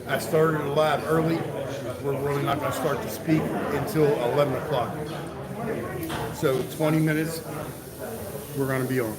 I started the lab early. We're really not going to start to speak until 11 o'clock. So 20 minutes, we're going to be on.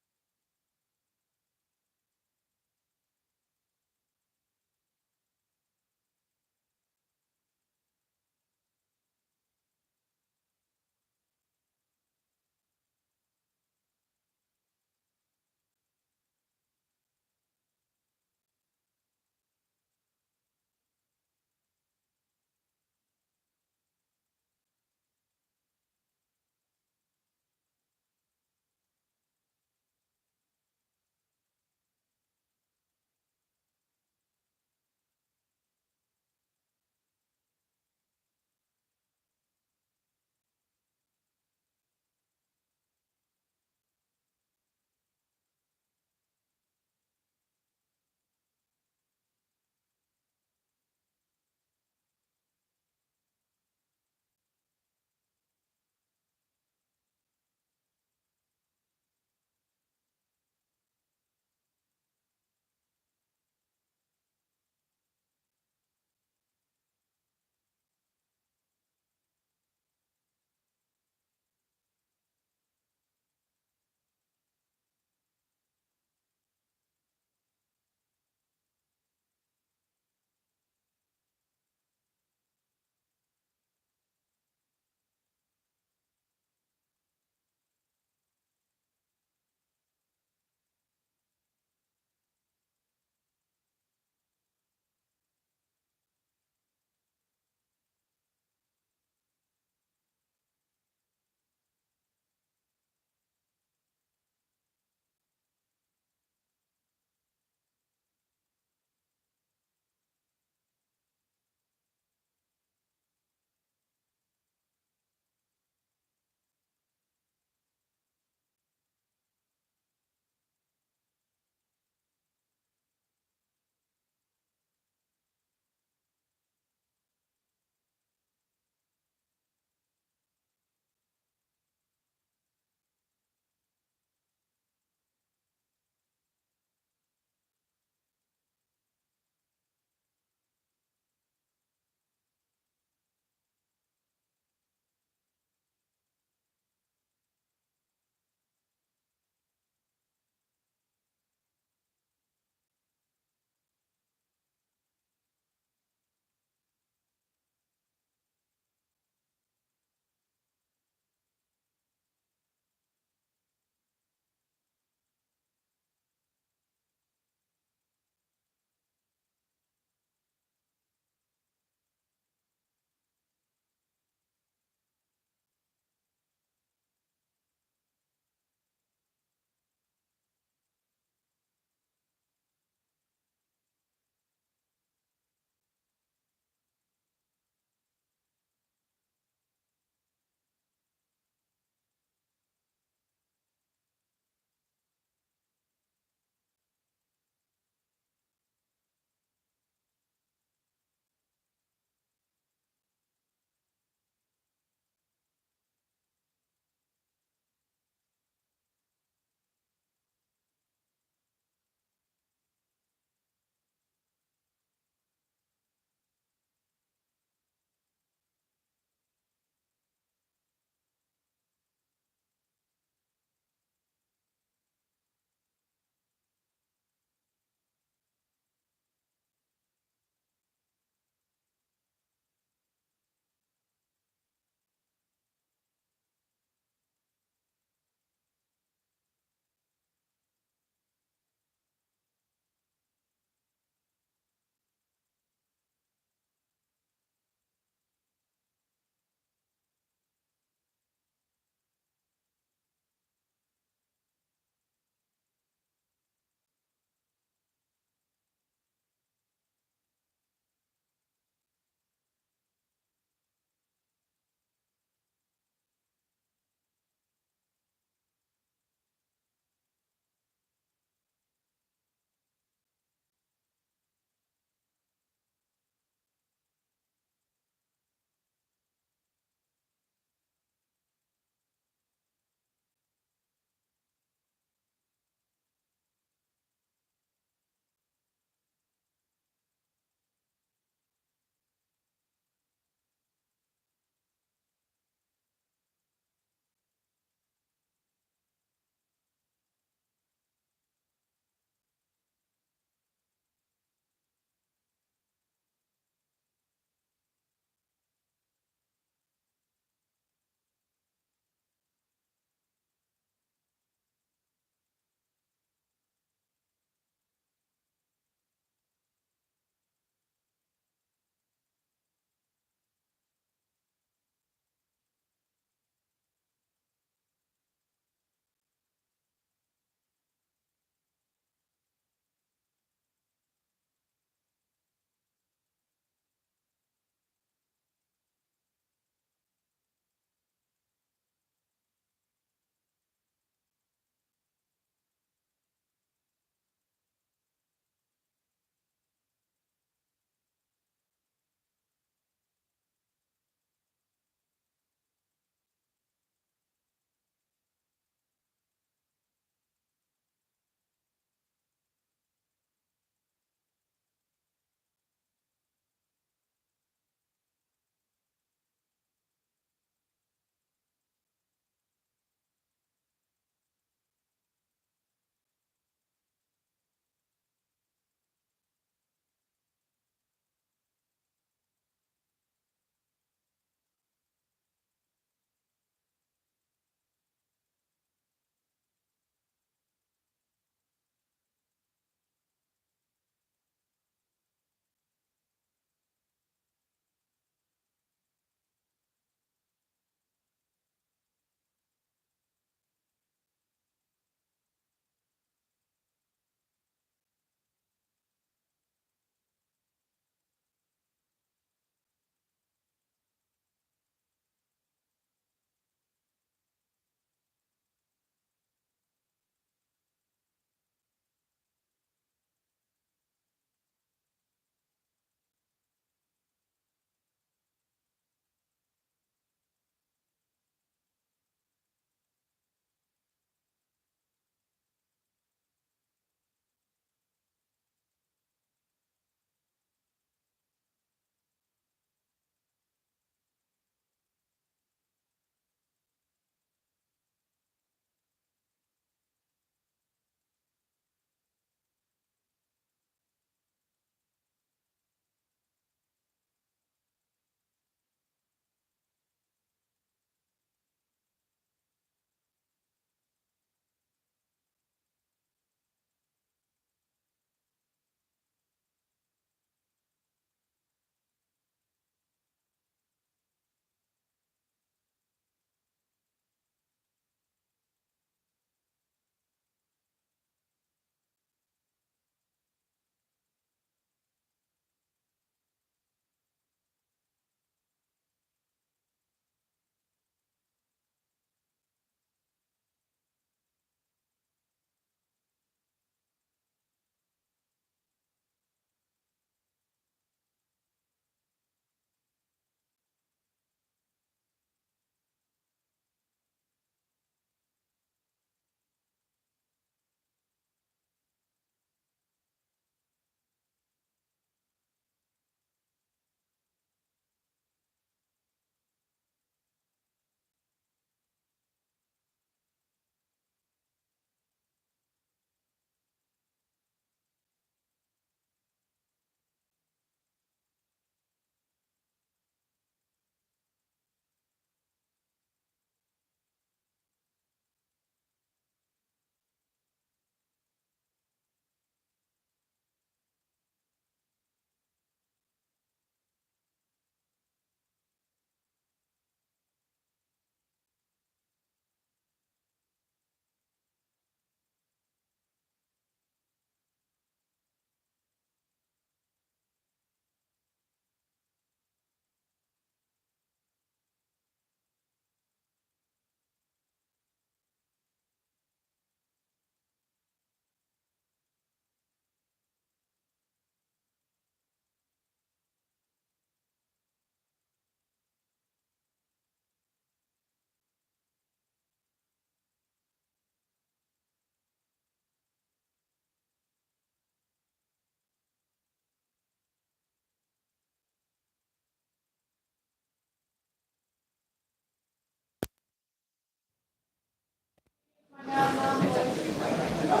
We are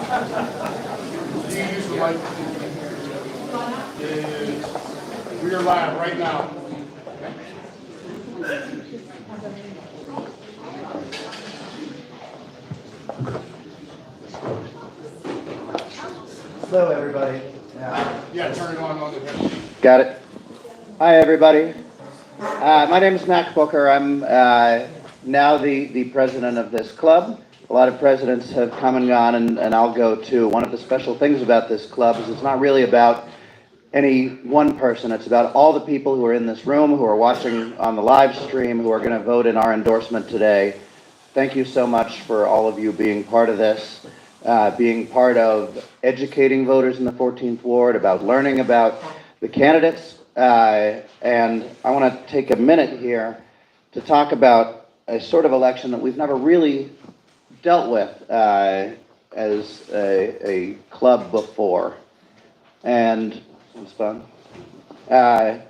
live right now. Hello, everybody. Yeah, turn it on the head. Got it. Hi, everybody. My name is Mac Booker. I'm now the president of this club. A lot of presidents have come and gone, and I'll go too. One of the special things about this club is it's not really about any one person. It's about all the people who are in this room, who are watching on the live stream, who are going to vote in our endorsement today. Thank you so much for all of you being part of this, being part of educating voters in the 14th Ward, about learning about the candidates. And I want to take a minute here to talk about a sort of election that we've never really dealt with as a club before. And it's fun. And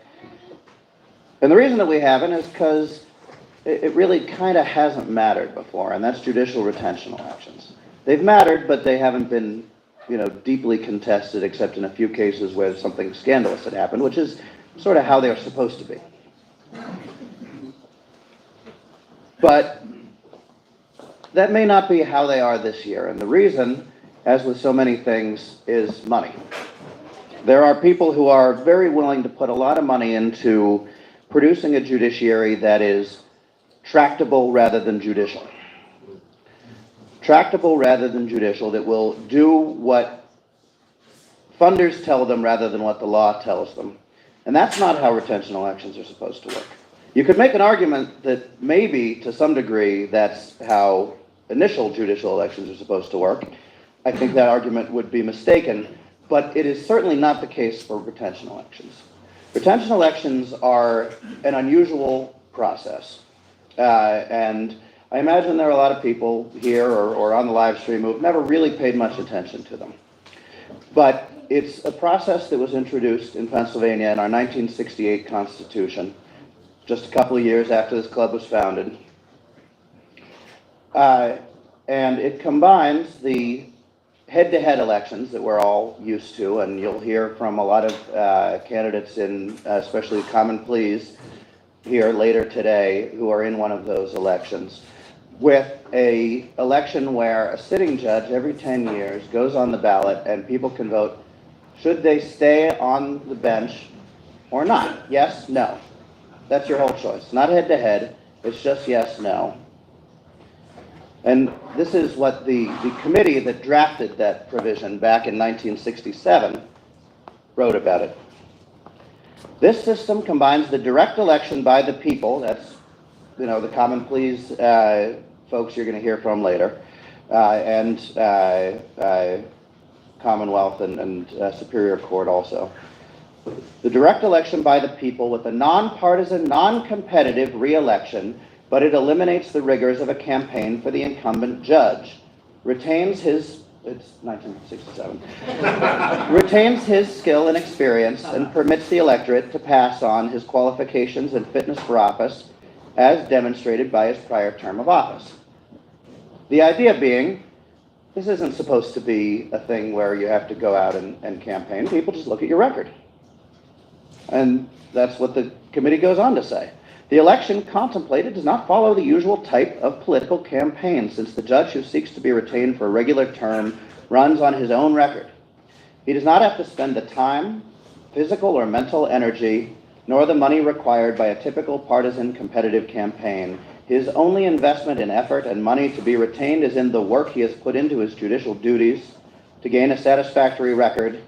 the reason that we haven't is because it really kind of hasn't mattered before, and that's judicial retention elections. They've mattered, but they haven't been, deeply contested, except in a few cases where something scandalous had happened, which is sort of how they're supposed to be. But that may not be how they are this year, and the reason, as with so many things, is money. There are people who are very willing to put a lot of money into producing a judiciary that is tractable rather than judicial. Tractable rather than judicial, that will do what funders tell them rather than what the law tells them. And that's not how retention elections are supposed to work. You could make an argument that maybe, to some degree, that's how initial judicial elections are supposed to work. I think that argument would be mistaken, but it is certainly not the case for retention elections. Retention elections are an unusual process, and I imagine there are a lot of people here or on the live stream who have never really paid much attention to them. But it's a process that was introduced in Pennsylvania in our 1968 Constitution, just a couple of years after this club was founded. And it combines the head-to-head elections that we're all used to, and you'll hear from a lot of candidates in especially Common Pleas here later today who are in one of those elections, with a election where a sitting judge every 10 years goes on the ballot and people can vote, should they stay on the bench or not? Yes, no. That's your whole choice. Not head-to-head, it's just yes, no. And this is what the committee that drafted that provision back in 1967 wrote about it. This system combines the direct election by the people, that's the Common Pleas folks you're going to hear from later, and Commonwealth and Superior Court also. The direct election by the people with a nonpartisan, non-competitive re-election, but it eliminates the rigors of a campaign for the incumbent judge. Retains his, it's 1967, retains his skill and experience and permits the electorate to pass on his qualifications and fitness for office as demonstrated by his prior term of office. The idea being, this isn't supposed to be a thing where you have to go out and campaign. People just look at your record. And that's what the committee goes on to say. The election contemplated does not follow the usual type of political campaign, since the judge who seeks to be retained for a regular term runs on his own record. He does not have to spend the time, physical or mental energy, nor the money required by a typical partisan competitive campaign. His only investment in effort and money to be retained is in the work he has put into his judicial duties to gain a satisfactory record,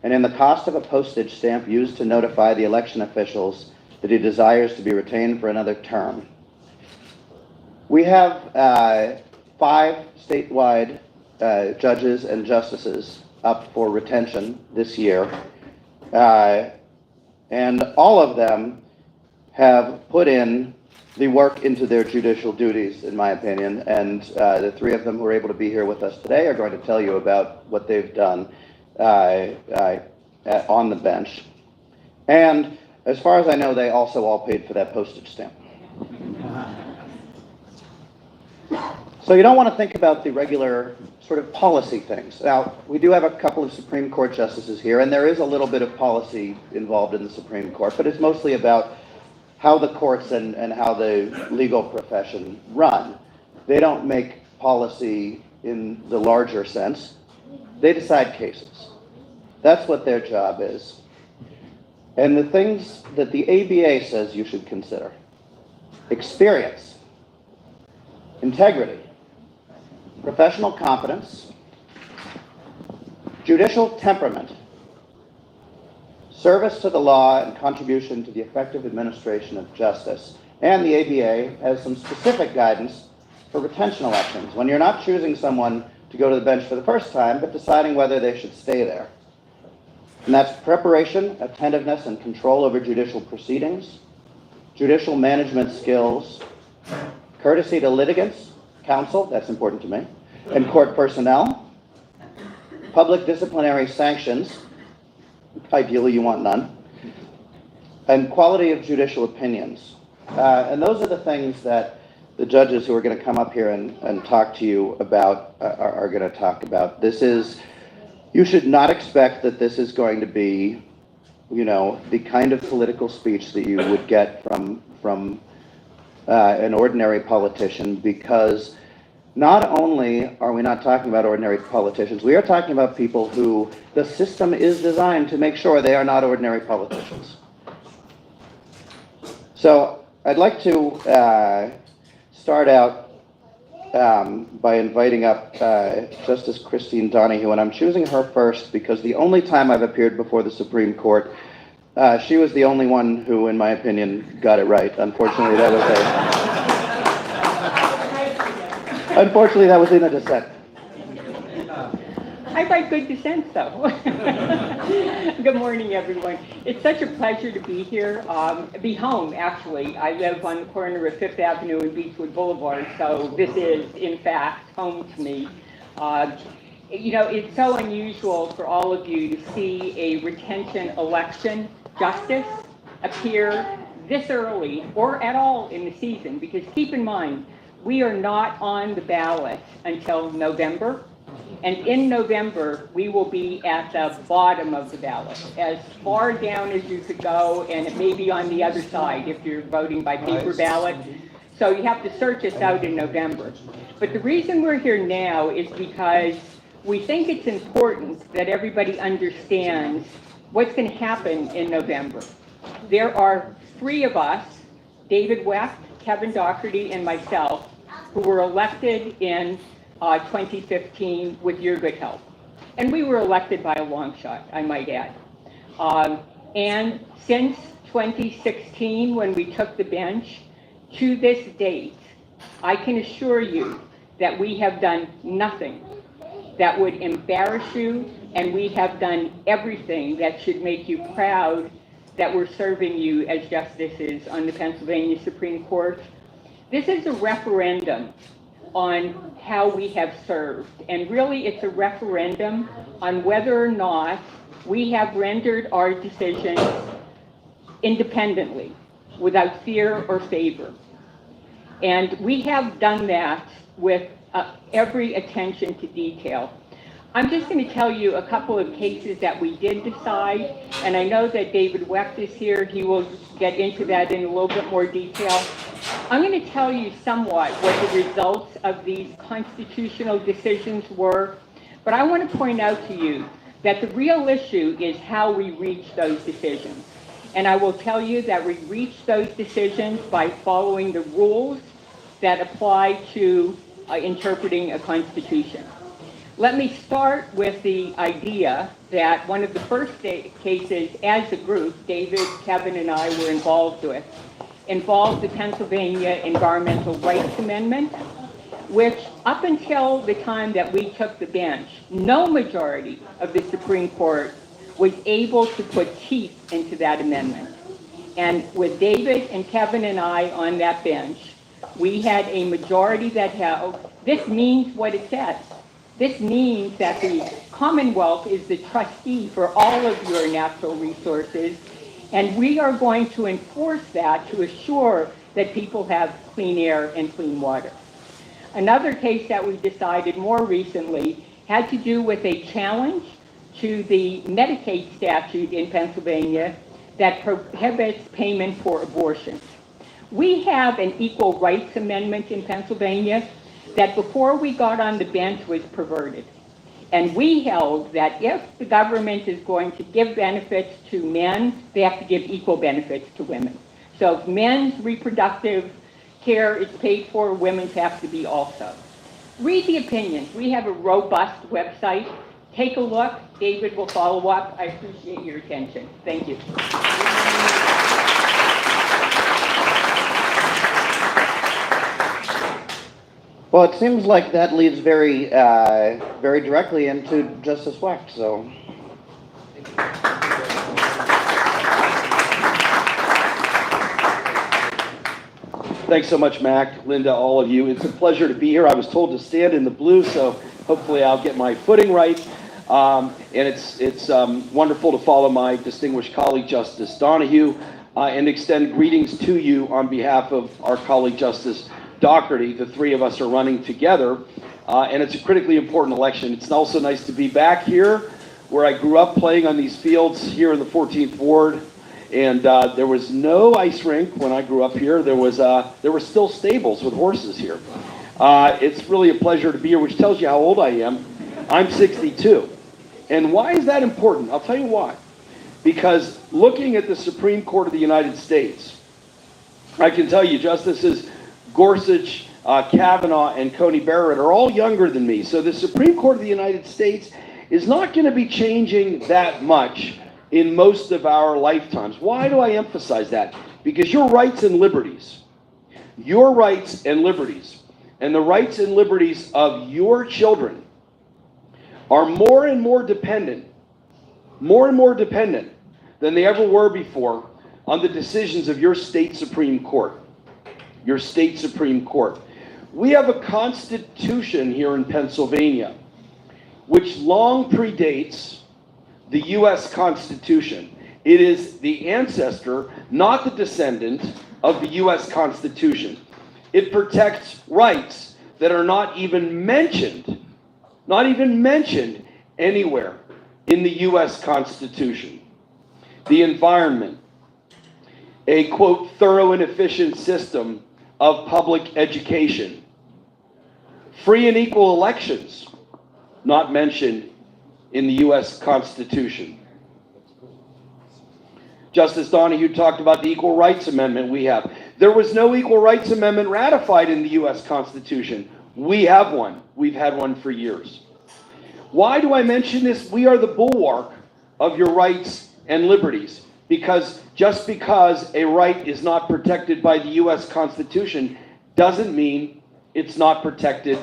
and in the cost of a postage stamp used to notify the election officials that he desires to be retained for another term. We have 5 statewide judges and justices up for retention this year, and all of them have put in the work into their judicial duties, in my opinion, and the 3 of them who are able to be here with us today are going to tell you about what they've done on the bench. And as far as I know, they also all paid for that postage stamp. So you don't want to think about the regular sort of policy things. Now, we do have a couple of Supreme Court justices here, and there is a little bit of policy involved in the Supreme Court, but it's mostly about how the courts and how the legal profession run. They don't make policy in the larger sense. They decide cases. That's what their job is. And the things that the ABA says you should consider: experience, integrity, professional competence, judicial temperament, service to the law and contribution to the effective administration of justice. And the ABA has some specific guidance for retention elections, when you're not choosing someone to go to the bench for the first time, but deciding whether they should stay there. And that's preparation, attentiveness, and control over judicial proceedings, judicial management skills, courtesy to litigants, counsel, that's important to me, and court personnel, public disciplinary sanctions, ideally you want none, and quality of judicial opinions. And those are the things that the judges who are going to come up here and talk to you about are going to talk about. This is, you should not expect that this is going to be, you know, the kind of political speech that you would get from an ordinary politician, because not only are we not talking about ordinary politicians, we are talking about people who the system is designed to make sure they are not ordinary politicians. So I'd like to start out by inviting up Justice Christine Donahue, and I'm choosing her first because the only time I've appeared before the Supreme Court, she was the only one who, in my opinion, got it right. Unfortunately, that was in a dissent. I write good dissents, though. Good morning, everyone. It's such a pleasure to be here, be home, actually. I live on the corner of Fifth Avenue and Beechwood Boulevard, so this is, in fact, home to me. You know, it's so unusual for all of you to see a retention election justice appear this early or at all in the season, because keep in mind, we are not on the ballot until November. And in November, we will be at the bottom of the ballot, as far down as you could go, and it may be on the other side if you're voting by paper ballot. So you have to search us out in November. But the reason we're here now is because we think it's important that everybody understands what's going to happen in November. There are three of us, David Wecht, Kevin Doherty, and myself, who were elected in 2015 with your good help. And we were elected by a long shot, I might add. And since 2016, when we took the bench, to this date, I can assure you that we have done nothing that would embarrass you, and we have done everything that should make you proud that we're serving you as justices on the Pennsylvania Supreme Court. This is a referendum on how we have served, and really it's a referendum on whether or not we have rendered our decisions independently, without fear or favor. And we have done that with every attention to detail. I'm just going to tell you a couple of cases that we did decide, and I know that David Wecht is here. He will get into that in a little bit more detail. I'm going to tell you somewhat what the results of these constitutional decisions were, but I want to point out to you that the real issue is how we reach those decisions. And I will tell you that we reach those decisions by following the rules that apply to interpreting a constitution. Let me start with the idea that one of the first cases as a group, David, Kevin, and I were involved with, involved the Pennsylvania Environmental Rights Amendment, which up until the time that we took the bench, no majority of the Supreme Court was able to put teeth into that amendment. And with David and Kevin and I on that bench, we had a majority that held, this means what it says. This means that the Commonwealth is the trustee for all of your natural resources, and we are going to enforce that to assure that people have clean air and clean water. Another case that we decided more recently had to do with a challenge to the Medicaid statute in Pennsylvania that prohibits payment for abortions. We have an equal rights amendment in Pennsylvania that before we got on the bench was perverted. And we held that if the government is going to give benefits to men, they have to give equal benefits to women. So if men's reproductive care is paid for, women's have to be also. Read the opinions. We have a robust website. Take a look. David will follow up. I appreciate your attention. Thank you. Well, it seems like that leads very directly into Justice Wecht, so. Thanks so much, Mac, Linda, all of you. It's a pleasure to be here. I was told to stand in the blue, so hopefully I'll get my footing right. And it's wonderful to follow my distinguished colleague, Justice Donahue, and extend greetings to you on behalf of our colleague, Justice Dougherty. The three of us are running together, and it's a critically important election. It's also nice to be back here where I grew up playing on these fields here in the 14th Ward. And there was no ice rink when I grew up here. There were still stables with horses here. It's really a pleasure to be here, which tells you how old I am. I'm 62. And why is that important? I'll tell you why. Because looking at the Supreme Court of the United States, I can tell you Justices Gorsuch, Kavanaugh, and Coney Barrett are all younger than me. So the Supreme Court of the United States is not going to be changing that much in most of our lifetimes. Why do I emphasize that? Because your rights and liberties, and the rights and liberties of your children are more and more dependent than they ever were before on the decisions of your state Supreme Court. Your state Supreme Court. We have a constitution here in Pennsylvania which long predates the U.S. Constitution. It is the ancestor, not the descendant, of the U.S. Constitution. It protects rights that are not even mentioned anywhere in the U.S. Constitution. The environment, a, quote, thorough and efficient system of public education. Free and equal elections, not mentioned in the U.S. Constitution. Justice Donahue talked about the Equal Rights Amendment we have. There was no Equal Rights Amendment ratified in the U.S. Constitution. We have one. We've had one for years. Why do I mention this? We are the bulwark of your rights and liberties. Because just because a right is not protected by the U.S. Constitution doesn't mean it's not protected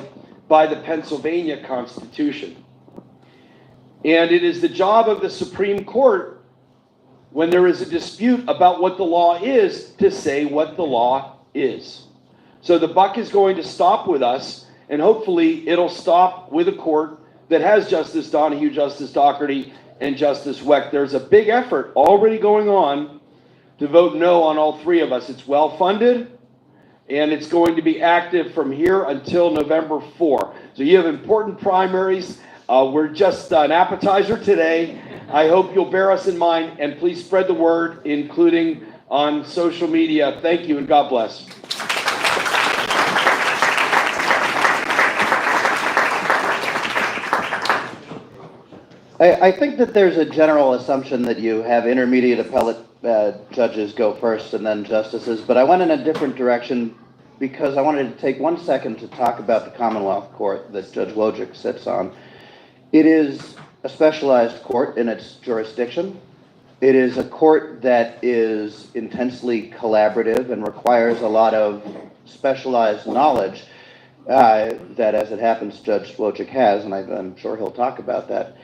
by the Pennsylvania Constitution. And it is the job of the Supreme Court, when there is a dispute about what the law is, to say what the law is. So the buck is going to stop with us, and hopefully it'll stop with a court that has Justice Donahue, Justice Dougherty, and Justice Wecht. There's a big effort already going on to vote no on all three of us. It's well funded, and it's going to be active from here until November 4. So you have important primaries. We're just an appetizer today. I hope you'll bear us in mind, and please spread the word, including on social media. Thank you, and God bless. I think that there's a general assumption that you have intermediate appellate judges go first and then justices, but I went in a different direction because I wanted to take 1 second to talk about the Commonwealth Court that Judge Wojcik sits on. It is a specialized court in its jurisdiction. It is a court that is intensely collaborative and requires a lot of specialized knowledge that, as it happens, Judge Wojcik has, and I'm sure he'll talk about that.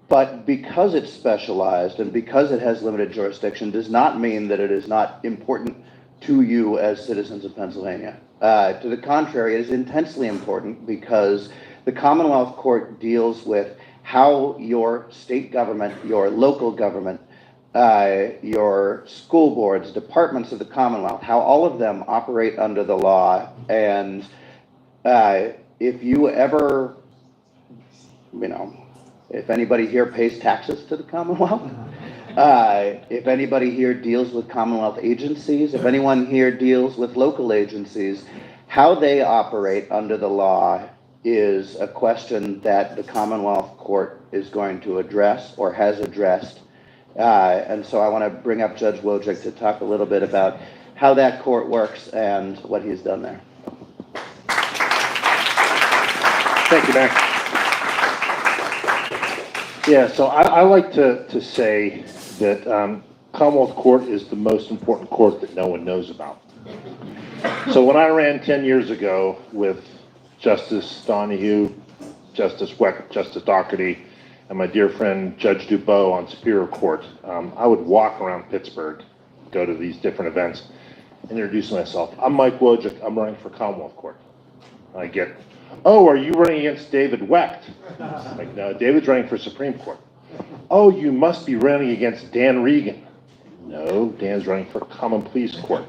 But because it's specialized and because it has limited jurisdiction does not mean that it is not important to you as citizens of Pennsylvania. To the contrary, it is intensely important because the Commonwealth Court deals with how your state government, your local government, your school boards, departments of the Commonwealth, how all of them operate under the law and If you ever, if anybody here pays taxes to the Commonwealth, if anybody here deals with Commonwealth agencies, if anyone here deals with local agencies, how they operate under the law is a question that the Commonwealth Court is going to address or has addressed. And so I want to bring up Judge Wojcik to talk a little bit about how that court works and what he's done there. Thank you, Mac. Yeah, so I like to say that Commonwealth Court is the most important court that no one knows about. So when I ran 10 years ago with Justice Donahue, Justice Weck, Justice Doherty, and my dear friend Judge Dubois on Superior Court, I would walk around Pittsburgh, go to these different events, and introduce myself. I'm Mike Wojcik, I'm running for Commonwealth Court. I get, oh, are you running against David Wecht? I'm like, no, David's running for Supreme Court. Oh, you must be running against Dan Regan. No, Dan's running for Common Pleas Court.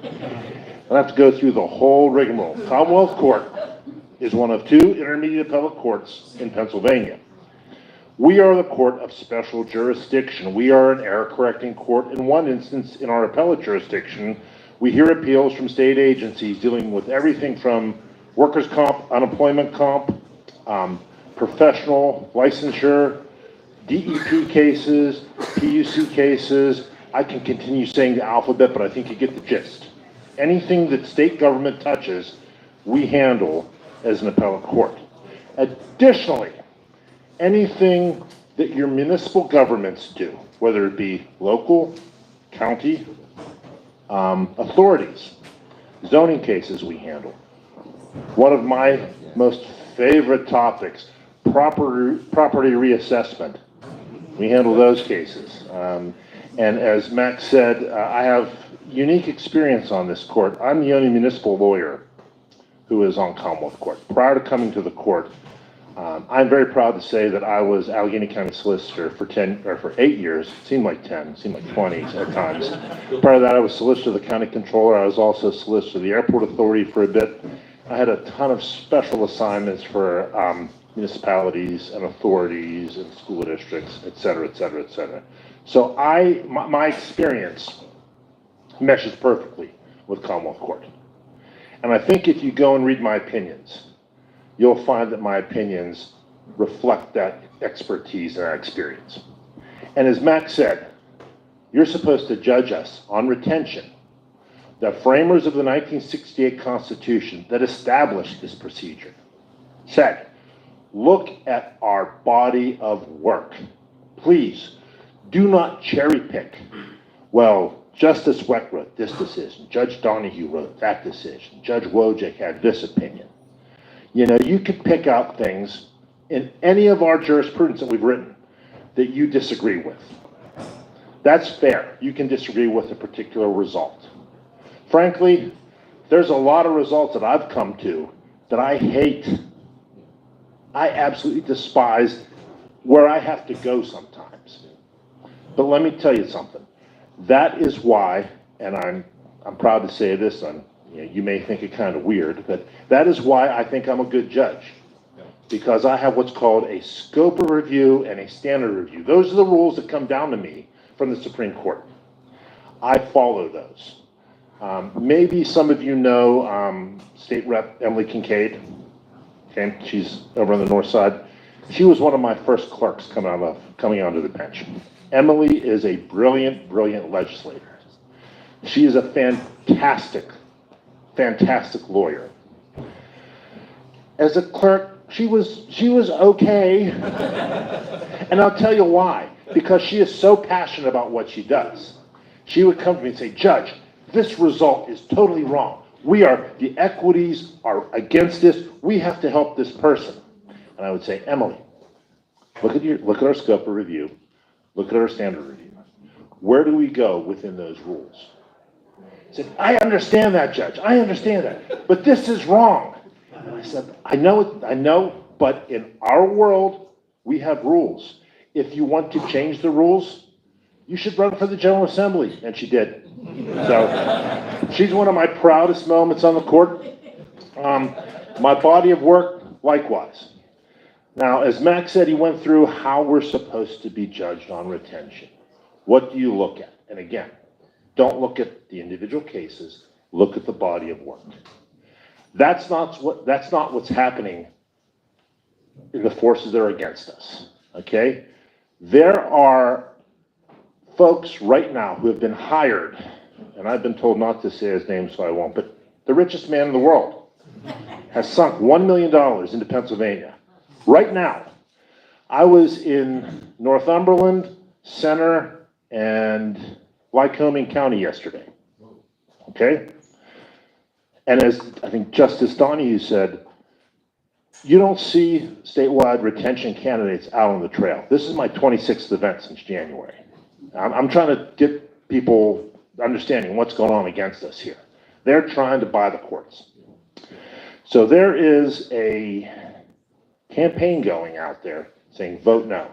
I have to go through the whole rigmarole. Commonwealth Court is one of 2 intermediate appellate courts in Pennsylvania. We are the court of special jurisdiction. We are an error-correcting court. In one instance, in our appellate jurisdiction, we hear appeals from state agencies dealing with everything from workers' comp, unemployment comp, professional licensure, DEP cases, PUC cases. I can continue saying the alphabet, but I think you get the gist. Anything that state government touches, we handle as an appellate court. Additionally, anything that your municipal governments do, whether it be local, county, authorities, zoning cases we handle. One of my most favorite topics, property reassessment. We handle those cases. And as Max said, I have unique experience on this court. I'm the only municipal lawyer who is on Commonwealth Court. Prior to coming to the court, I'm very proud to say that I was Allegheny County Solicitor for 8 years. It seemed like 10, it seemed like 20 at times. Prior to that, I was Solicitor of the County Controller. I was also Solicitor of the Airport Authority for a bit. I had a ton of special assignments for municipalities and authorities and school districts, et cetera, et cetera, et cetera. So my experience meshes perfectly with Commonwealth Court. And I think if you go and read my opinions, you'll find that my opinions reflect that expertise and our experience. And as Max said, you're supposed to judge us on retention. The framers of the 1968 Constitution that established this procedure said, look at our body of work. Please do not cherry pick. Well, Justice Weck wrote this decision. Judge Donahue wrote that decision. Judge Wojcik had this opinion. You know, you could pick out things in any of our jurisprudence that we've written that you disagree with. That's fair. You can disagree with a particular result. Frankly, there's a lot of results that I've come to that I hate. I absolutely despise where I have to go sometimes. But let me tell you something. That is why, and I'm proud to say this, you may think it kind of weird, but that is why I think I'm a good judge. Because I have what's called a scope of review and a standard review. Those are the rules that come down to me from the Supreme Court. I follow those. Maybe some of you know State Rep Emily Kincaid. Okay, she's over on the north side. She was one of my first clerks coming onto the bench. Emily is a brilliant, brilliant legislator. She is a fantastic, fantastic lawyer. As a clerk, she was okay. And I'll tell you why. Because she is so passionate about what she does. She would come to me and say, Judge, this result is totally wrong. The equities are against this. We have to help this person. And I would say, Emily, look at our scope of review. Look at our standard review. Where do we go within those rules? I said, I understand that, Judge. I understand that. But this is wrong. And I said, I know, but in our world, we have rules. If you want to change the rules, you should run for the General Assembly. And she did. So she's one of my proudest moments on the court. My body of work, likewise. Now, as Max said, he went through how we're supposed to be judged on retention. What do you look at? And again, don't look at the individual cases, look at the body of work. That's not what's happening in the forces that are against us, okay? There are folks right now who have been hired, and I've been told not to say his name, so I won't, but the richest man in the world has sunk $1 million into Pennsylvania. Right now, I was in Northumberland, Center, and Lycoming County yesterday, okay? And as I think Justice Donahue said, you don't see statewide retention candidates out on the trail. This is my 26th event since January. I'm trying to get people understanding what's going on against us here. They're trying to buy the courts. So there is a campaign going out there saying vote no.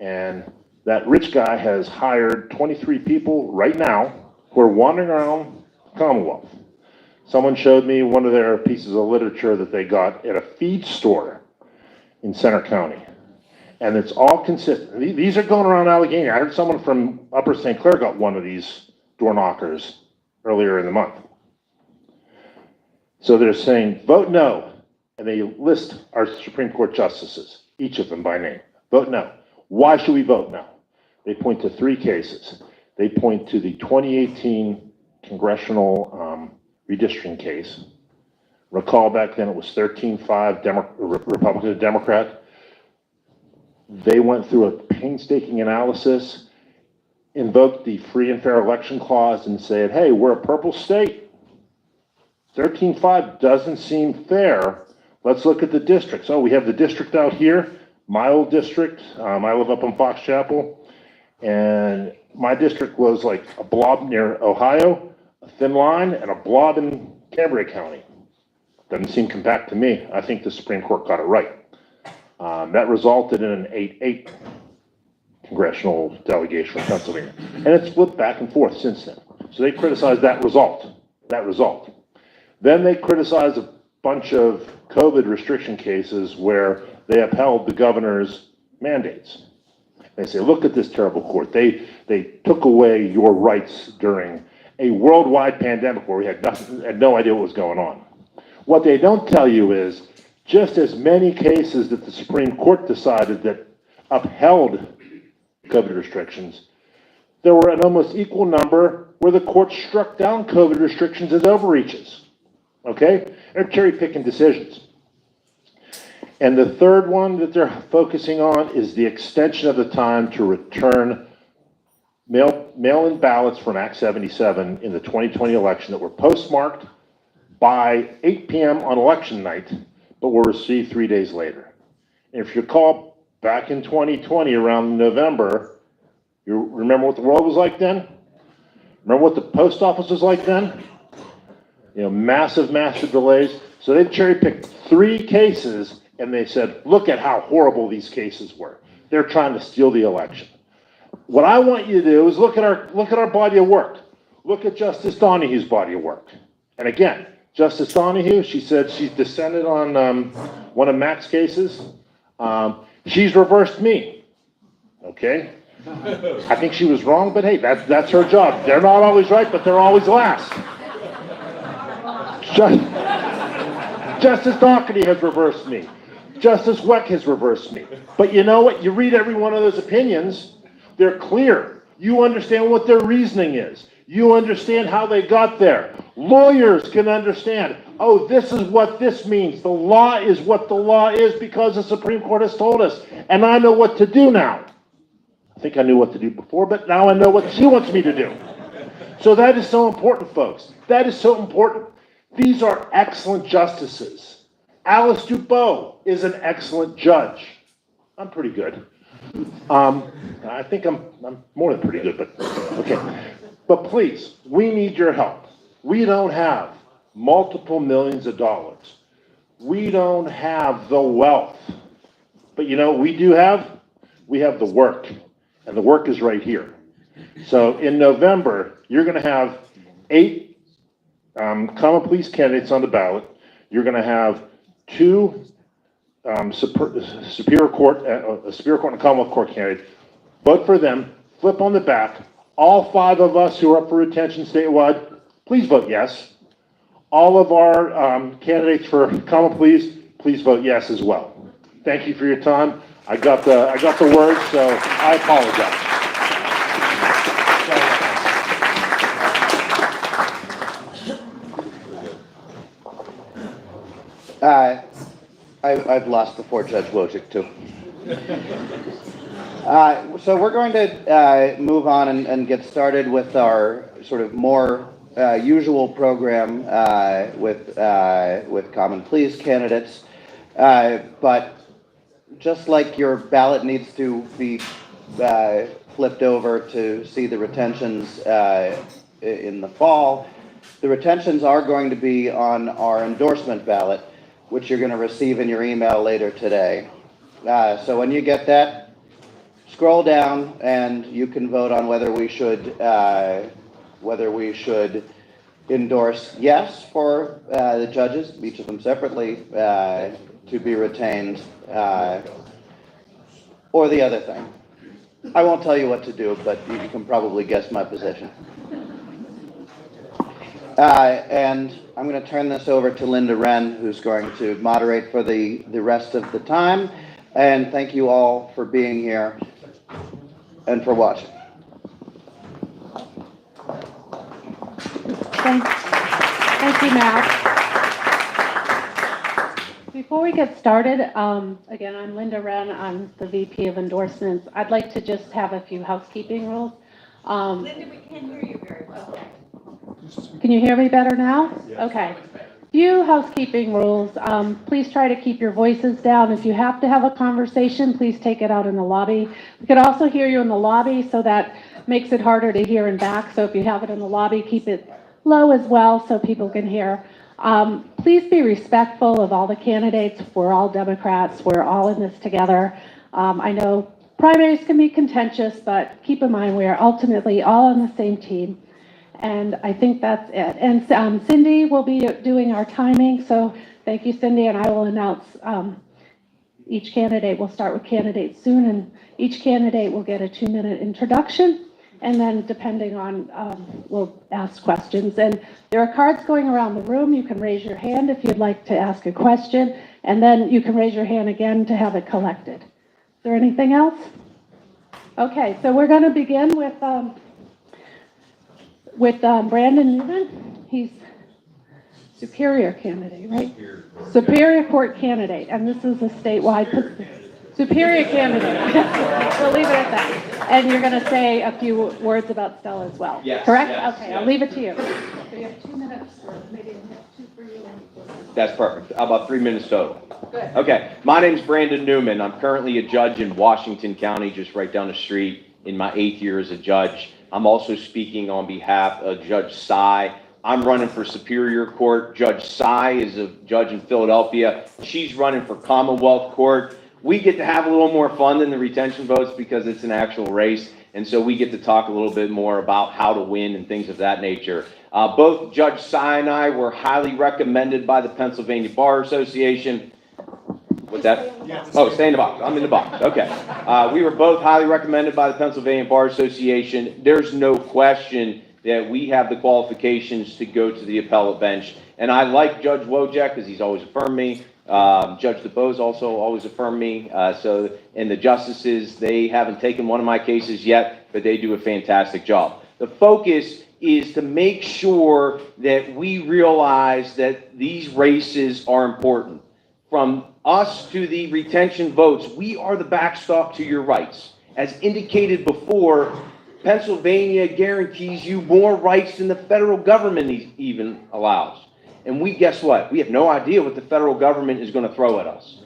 And that rich guy has hired 23 people right now who are wandering around the Commonwealth. Someone showed me one of their pieces of literature that they got at a feed store in Center County. And it's all consistent. These are going around Allegheny. I heard someone from Upper St. Clair got one of these door knockers earlier in the month. So they're saying, vote no. And they list our Supreme Court justices, each of them by name. Vote no. Why should we vote no? They point to 3 cases. They point to the 2018 congressional redistricting case. Recall back then it was 13-5 Republican to Democrat. They went through a painstaking analysis, invoked the free and fair election clause and said, hey, we're a purple state. 13-5 doesn't seem fair. Let's look at the districts. Oh, we have the district out here, my old district. I live up in Fox Chapel, and my district was like a blob near Ohio, a thin line, and a blob in Cambria County. Doesn't seem compact to me. I think the Supreme Court got it right. That resulted in an 8-8 congressional delegation from Pennsylvania. And it's flipped back and forth since then. So they criticized that result. Then they criticized a bunch of COVID restriction cases where they upheld the governor's mandates. They say, look at this terrible court. They took away your rights during a worldwide pandemic where we had no idea what was going on. What they don't tell you is just as many cases that the Supreme Court decided that upheld COVID restrictions, there were an almost equal number where the court struck down COVID restrictions as overreaches. Okay? They're cherry-picking decisions. And the third one that they're focusing on is the extension of the time to return mail-in ballots from Act 77 in the 2020 election that were postmarked by 8 p.m. on election night, but were received 3 days later. And if you recall, back in 2020, around November, you remember what the world was like then? Remember what the post office was like then? You know, massive delays. So they cherry-picked 3 cases, and they said, look at how horrible these cases were. They're trying to steal the election. What I want you to do is look at our body of work. Look at Justice Donahue's body of work. And again, Justice Donahue, she said she's descended on one of Mac's cases. She's reversed me. Okay? I think she was wrong, but hey, that's her job. They're not always right, but they're always last. Justice Doherty has reversed me. Justice Weck has reversed me. But you know what? You read every one of those opinions, they're clear. You understand what their reasoning is. You understand how they got there. Lawyers can understand, oh, this is what this means. The law is what the law is because the Supreme Court has told us. And I know what to do now. I think I knew what to do before, but now I know what she wants me to do. So that is so important, folks. That is so important. These are excellent justices. Alice Dubois is an excellent judge. I'm pretty good. I think I'm more than pretty good, but okay. But please, we need your help. We don't have multiple millions of dollars. We don't have the wealth. But you know what we do have? We have the work. And the work is right here. So in November, you're going to have 8 common police candidates on the ballot. you're going to have two Superior Court and Commonwealth Court candidates. Vote for them, flip on the back. All 5 of us who are up for retention statewide, please vote yes. All of our candidates for common please vote yes as well. Thank you for your time. I got the word, so I apologize. I've lost before Judge Wojcik too. So we're going to move on and get started with our sort of more usual program with common pleas candidates. But just like your ballot needs to be flipped over to see the retentions in the fall, the retentions are going to be on our endorsement ballot, which you're going to receive in your email later today. So when you get that, scroll down and you can vote on whether we should endorse yes for the judges, each of them separately, to be retained, or the other thing. I won't tell you what to do, but you can probably guess my position. And I'm going to turn this over to Linda Wren, who's going to moderate for the rest of the time. And thank you all for being here and for watching. Thank you, Matt. Before we get started, again, I'm Linda Wren. I'm the VP of Endorsements. I'd like to just have a few housekeeping rules. Linda, we can't hear you very well. Can you hear me better now? Yes. Okay. Few housekeeping rules. Please try to keep your voices down. If you have to have a conversation, please take it out in the lobby. We can also hear you in the lobby, so that makes it harder to hear in back. So if you have it in the lobby, keep it low as well so people can hear. Please be respectful of all the candidates. We're all Democrats. We're all in this together. I know primaries can be contentious, but keep in mind we are ultimately all on the same team. And I think that's it. And Cindy will be doing our timing. So thank you, Cindy. And I will announce each candidate. We'll start with candidates soon. And each candidate will get a 2-minute introduction. And then depending on, we'll ask questions. And there are cards going around the room. You can raise your hand if you'd like to ask a question. And then you can raise your hand again to have it collected. Is there anything else? Okay, so we're going to begin with Brandon Newman. He's Superior candidate, right? Superior Court candidate, and this is a statewide Superior candidate. We'll leave it at that. And you're going to say a few words about Stella as well. Yes. Correct? Yes, okay, yes. I'll leave it to you. So you have 2 minutes, or maybe 2 for you. That's perfect. How about 3 minutes total? Good. Okay, my name's Brandon Newman. I'm currently a judge in Washington County, just right down the street, in my 8th year as a judge. I'm also speaking on behalf of Judge Sy. I'm running for Superior Court. Judge Sy is a judge in Philadelphia. She's running for Commonwealth Court. We get to have a little more fun than the retention votes because it's an actual race, and so we get to talk a little bit more about how to win and things of that nature. Both Judge Sy and I were highly recommended by the Pennsylvania Bar Association. What's that? Oh, stay in the box. I'm in the box. Okay. We were both highly recommended by the Pennsylvania Bar Association. There's no question that we have the qualifications to go to the appellate bench. And I like Judge Wojcik because he's always affirmed me. Judge DeBose also always affirmed me. And the justices, they haven't taken one of my cases yet, but they do a fantastic job. The focus is to make sure that we realize that these races are important. From us to the retention votes, we are the backstop to your rights. As indicated before, Pennsylvania guarantees you more rights than the federal government even allows. And guess what? We have no idea what the federal government is going to throw at us.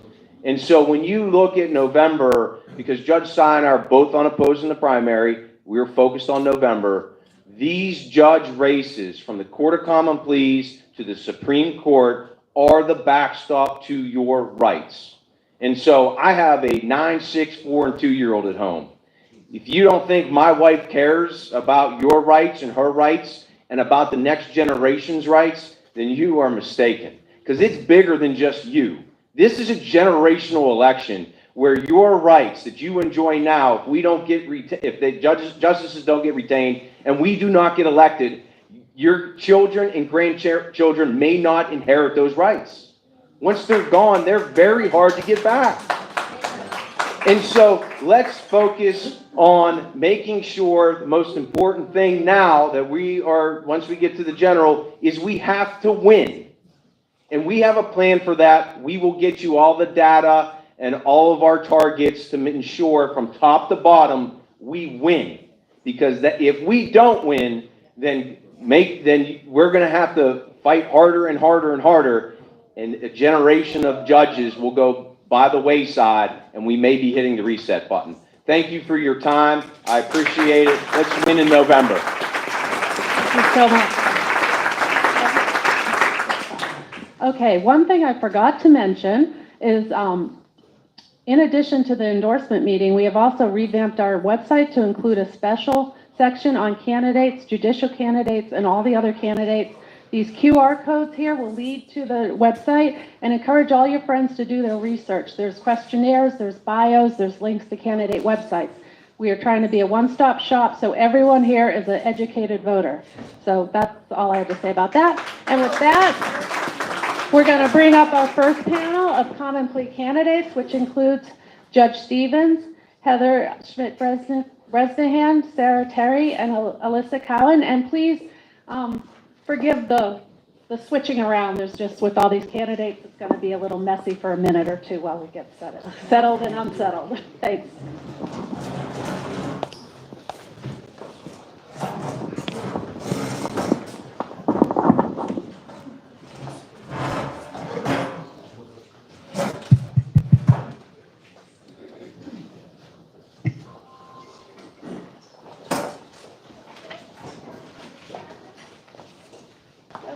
And so when you look at November, because Judge Sy and I are both unopposed in the primary, we're focused on November, these judge races from the Court of Common Pleas to the Supreme Court are the backstop to your rights. And so I have a 9, 6, 4, and 2-year-old at home. If you don't think my wife cares about your rights and her rights and about the next generation's rights, then you are mistaken. because it's bigger than just you. This is a generational election where your rights that you enjoy now, if we don't get if the justices don't get retained and we do not get elected, your children and grandchildren may not inherit those rights. Once they're gone, they're very hard to get back. And so let's focus on making sure the most important thing now that once we get to the general, is we have to win. And we have a plan for that. We will get you all the data and all of our targets to ensure from top to bottom we win. Because if we don't win, then we're going to have to fight harder and harder and harder, and a generation of judges will go by the wayside, and we may be hitting the reset button. Thank you for your time. I appreciate it. Let's win in November. Thank you so much. Okay, one thing I forgot to mention is, in addition to the endorsement meeting, we have also revamped our website to include a special section on candidates, judicial candidates, and all the other candidates. These QR codes here will lead to the website, and encourage all your friends to do their research. There's questionnaires, there's bios, there's links to candidate websites. We are trying to be a one-stop shop, so everyone here is an educated voter. So that's all I have to say about that. And with that, we're going to bring up our first panel of common plea candidates, which includes Judge Stevens, Heather Schmidt-Bresnahan, Sarah Terry, and Alyssa Cowan. And please forgive the switching around. There's just, with all these candidates, it's going to be a little messy for a minute or two while we get settled and unsettled. Thanks.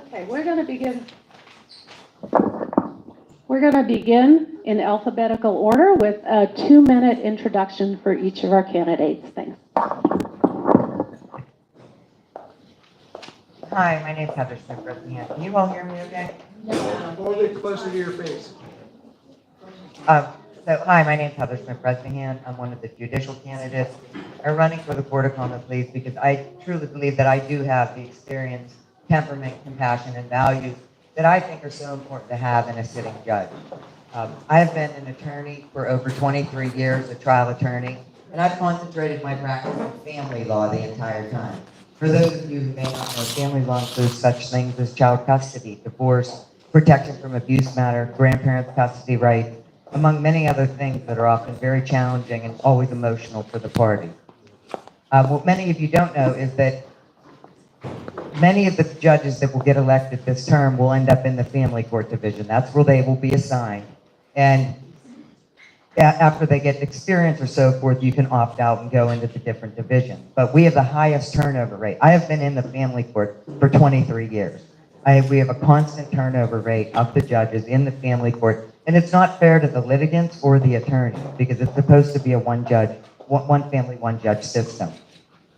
Okay, we're going to begin in alphabetical order with a 2-minute introduction for each of our candidates. Thanks. Hi, my name's Heather Schmidt-Bresnahan. Can you all hear me okay? Hold it closer to your face. Hi, my name's Heather Schmidt-Bresnahan. I'm one of the judicial candidates. I'm running for the Court of Common Pleas because I truly believe that I do have the experience, temperament, compassion, and values that I think are so important to have in a sitting judge. I have been an attorney for over 23 years, a trial attorney, and I've concentrated my practice on family law the entire time. For those of you who may not know, family law includes such things as child custody, divorce, protection from abuse matter, grandparents' custody rights, among many other things that are often very challenging and always emotional for the party. What many of you don't know is that many of the judges that will get elected this term will end up in the family court division. That's where they will be assigned. And after they get experience or so forth, you can opt out and go into the different divisions. But we have the highest turnover rate. I have been in the family court for 23 years. We have a constant turnover rate of the judges in the family court. And it's not fair to the litigants or the attorneys because it's supposed to be a one family, one judge system.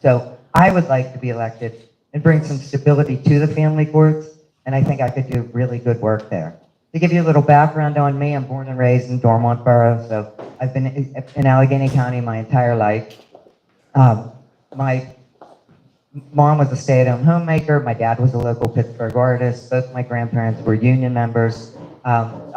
So I would like to be elected and bring some stability to the family courts, and I think I could do really good work there. To give you a little background on me, I'm born and raised in Dormont Borough, so I've been in Allegheny County my entire life. My mom was a stay-at-home homemaker. My dad was a local Pittsburgh artist. Both my grandparents were union members. I'm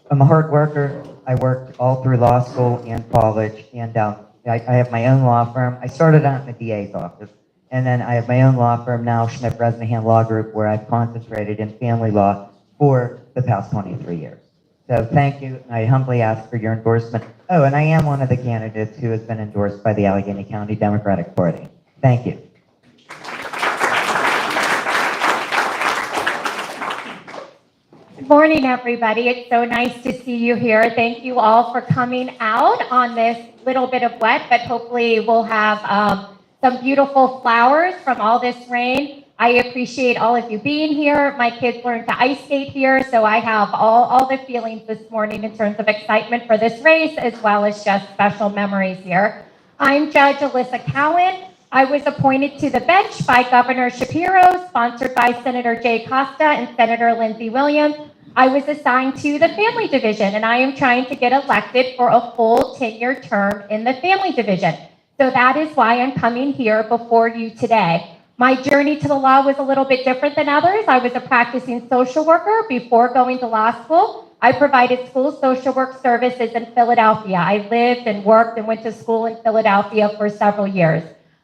a hard worker. I worked all through law school and college, and I have my own law firm. I started out in the DA's office. And then I have my own law firm now, Schmidt-Bresnahan Law Group, where I've concentrated in family law for the past 23 years. So thank you, and I humbly ask for your endorsement. Oh, and I am one of the candidates who has been endorsed by the Allegheny County Democratic Party. Thank you. Good morning, everybody. It's so nice to see you here. Thank you all for coming out on this little bit of wet, but hopefully we'll have some beautiful flowers from all this rain. I appreciate all of you being here. My kids learned to ice skate here, so I have all the feelings this morning in terms of excitement for this race, as well as just special memories here. I'm Judge Alyssa Cowan. I was appointed to the bench by Governor Shapiro, sponsored by Senator Jay Costa and Senator Lindsey Williams. I was assigned to the Family Division, and I am trying to get elected for a full 10-year term in the Family Division. So that is why I'm coming here before you today. My journey to the law was a little bit different than others. I was a practicing social worker before going to law school. I provided school social work services in Philadelphia. I lived and worked and went to school in Philadelphia for several years.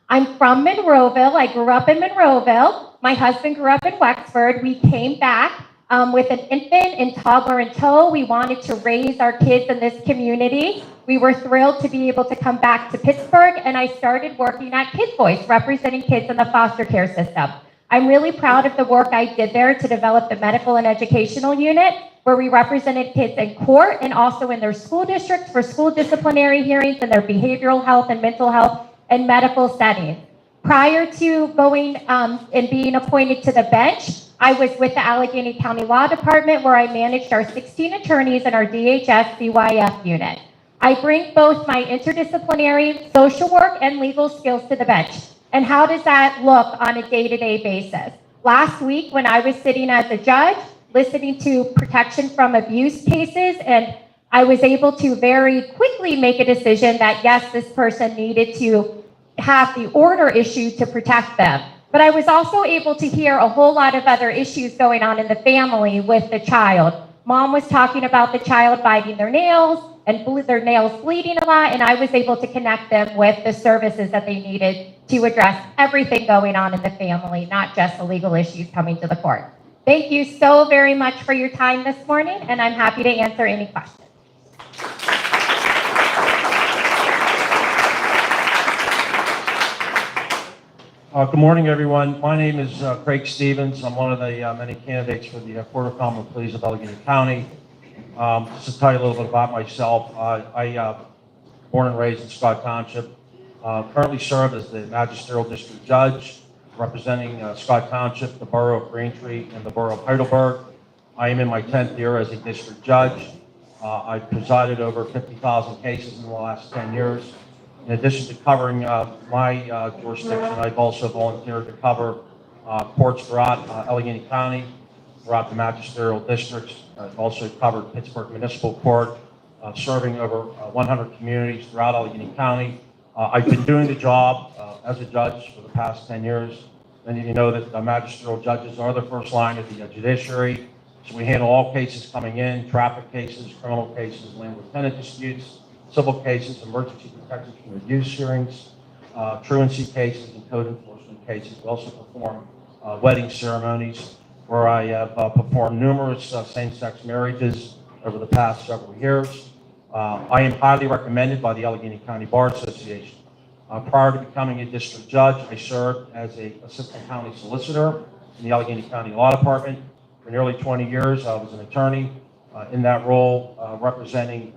I'm from Monroeville. I grew up in Monroeville. My husband grew up in Wexford. We came back with an infant and toddler in tow. We wanted to raise our kids in this community. We were thrilled to be able to come back to Pittsburgh, and I started working at Kids Voice, representing kids in the foster care system. I'm really proud of the work I did there to develop the medical and educational unit, where we represented kids in court and also in their school districts for school disciplinary hearings and their behavioral health and mental health and medical settings. Prior to going and being appointed to the bench, I was with the Allegheny County Law Department, where I managed our 16 attorneys in our DHS CYF unit. I bring both my interdisciplinary social work and legal skills to the bench. And how does that look on a day-to-day basis? Last week, when I was sitting as a judge, listening to protection from abuse cases, and I was able to very quickly make a decision that yes, this person needed to have the order issued to protect them. But I was also able to hear a whole lot of other issues going on in the family with the child. Mom was talking about the child biting their nails and their nails bleeding a lot, and I was able to connect them with the services that they needed to address everything going on in the family, not just the legal issues coming to the court. Thank you so very much for your time this morning, and I'm happy to answer any questions. Good morning, everyone. My name is Craig Stevens. I'm one of the many candidates for the Court of Common Pleas of Allegheny County. Just to tell you a little bit about myself, I born and raised in Scott Township. Currently serve as the Magisterial District Judge, representing Scott Township, the Borough of Braintree, and the Borough of Heidelberg. I am in my 10th year as a District Judge. I've presided over 50,000 cases in the last 10 years. In addition to covering my jurisdiction, I've also volunteered to cover courts throughout Allegheny County, throughout the magisterial districts. I've also covered Pittsburgh Municipal Court, serving over 100 communities throughout Allegheny County. I've been doing the job as a judge for the past 10 years. Many of you know that the magisterial judges are the first line of the judiciary. So we handle all cases coming in, traffic cases, criminal cases, landlord-tenant disputes, civil cases, emergency protection from abuse hearings, truancy cases, and code enforcement cases. We also perform wedding ceremonies, where I have performed numerous same-sex marriages over the past several years. I am highly recommended by the Allegheny County Bar Association. Prior to becoming a district judge, I served as an assistant county solicitor in the Allegheny County Law Department. For nearly 20 years, I was an attorney in that role, representing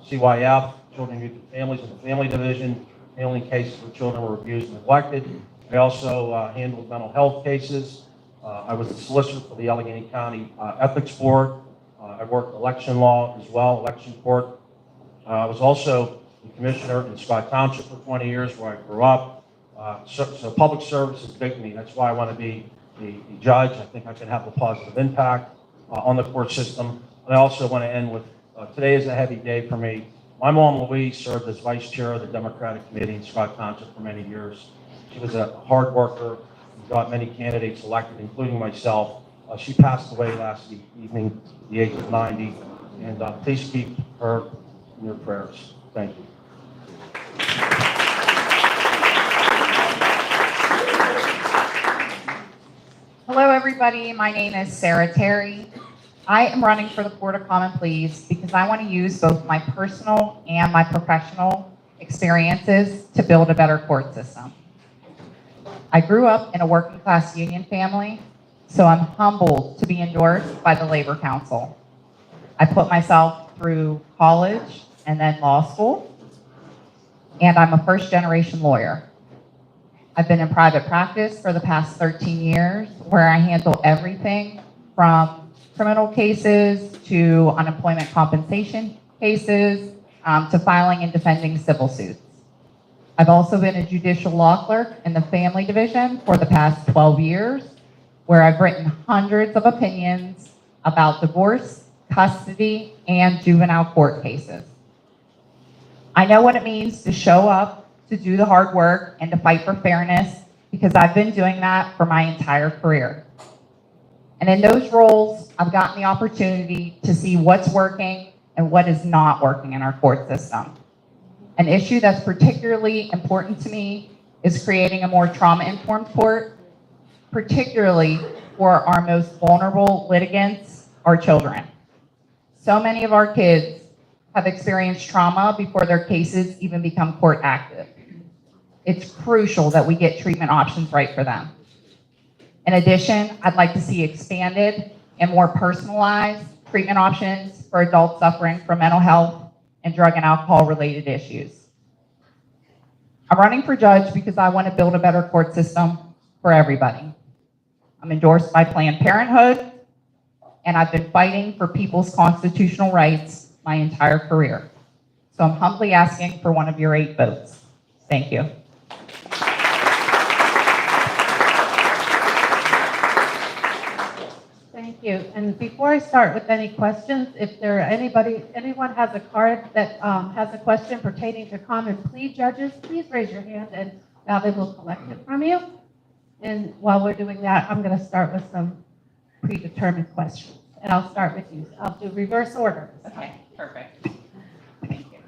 CYF, Children, Youth, and Families, in the Family Division, handling cases where children were abused and neglected. I also handled mental health cases. I was a solicitor for the Allegheny County Ethics Board. I worked election law as well, election court. I was also a commissioner in Scott Township for 20 years, where I grew up. So public service is big to me. That's why I want to be the judge. I think I can have a positive impact on the court system. And I also want to end with, today is a heavy day for me. My mom, Louise, served as vice chair of the Democratic Committee in Scott Township for many years. She was a hard worker, got many candidates elected, including myself. She passed away last evening at the age of 90. And please keep her in your prayers. Thank you. Hello, everybody. My name is Sarah Terry. I am running for the Court of Common Pleas because I want to use both my personal and my professional experiences to build a better court system. I grew up in a working class union family, so I'm humbled to be endorsed by the Labor Council. I put myself through college and then law school, and I'm a first-generation lawyer. I've been in private practice for the past 13 years, where I handle everything from criminal cases to unemployment compensation cases to filing and defending civil suits. I've also been a judicial law clerk in the family division for the past 12 years, where I've written hundreds of opinions about divorce, custody, and juvenile court cases. I know what it means to show up, to do the hard work, and to fight for fairness, because I've been doing that for my entire career. And in those roles, I've gotten the opportunity to see what's working and what is not working in our court system. An issue that's particularly important to me is creating a more trauma-informed court, particularly for our most vulnerable litigants, our children. So many of our kids have experienced trauma before their cases even become court active. It's crucial that we get treatment options right for them. In addition, I'd like to see expanded and more personalized treatment options for adults suffering from mental health and drug and alcohol related issues. I'm running for judge because I want to build a better court system for everybody. I'm endorsed by Planned Parenthood, and I've been fighting for people's constitutional rights my entire career. So I'm humbly asking for one of your 8 votes. Thank you. Thank you. And before I start with any questions, if there anyone has a card that has a question pertaining to common plea judges, please raise your hand and Valerie will collect it from you. And while we're doing that, I'm going to start with some predetermined questions. And I'll start with you. I'll do reverse order. Okay, perfect. Thank you.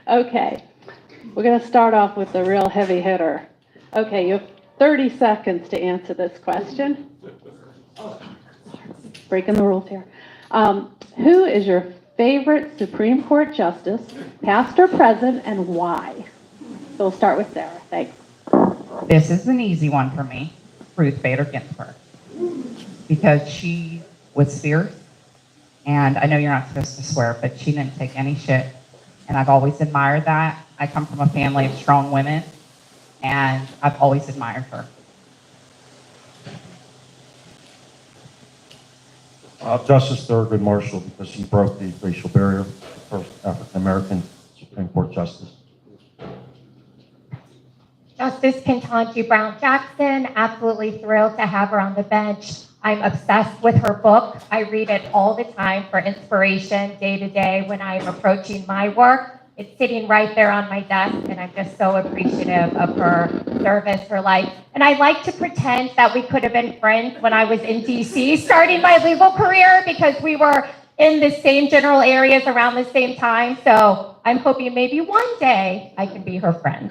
Okay, we're going to start off with the real heavy hitter. Okay, you have 30 seconds to answer this question. Breaking the rules here. Who is your favorite Supreme Court justice, past or present, and why? So we'll start with Sarah. Thanks. This is an easy one for me, Ruth Bader Ginsburg, because she was fierce, and I know you're not supposed to swear, but she didn't take any shit, and I've always admired that. I come from a family of strong women, and I've always admired her. Justice Thurgood Marshall, because he broke the racial barrier, the first African-American Supreme Court justice. Justice Ketanji Brown Jackson, absolutely thrilled to have her on the bench. I'm obsessed with her book. I read it all the time for inspiration day to day when I'm approaching my work. It's sitting right there on my desk, and I'm just so appreciative of her service, her life. And I like to pretend that we could have been friends when I was in DC, starting my legal career, because we were in the same general areas around the same time. So I'm hoping maybe one day I can be her friend.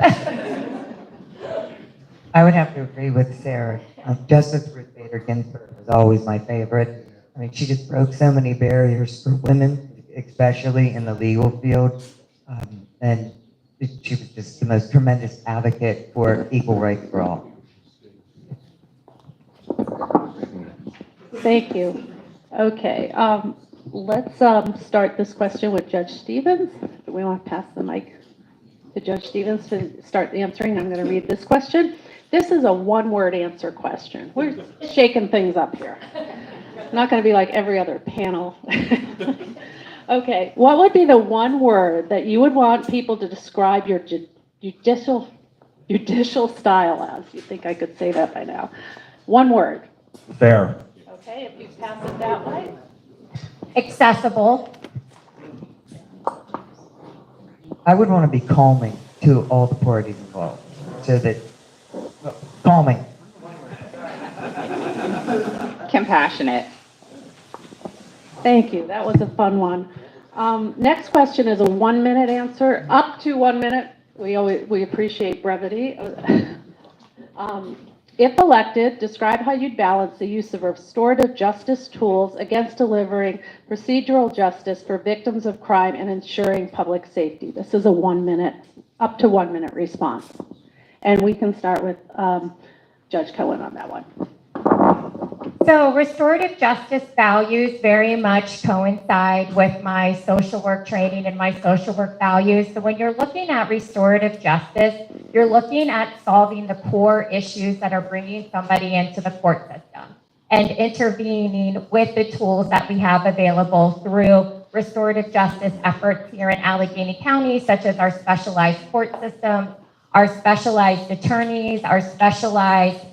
I would have to agree with Sarah. Justice Ruth Bader Ginsburg was always my favorite. I mean, she just broke so many barriers for women, especially in the legal field. And she was just the most tremendous advocate for equal rights for all. Thank you. Okay, let's start this question with Judge Stevens. We want to pass the mic to Judge Stevens to start answering. I'm going to read this question. This is a one-word answer question. We're shaking things up here. Not going to be like every other panel. Okay, what would be the one word that you would want people to describe your judicial style as? You think I could say that by now? One word. Fair. Okay, if you pass it that way. Accessible. I would want to be calming to all the parties involved, so that calming. Compassionate. Thank you. That was a fun one. Next question is a 1-minute answer, up to 1 minute. We appreciate brevity. If elected, describe how you'd balance the use of restorative justice tools against delivering procedural justice for victims of crime and ensuring public safety. This is a 1 minute, up to 1 minute response. And we can start with Judge Cohen on that one. So restorative justice values very much coincide with my social work training and my social work values. So when you're looking at restorative justice, you're looking at solving the core issues that are bringing somebody into the court system and intervening with the tools that we have available through restorative justice efforts here in Allegheny County, such as our specialized court system, our specialized attorneys, our specialized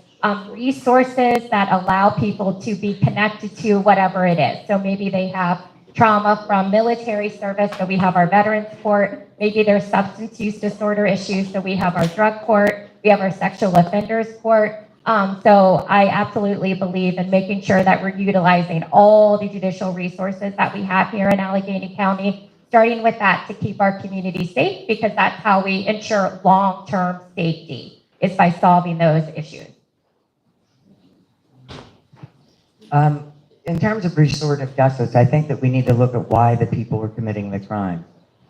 resources that allow people to be connected to whatever it is. So maybe they have trauma from military service, so we have our veterans court. Maybe there's substance use disorder issues, so we have our drug court. We have our sexual offenders court. So I absolutely believe in making sure that we're utilizing all the judicial resources that we have here in Allegheny County, starting with that to keep our community safe, because that's how we ensure long-term safety, is by solving those issues. In terms of restorative justice, I think that we need to look at why the people are committing the crime.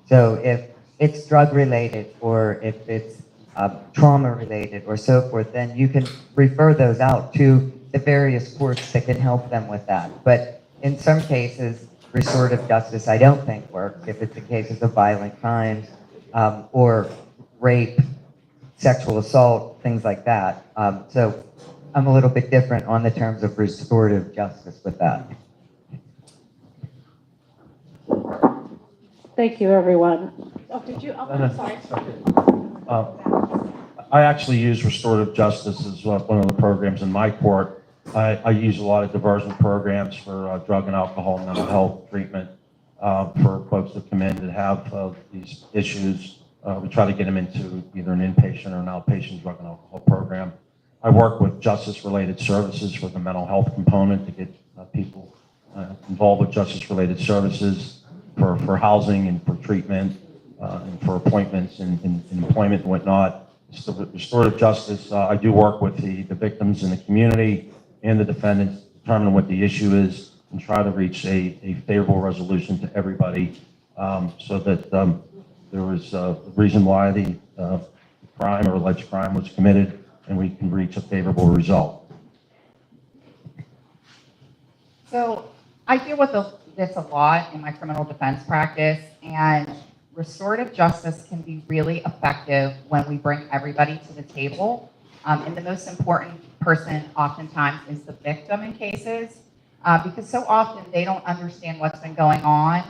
So if it's drug related, or if it's trauma related or so forth, then you can refer those out to the various courts that can help them with that. But in some cases, restorative justice I don't think works if it's in cases of violent crimes or rape, sexual assault, things like that. So I'm a little bit different on the terms of restorative justice with that. Thank you, everyone. Oh, did you? Oh, I'm sorry. I actually use restorative justice as one of the programs in my court. I use a lot of diversion programs for drug and alcohol and mental health treatment for folks that come in that have these issues. We try to get them into either an inpatient or an outpatient drug and alcohol program. I work with justice-related services for the mental health component to get people involved with justice-related services for housing and for treatment and for appointments and employment and whatnot. So restorative justice, I do work with the victims in the community and the defendants, determine what the issue is and try to reach a favorable resolution to everybody so that there was a reason why the crime or alleged crime was committed and we can reach a favorable result. So I deal with this a lot in my criminal defense practice, and restorative justice can be really effective when we bring everybody to the table. And the most important person oftentimes is the victim in cases, because so often they don't understand what's been going on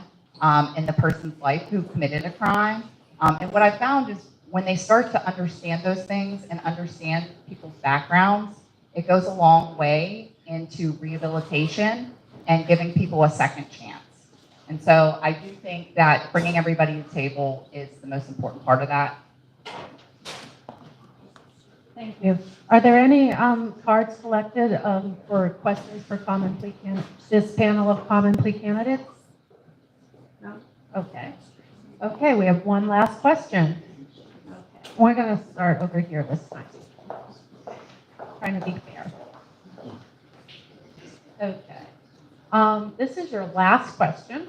in the person's life who committed a crime. And what I found is when they start to understand those things and understand people's backgrounds, it goes a long way into rehabilitation and giving people a second chance. And so I do think that bringing everybody to the table is the most important part of that. Thank you. Are there any cards collected for questions for common plea candidates? This panel of common plea candidates? No? Okay. Okay, we have one last question. Okay. We're going to start over here this time. Trying to be fair. Okay. This is your last question,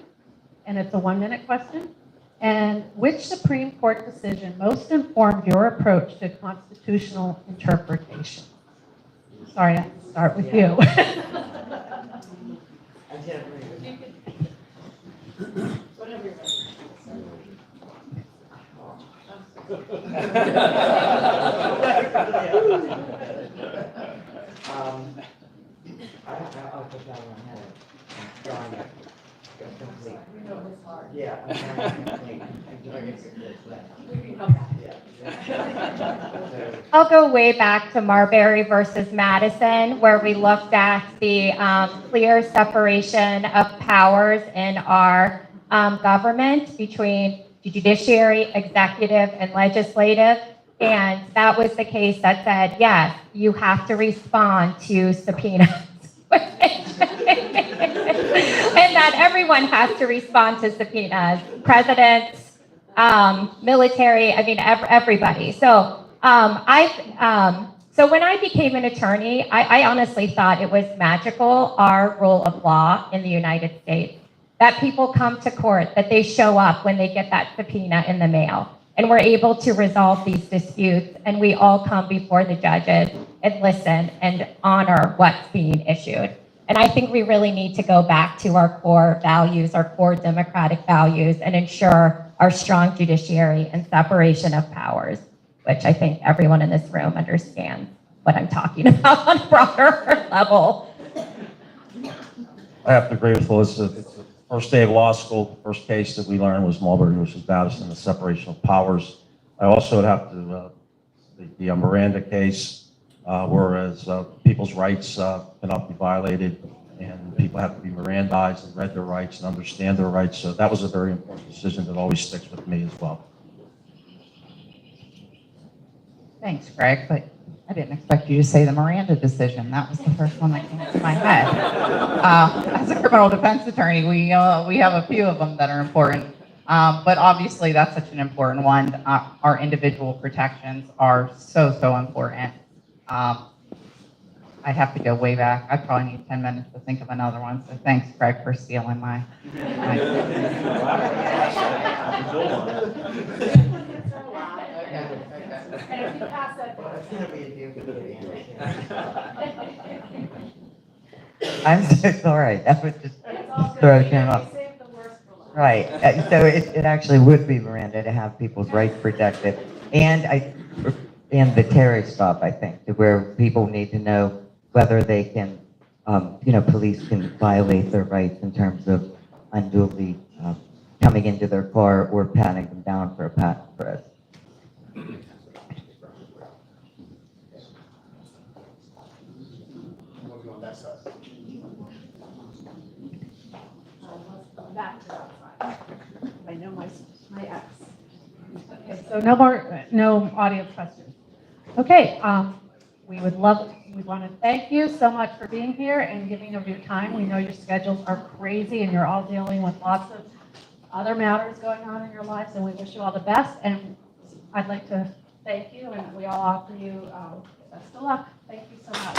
and it's a 1-minute question. And which Supreme Court decision most informed your approach to constitutional interpretation? Sorry, I have to start with you. I'll put that one ahead. Drawing it. Complete. Yeah. I'll go way back to Marbury versus Madison, where we looked at the clear separation of powers in our government between the judiciary, executive, and legislative. And that was the case that said, yes, you have to respond to subpoenas. And that everyone has to respond to subpoenas, presidents, military, I mean, everybody. So so when I became an attorney, I honestly thought it was magical, our rule of law in the United States, that people come to court, that they show up when they get that subpoena in the mail, and we're able to resolve these disputes, and we all come before the judges and listen and honor what's being issued. And I think we really need to go back to our core values, our core democratic values, and ensure our strong judiciary and separation of powers, which I think everyone in this room understands what I'm talking about on a broader level. I have to agree with Melissa. first day of law school, the first case that we learned was Marbury versus Madison, the separation of powers. I also would have to, the Miranda case, whereas people's rights cannot be violated, and people have to be Mirandized and read their rights and understand their rights. So that was a very important decision that always sticks with me as well. Thanks, Greg, but I didn't expect you to say the Miranda decision. That was the first one that came to my head. As a criminal defense attorney, we have a few of them that are important. But obviously, that's such an important one. Our individual protections are so, so important. I'd have to go way back. I probably need 10 minutes to think of another one. So thanks, Greg, for stealing my. I'm so sorry. That would just throw him up. Right. So it actually would be Miranda to have people's rights protected, and the Terry stop, I think, to where people need to know whether they can, police can violate their rights in terms of unduly coming into their car or patting them down for a pat press. I know my ex. Okay, so no audience questions. Okay, we want to thank you so much for being here and giving of your time. We know your schedules are crazy and you're all dealing with lots of other matters going on in your lives, and we wish you all the best. And I'd like to thank you, and we all offer you best of luck. Thank you so much.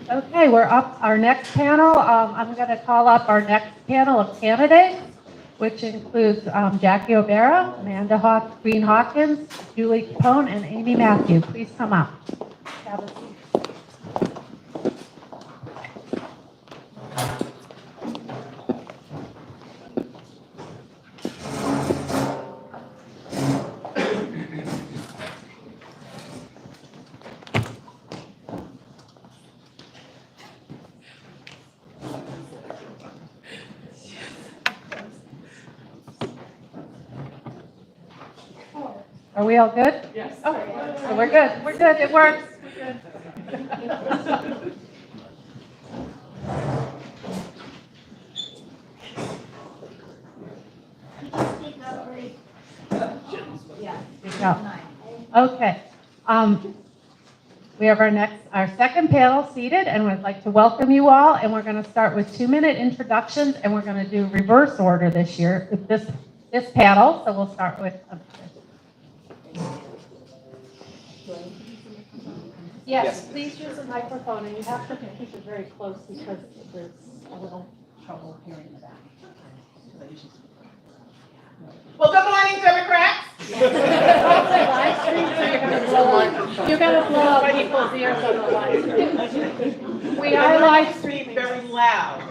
Okay, we're up our next panel. I'm going to call up our next panel of candidates, which includes Jackie O'Bara, Amanda Green Hawkins, Julie Capone, and Amy Matthew. Please come up. Have a seat. Are we all good? Yes. Oh, so we're good. We're good. It works. We're good. Yeah. Okay. We have our second panel seated, and we'd like to welcome you all. And we're going to start with 2-minute introductions, and we're going to do reverse order this year, this panel. So we'll start with. Yes, please use a microphone, and you have to keep it very close because there's a little trouble hearing the back. Well, good morning, Democrats. Live stream, so you're gonna blow up people's ears on the live stream. We are live stream very loud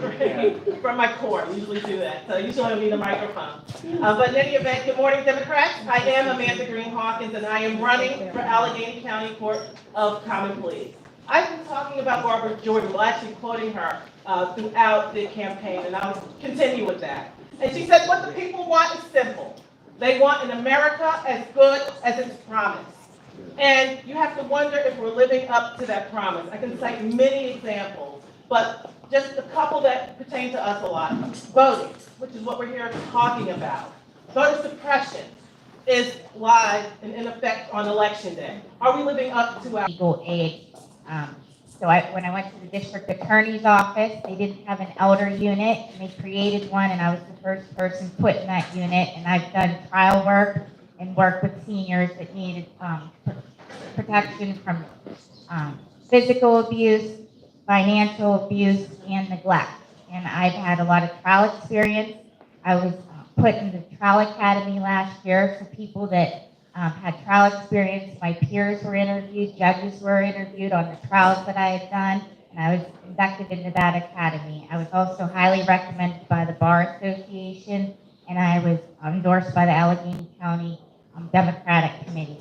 from my court. We usually do that, so you usually don't need a microphone. But in any event, good morning, Democrats. I am Amanda Green Hawkins, and I am running for Allegheny County Court of Common Pleas. I've been talking about Barbara Jordan, well, actually quoting her throughout the campaign, and I'll continue with that. And she said, what the people want is simple. They want an America as good as it's promised. And you have to wonder if we're living up to that promise. I can cite many examples, but just a couple that pertain to us a lot. Voting, which is what we're here talking about. Voter suppression is live and in effect on Election Day. Are we living up to our legal aid? So when I went to the district attorney's office, they didn't have an elder unit, and they created one, and I was the first person put in that unit, and I've done trial work and worked with seniors that needed protection from physical abuse, financial abuse, and neglect. And I've had a lot of trial experience. I was put in the trial academy last year for people that had trial experience. My peers were interviewed, judges were interviewed on the trials that I had done, and I was inducted into that academy. I was also highly recommended by the Bar Association, and I was endorsed by the Allegheny County Democratic Committee.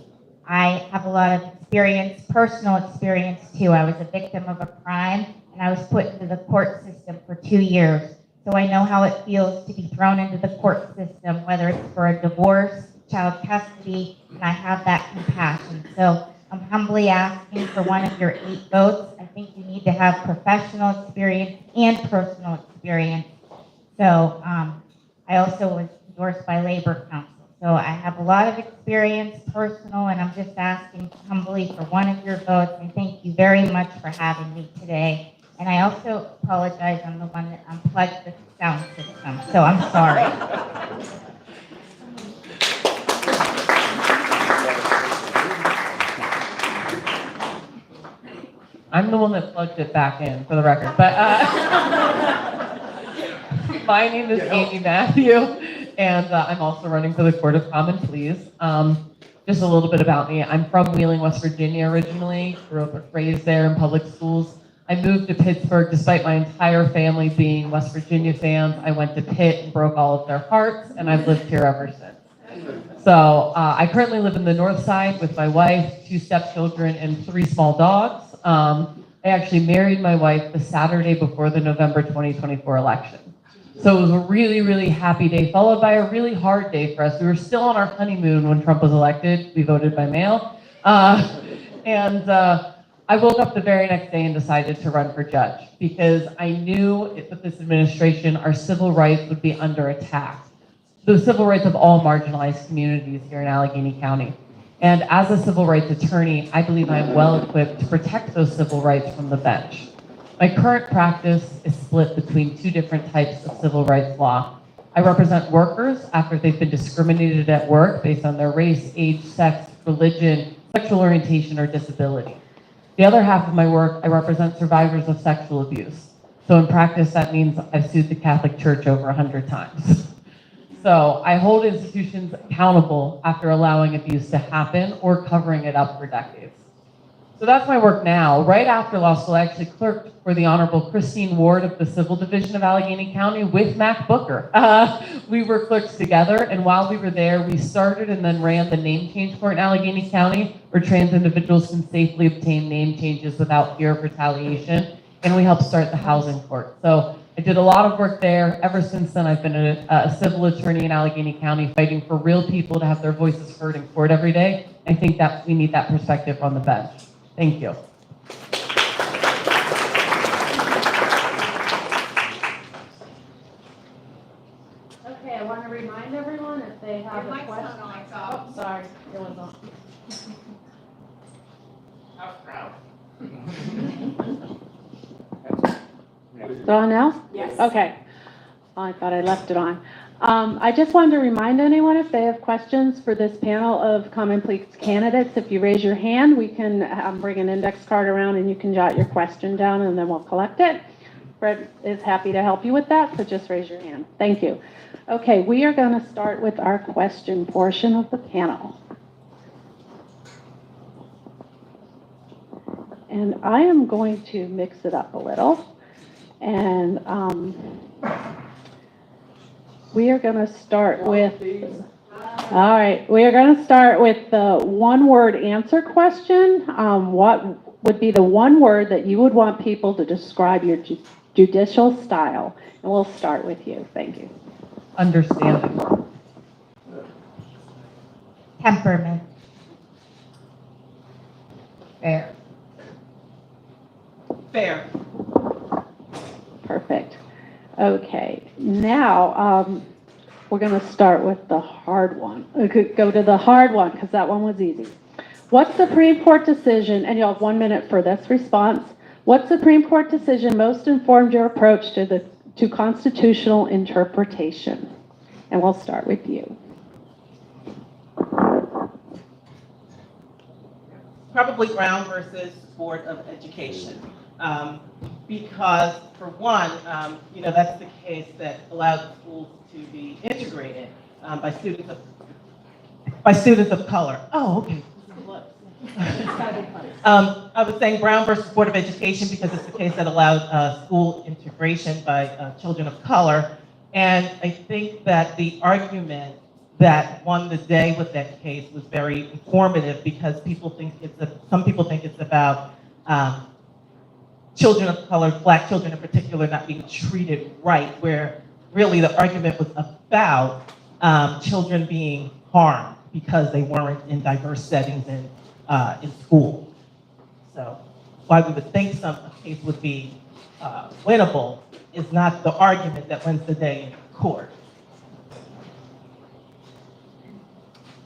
I have a lot of experience, personal experience too. I was a victim of a crime, and I was put into the court system for 2 years. So I know how it feels to be thrown into the court system, whether it's for a divorce, child custody, and I have that compassion. So I'm humbly asking for one of your 8 votes. I think you need to have professional experience and personal experience. So I also was endorsed by Labor Council. So I have a lot of experience, personal, and I'm just asking humbly for one of your votes. And thank you very much for having me today. And I also apologize, I'm the one that unplugged the sound system, so I'm sorry. I'm the one that plugged it back in, for the record, but my name is Amy Matthew, and I'm also running for the Court of Common Pleas. Just a little bit about me. I'm from Wheeling, West Virginia originally, grew up raised there in public schools. I moved to Pittsburgh despite my entire family being West Virginia fans. I went to Pitt and broke all of their hearts, and I've lived here ever since. So I currently live in the north side with my wife, 2 stepchildren, and 3 small dogs. I actually married my wife the Saturday before the November 2024 election. So it was a really, really happy day, followed by a really hard day for us. We were still on our honeymoon when Trump was elected. We voted by mail. I woke up the very next day and decided to run for judge because I knew with this administration, our civil rights would be under attack. The civil rights of all marginalized communities here in Allegheny County. And as a civil rights attorney, I believe I am well equipped to protect those civil rights from the bench. My current practice is split between 2 different types of civil rights law. I represent workers after they've been discriminated at work based on their race, age, sex, religion, sexual orientation, or disability. The other half of my work, I represent survivors of sexual abuse. So in practice, that means I've sued the Catholic Church over 100 times. So I hold institutions accountable after allowing abuse to happen or covering it up for decades. So that's my work now. Right after law school, I actually clerked for the Honorable Christine Ward of the Civil Division of Allegheny County with Mac Booker. We were clerks together, and while we were there, we started and then ran the name change court in Allegheny County, where trans individuals can safely obtain name changes without fear of retaliation, and we helped start the housing court. So I did a lot of work there. Ever since then, I've been a civil attorney in Allegheny County, fighting for real people to have their voices heard in court every day. I think that we need that perspective on the bench. Thank you. Okay, I want to remind everyone if they have a question. Oh, sorry, it was on. Is it on now? Yes. Okay. I thought I left it on. I just wanted to remind anyone if they have questions for this panel of Common Pleas candidates, if you raise your hand, we can bring an index card around and you can jot your question down and then we'll collect it. Fred is happy to help you with that, so just raise your hand. Thank you. Okay, we are going to start with our question portion of the panel. And I am going to mix it up a little. And we are going to start with, all right, we are going to start with the one-word answer question. What would be the one word that you would want people to describe your judicial style? And we'll start with you. Thank you. Understanding. Temperament. Fair. Fair. Perfect. Okay, now we're going to start with the hard one. We could go to the hard one because that one was easy. What Supreme Court decision, and you'll have 1 minute for this response, what Supreme Court decision most informed your approach to constitutional interpretation? And we'll start with you. Probably Brown versus Board of Education. Because for one, that's the case that allowed schools to be integrated by students of by students of color. Oh, okay. I was saying Brown versus Board of Education because it's the case that allowed school integration by children of color. And I think that the argument that won the day with that case was very informative because some people think it's about children of color, Black children in particular, not being treated right, where really the argument was about children being harmed because they weren't in diverse settings in school. So why we would think a case would be winnable is not the argument that wins the day in court.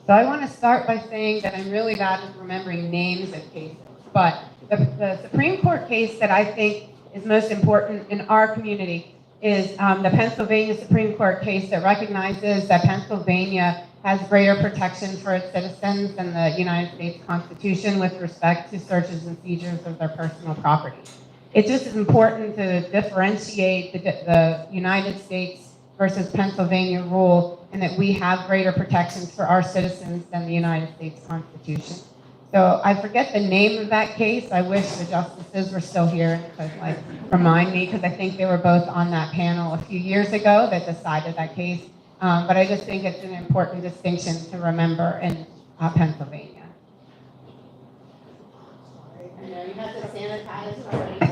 So I want to start by saying that I'm really bad at remembering names of cases, but the Supreme Court case that I think is most important in our community is the Pennsylvania Supreme Court case that recognizes that Pennsylvania has greater protections for its citizens than the United States Constitution with respect to searches and seizures of their personal property. It just is important to differentiate the United States versus Pennsylvania rule, and that we have greater protections for our citizens than the United States Constitution. So I forget the name of that case. I wish the justices were still here and could remind me, because I think they were both on that panel a few years ago that decided that case. But I just think it's an important distinction to remember in Pennsylvania. And there you have to sanitize already.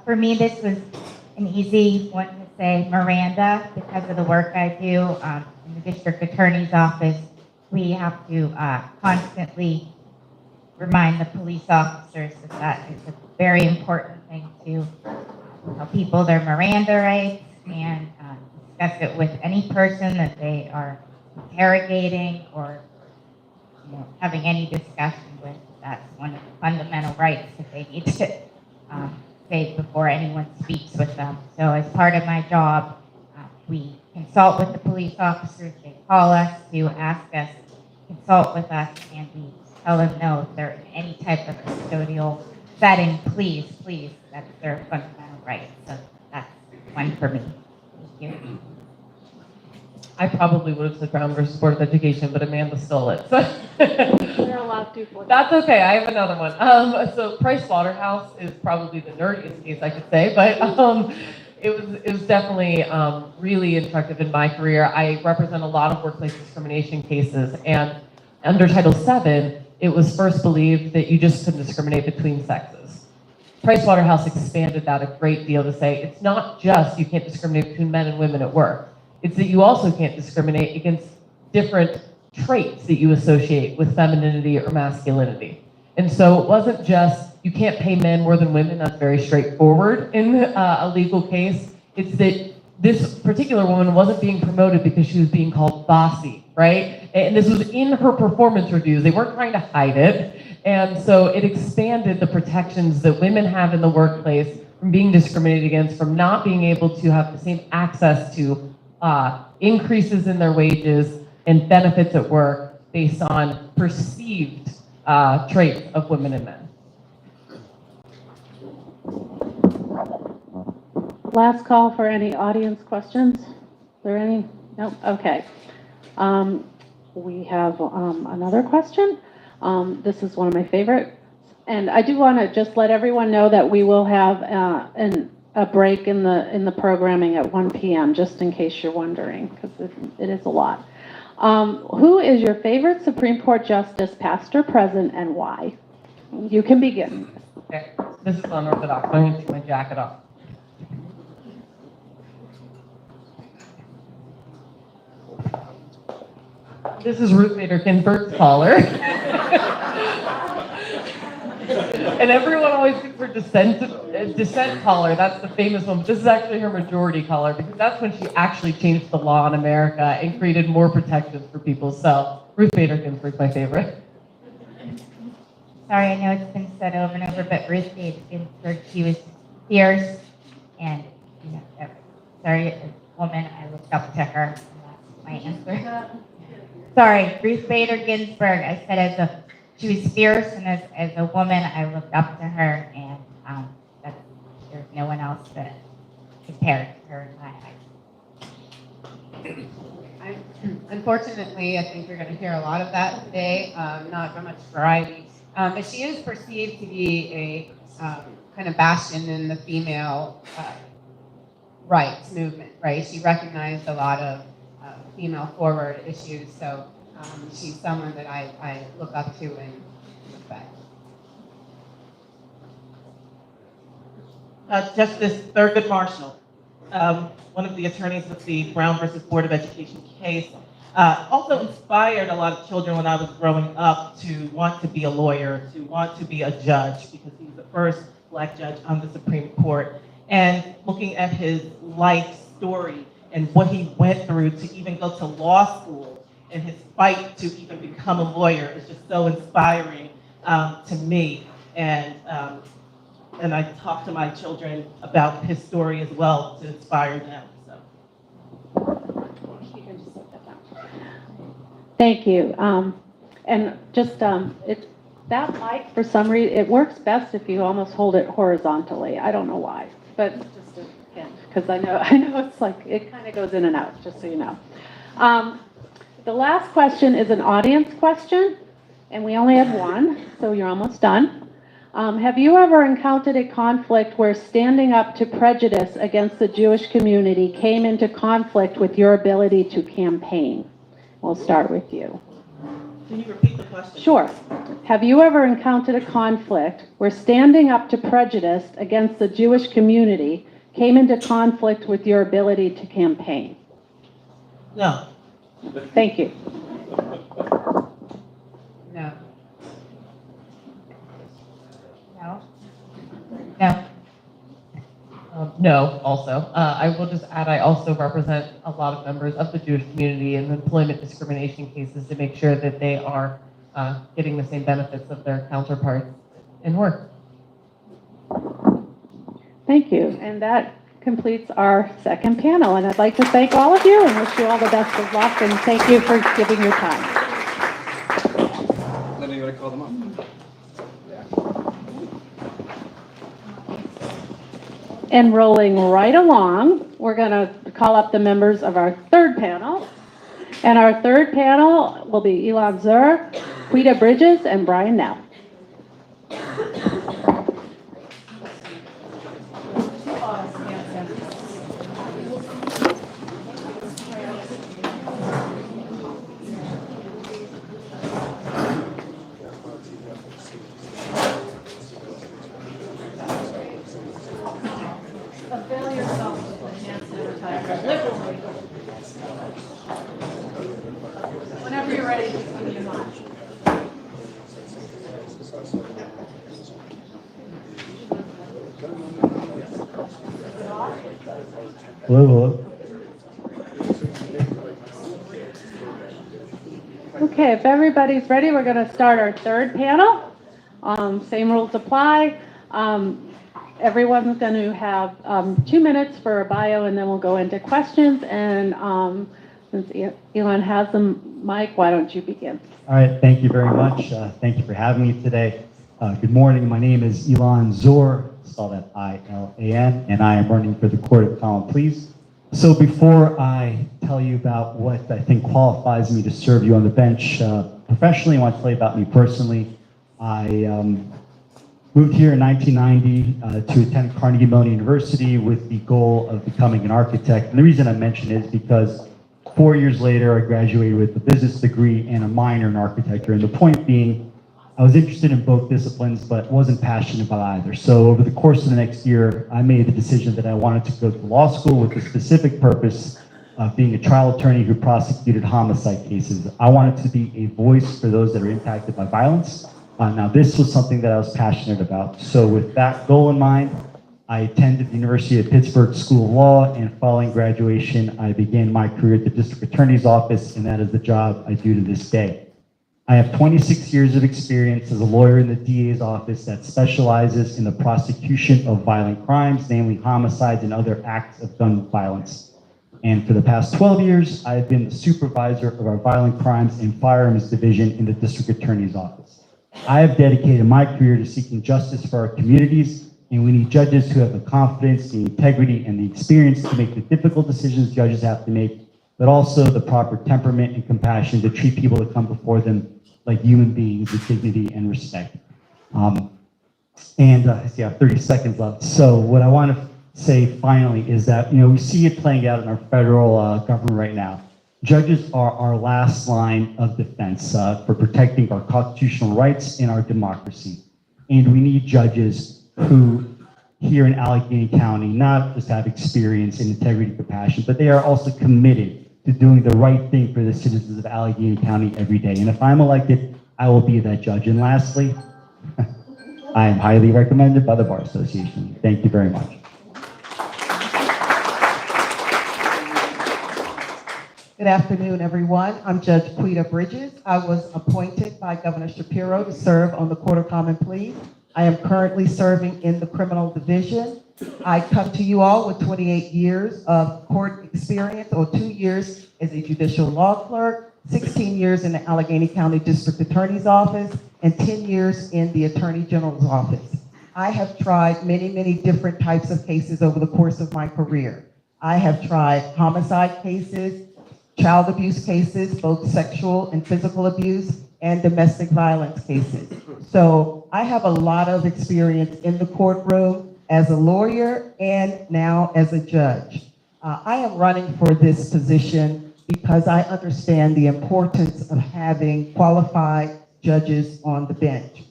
For me, this was an easy one to say Miranda because of the work I do in the district attorney's office. We have to constantly remind the police officers that it's a very important thing to tell people their Miranda rights and discuss it with any person that they are interrogating or having any discussion with. That's one of the fundamental rights that they need to say before anyone speaks with them. So as part of my job, we consult with the police officers. They call us to ask us, consult with us, and we tell them no, if they're in any type of custodial setting, please, that's their fundamental right. So that's one for me. Thank you. I probably would have said Brown versus Board of Education, but Amanda stole it. So There are a lot of duplicates. that's okay. I have another one. So Price Waterhouse is probably the nerdiest case I could say, but it was definitely really instructive in my career. I represent a lot of workplace discrimination cases, and under Title VII, it was first believed that you just couldn't discriminate between sexes. Price Waterhouse expanded that a great deal to say it's not just you can't discriminate between men and women at work. It's that you also can't discriminate against different traits that you associate with femininity or masculinity. And so it wasn't just you can't pay men more than women. That's very straightforward in a legal case. It's that this particular woman wasn't being promoted because she was being called bossy, right? And this was in her performance reviews. They weren't trying to hide it. And so it expanded the protections that women have in the workplace from being discriminated against, from not being able to have the same access to increases in their wages and benefits at work based on perceived traits of women and men. Last call for any audience questions. Is there any? Nope. Okay. We have another question. This is one of my favorite. And I do want to just let everyone know that we will have a break in the programming at 1 p.m., just in case you're wondering, because it is a lot. Who is your favorite Supreme Court justice, past or present, and why? You can begin. Okay, this is unorthodox. I'm going to take my jacket off. This is Ruth Bader Ginsburg's caller. And everyone always thinks her dissent caller. That's the famous one. But this is actually her majority caller, because that's when she actually changed the law in America and created more protections for people. So Ruth Bader Ginsburg's my favorite. Sorry, I know it's been said over and over, but Ruth Bader Ginsburg, she was fierce and, sorry, as a woman, I looked up to her. And that's my answer. Sorry, Ruth Bader Ginsburg, I said she was fierce, and as a woman, I looked up to her, and there's no one else that compared to her in my eyes. Unfortunately, I think you're going to hear a lot of that today, not very much variety. But she is perceived to be a kind of bastion in the female rights movement, right? She recognized a lot of female forward issues, so she's someone that I look up to and respect. Justice Thurgood Marshall, one of the attorneys with the Brown versus Board of Education case, also inspired a lot of children when I was growing up to want to be a lawyer, to want to be a judge, because he was the first Black judge on the Supreme Court. And looking at his life story and what he went through to even go to law school and his fight to even become a lawyer is just so inspiring to me. And I talk to my children about his story as well to inspire them. So. Thank you. And just that mic, for some reason, it works best if you almost hold it horizontally. I don't know why, but just again, because I know it's like it kind of goes in and out. Just so you know. The last question is an audience question, and we only have one, so you're almost done. Have you ever encountered a conflict where standing up to prejudice against the Jewish community came into conflict with your ability to campaign? We'll start with you. Can you repeat the question? Sure. Have you ever encountered a conflict where standing up to prejudice against the Jewish community came into conflict with your ability to campaign? No. Thank you. No. No. No. No, also. I will just add, I also represent a lot of members of the Jewish community in employment discrimination cases to make sure that they are getting the same benefits of their counterparts in work. Thank you. And that completes our second panel. And I'd like to thank all of you and wish you all the best of luck. And thank you for giving your time. Let me call them up. And rolling right along, we're going to call up the members of our third panel. And our third panel will be Elon Zur, Quita Bridges, and Brian Now. Whenever you're ready, just give me a nod. Hello. Okay, if everybody's ready, we're going to start our third panel. Same rules apply. Everyone's going to have 2 minutes for a bio, and then we'll go into questions. And since Elon has the mic, why don't you begin? All right, thank you very much. Thank you for having me today. Good morning. My name is Elon Zur, spelled that I-L-A-N, and I am running for the Court of Common Pleas. So before I tell you about what I think qualifies me to serve you on the bench professionally, I want to tell you about me personally. I moved here in 1990 to attend Carnegie Mellon University with the goal of becoming an architect. And the reason I mention it is because 4 years later, I graduated with a business degree and a minor in architecture. And the point being, I was interested in both disciplines, but wasn't passionate about either. So over the course of the next year, I made the decision that I wanted to go to law school with the specific purpose of being a trial attorney who prosecuted homicide cases. I wanted to be a voice for those that are impacted by violence. Now, this was something that I was passionate about. So with that goal in mind, I attended the University of Pittsburgh School of Law, and following graduation, I began my career at the District Attorney's Office, and that is the job I do to this day. I have 26 years of experience as a lawyer in the DA's office that specializes in the prosecution of violent crimes, namely homicides and other acts of gun violence. And for the past 12 years, I've been the supervisor of our Violent Crimes and Firearms Division in the District Attorney's Office. I have dedicated my career to seeking justice for our communities, and we need judges who have the confidence, the integrity, and the experience to make the difficult decisions judges have to make, but also the proper temperament and compassion to treat people that come before them like human beings with dignity and respect. I see I have 30 seconds left. So what I want to say finally is that, we see it playing out in our federal government right now. Judges are our last line of defense for protecting our constitutional rights and our democracy. And we need judges who, here in Allegheny County, not just have experience in integrity and compassion, but they are also committed to doing the right thing for the citizens of Allegheny County every day. And if I'm elected, I will be that judge. And lastly, I am highly recommended by the Bar Association. Thank you very much. Good afternoon, everyone. I'm Judge Quita Bridges. I was appointed by Governor Shapiro to serve on the Court of Common Pleas. I am currently serving in the criminal division. I come to you all with 28 years of court experience, or 2 years as a judicial law clerk, 16 years in the Allegheny County District Attorney's Office, and 10 years in the Attorney General's Office. I have tried many, many different types of cases over the course of my career. I have tried homicide cases, child abuse cases, both sexual and physical abuse, and domestic violence cases. So I have a lot of experience in the courtroom as a lawyer and now as a judge. I am running for this position because I understand the importance of having qualified judges on the bench.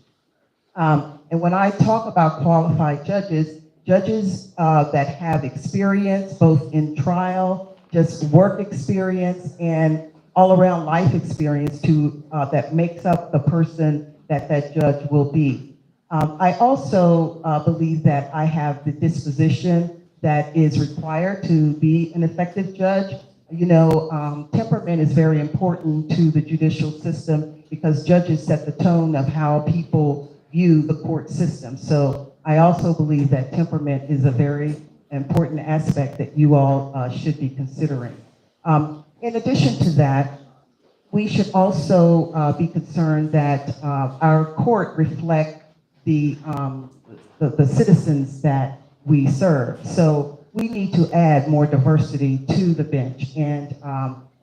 And when I talk about qualified judges, judges that have experience both in trial, just work experience, and all around life experience that makes up the person that that judge will be. I also believe that I have the disposition that is required to be an effective judge. Temperament is very important to the judicial system because judges set the tone of how people view the court system. So I also believe that temperament is a very important aspect that you all should be considering. In addition to that, we should also be concerned that our court reflect the citizens that we serve. So we need to add more diversity to the bench. And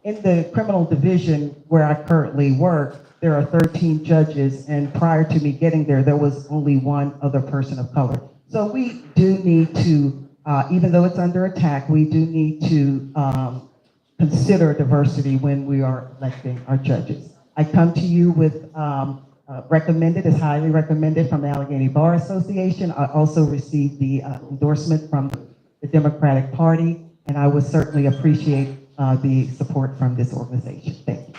in the criminal division where I currently work, there are 13 judges, and prior to me getting there, there was only one other person of color. So we do need to, even though it's under attack, we do need to consider diversity when we are electing our judges. I come to you with is highly recommended from the Allegheny Bar Association. I also received the endorsement from the Democratic Party, and I would certainly appreciate the support from this organization. Thank you.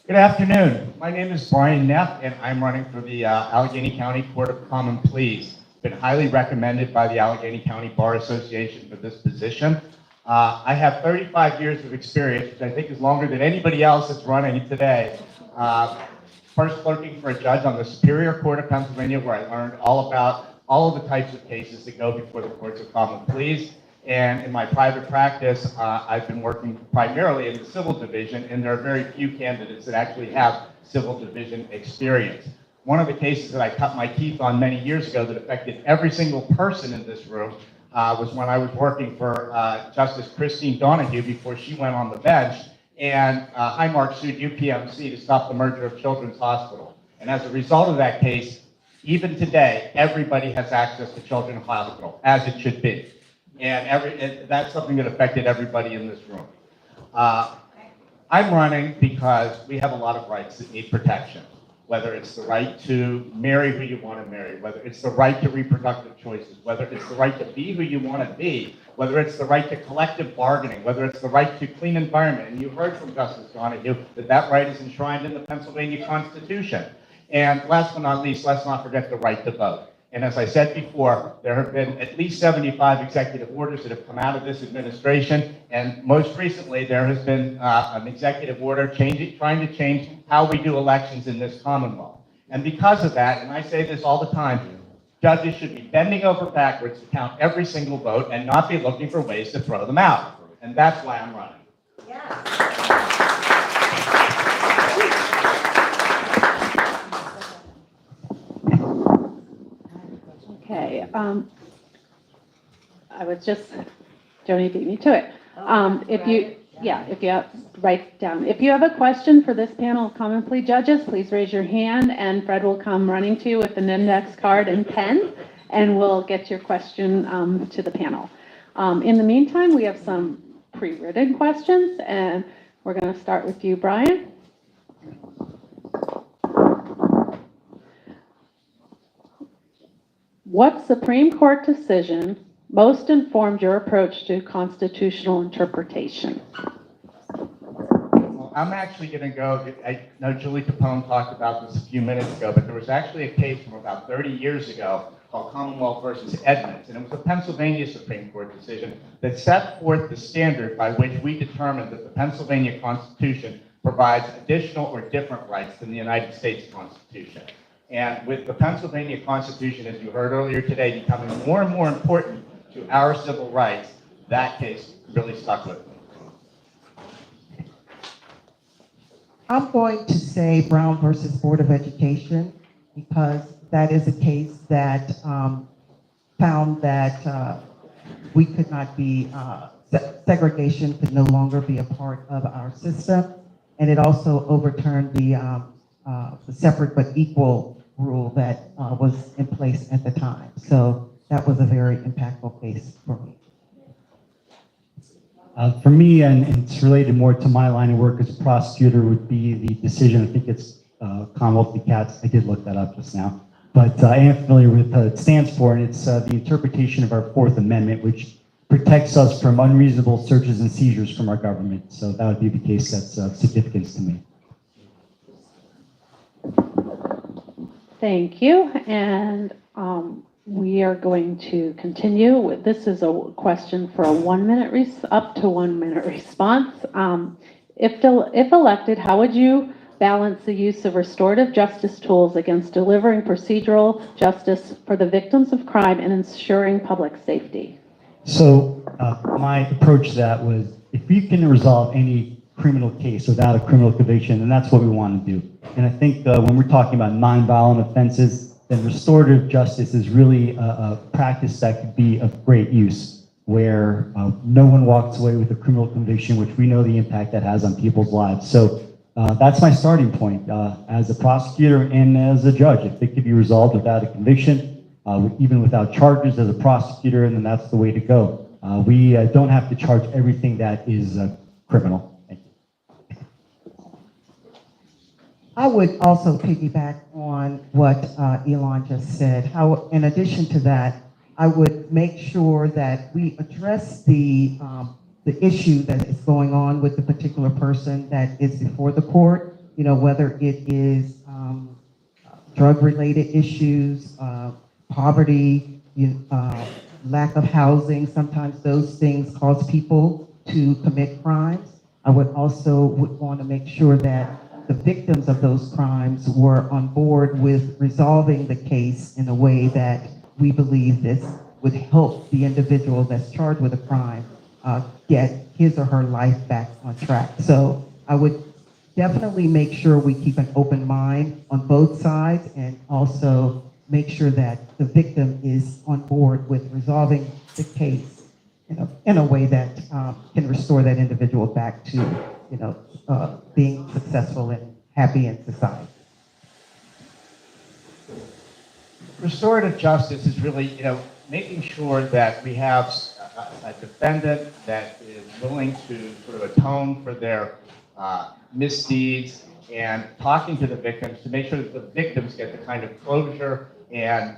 Good afternoon. My name is Brian Neff, and I'm running for the Allegheny County Court of Common Pleas. Been highly recommended by the Allegheny County Bar Association for this position. I have 35 years of experience, which I think is longer than anybody else that's running today. First clerking for a judge on the Superior Court of Pennsylvania, where I learned all about all of the types of cases that go before the courts of common pleas. And in my private practice, I've been working primarily in the civil division, and there are very few candidates that actually have civil division experience. One of the cases that I cut my teeth on many years ago that affected every single person in this room was when I was working for Justice Christine Donahue before she went on the bench, and Highmark sued UPMC to stop the merger of Children's Hospital. And as a result of that case, even today, everybody has access to Children's Hospital, as it should be. And that's something that affected everybody in this room. I'm running because we have a lot of rights that need protection, whether it's the right to marry who you want to marry, whether it's the right to reproductive choices, whether it's the right to be who you want to be, whether it's the right to collective bargaining, whether it's the right to clean environment. And you heard from Justice Donahue that that right is enshrined in the Pennsylvania Constitution. And last but not least, let's not forget the right to vote. And as I said before, there have been at least 75 executive orders that have come out of this administration. And most recently, there has been an executive order trying to change how we do elections in this Commonwealth. And because of that, and I say this all the time, judges should be bending over backwards to count every single vote and not be looking for ways to throw them out. And that's why I'm running. Okay. I was just, Joni beat me to it. If you have, write down. If you have a question for this panel of common plea judges, please raise your hand and Fred will come running to you with an index card and pen and we'll get your question to the panel. In the meantime, we have some pre-written questions and we're going to start with you, Brian. What Supreme Court decision most informed your approach to constitutional interpretation? Well, I'm actually going to go, I know Julie Capone talked about this a few minutes ago, but there was actually a case from about 30 years ago called Commonwealth versus Edmonds, and it was a Pennsylvania Supreme Court decision that set forth the standard by which we determined that the Pennsylvania Constitution provides additional or different rights than the United States Constitution. And with the Pennsylvania Constitution, as you heard earlier today, becoming more and more important to our civil rights, that case really stuck with me. I'm going to say Brown versus Board of Education because that is a case that found that we could not be, segregation could no longer be a part of our system. And it also overturned the separate but equal rule that was in place at the time. So that was a very impactful case for me. For me, and it's related more to my line of work as a prosecutor, would be the decision, I think it's Commonwealth v. Katz, I did look that up just now, but I am familiar with what it stands for, and it's the interpretation of our Fourth Amendment, which protects us from unreasonable searches and seizures from our government. So that would be the case that's of significance to me. Thank you. And we are going to continue. This is a question for a 1 minute, up to 1 minute response. If elected, how would you balance the use of restorative justice tools against delivering procedural justice for the victims of crime and ensuring public safety? So my approach to that was, if you can resolve any criminal case without a criminal conviction, then that's what we want to do. And I think when we're talking about nonviolent offenses, then restorative justice is really a practice that could be of great use, where no one walks away with a criminal conviction, which we know the impact that has on people's lives. So that's my starting point as a prosecutor and as a judge. If it could be resolved without a conviction, even without charges as a prosecutor, then that's the way to go. We don't have to charge everything that is criminal. I would also piggyback on what Elon just said. How, in addition to that, I would make sure that we address the issue that is going on with the particular person that is before the court. You know, whether it is drug-related issues, poverty, lack of housing. Sometimes those things cause people to commit crimes. I would also want to make sure that the victims of those crimes were on board with resolving the case in a way that we believe this would help the individual that's charged with a crime get his or her life back on track. So I would definitely make sure we keep an open mind on both sides and also make sure that the victim is on board with resolving the case in a way that can restore that individual back to, being successful and happy in society. Restorative justice is really, making sure that we have a defendant that is willing to sort of atone for their misdeeds and talking to the victims to make sure that the victims get the kind of closure and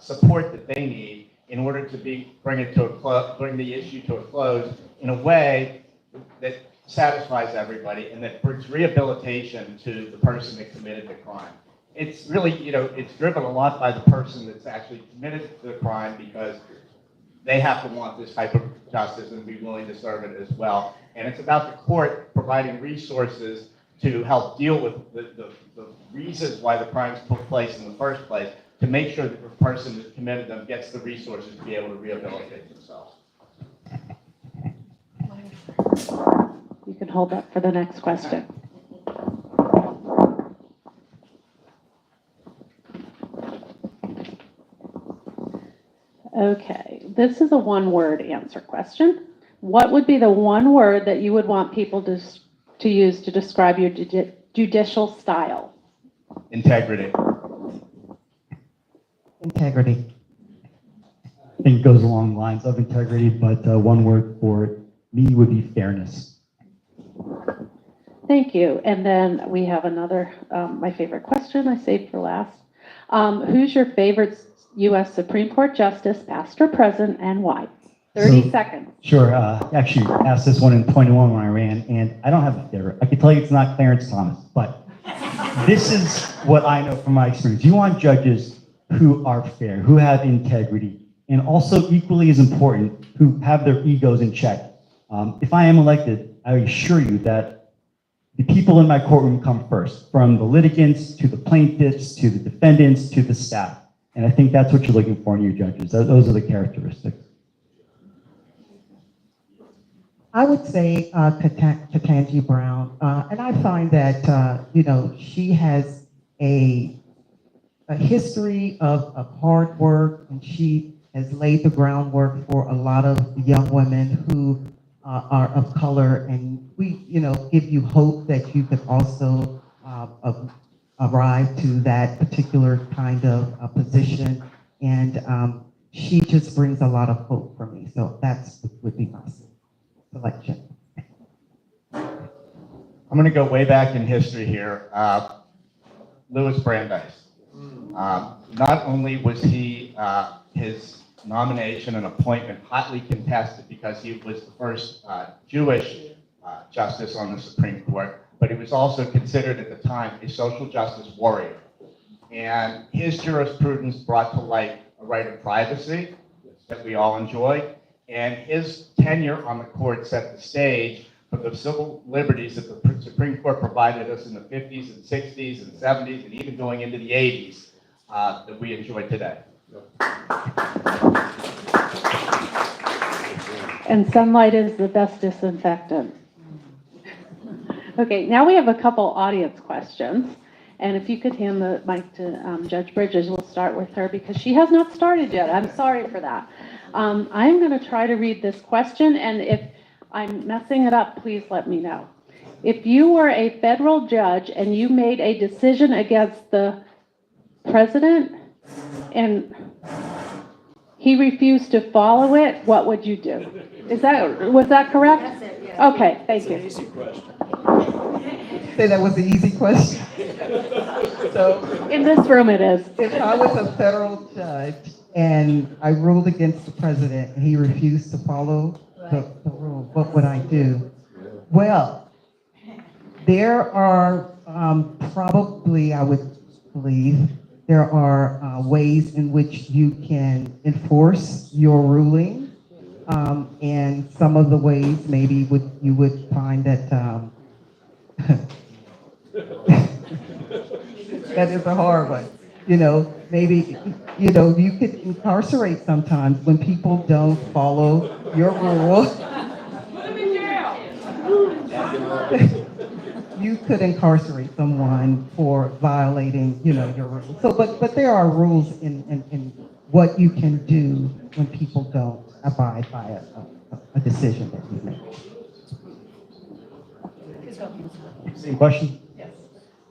support that they need in order to bring the issue to a close in a way that satisfies everybody and that brings rehabilitation to the person that committed the crime. It's really, it's driven a lot by the person that's actually committed the crime because they have to want this type of justice and be willing to serve it as well. And it's about the court providing resources to help deal with the reasons why the crimes took place in the first place, to make sure that the person that committed them gets the resources to be able to rehabilitate themselves. You can hold that for the next question. Okay, this is a one-word answer question. What would be the one word that you would want people to use to describe your judicial style? Integrity. Integrity. I think it goes along the lines of integrity, but one word for me would be fairness. Thank you. And then we have another, my favorite question I saved for last. Who's your favorite U.S. Supreme Court Justice, past or present, and why? 30 seconds. Sure. Actually, asked this one in 21 when I ran, and I don't have a favorite. I can tell you it's not Clarence Thomas, but this is what I know from my experience. You want judges who are fair, who have integrity, and also equally as important, who have their egos in check. If I am elected, I assure you that the people in my courtroom come first, from the litigants to the plaintiffs to the defendants to the staff. And I think that's what you're looking for in your judges. Those are the characteristics. I would say Ketanji Brown, and I find that she has a history of hard work, and she has laid the groundwork for a lot of young women who are of color, and we give you hope that you could also arrive to that particular kind of position, and she just brings a lot of hope for me. So that's would be my selection. I'm going to go way back in history here. Louis Brandeis. Not only was he his nomination and appointment hotly contested because he was the first Jewish justice on the Supreme Court, but he was also considered at the time a social justice warrior. And his jurisprudence brought to light a right of privacy that we all enjoy, and his tenure on the court set the stage for the civil liberties that the Supreme Court provided us in the 50s and 60s and 70s and even going into the 80s that we enjoy today. And sunlight is the best disinfectant. Okay, now we have a couple audience questions. And if you could hand the mic to Judge Bridges, we'll start with her because she has not started yet. I'm sorry for that. I'm going to try to read this question, and if I'm messing it up, please let me know. If you were a federal judge and you made a decision against the president and he refused to follow it, what would you do? Was that correct? That's it, yeah. Okay, thank you. Easy question. Say that was the easy question. So in this room it is. If I was a federal judge and I ruled against the president and he refused to follow the rule, what would I do? Well, there are probably, I would believe, there are ways in which you can enforce your ruling, and some of the ways maybe you would find that that is a hard one. Maybe you could incarcerate sometimes when people don't follow your rules. Put them in jail. You could incarcerate someone for violating, your rules. So, but there are rules in what you can do when people don't abide by a decision that you make. Same question? Yes.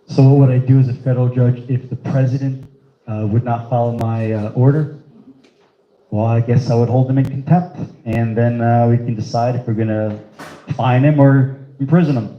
So what would I do as a federal judge if the president would not follow my order? Well, I guess I would hold him in contempt, and then we can decide if we're going to fine him or imprison him.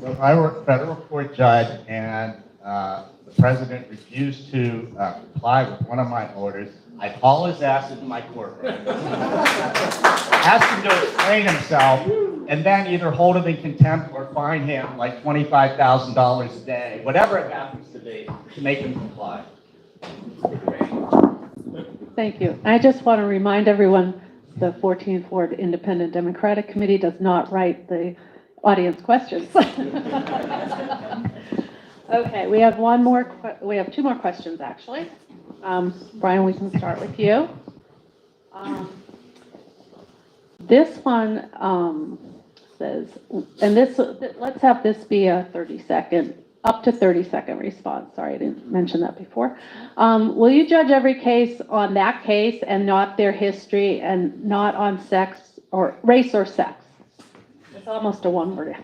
So if I were a federal court judge and the president refused to comply with one of my orders, I'd haul his ass into my courtroom, ask him to explain himself, and then either hold him in contempt or fine him like $25,000 a day, whatever it happens to be, to make him comply. Thank you. I just want to remind everyone, the 14th Ward Independent Democratic Committee does not write the audience questions. Okay, we have two more questions actually. Brian, we can start with you. This one says, and let's have this be a 30-second up to 30-second response. Sorry, I didn't mention that before. Will you judge every case on that case and not their history and not on sex or race or sex? It's almost a one-word.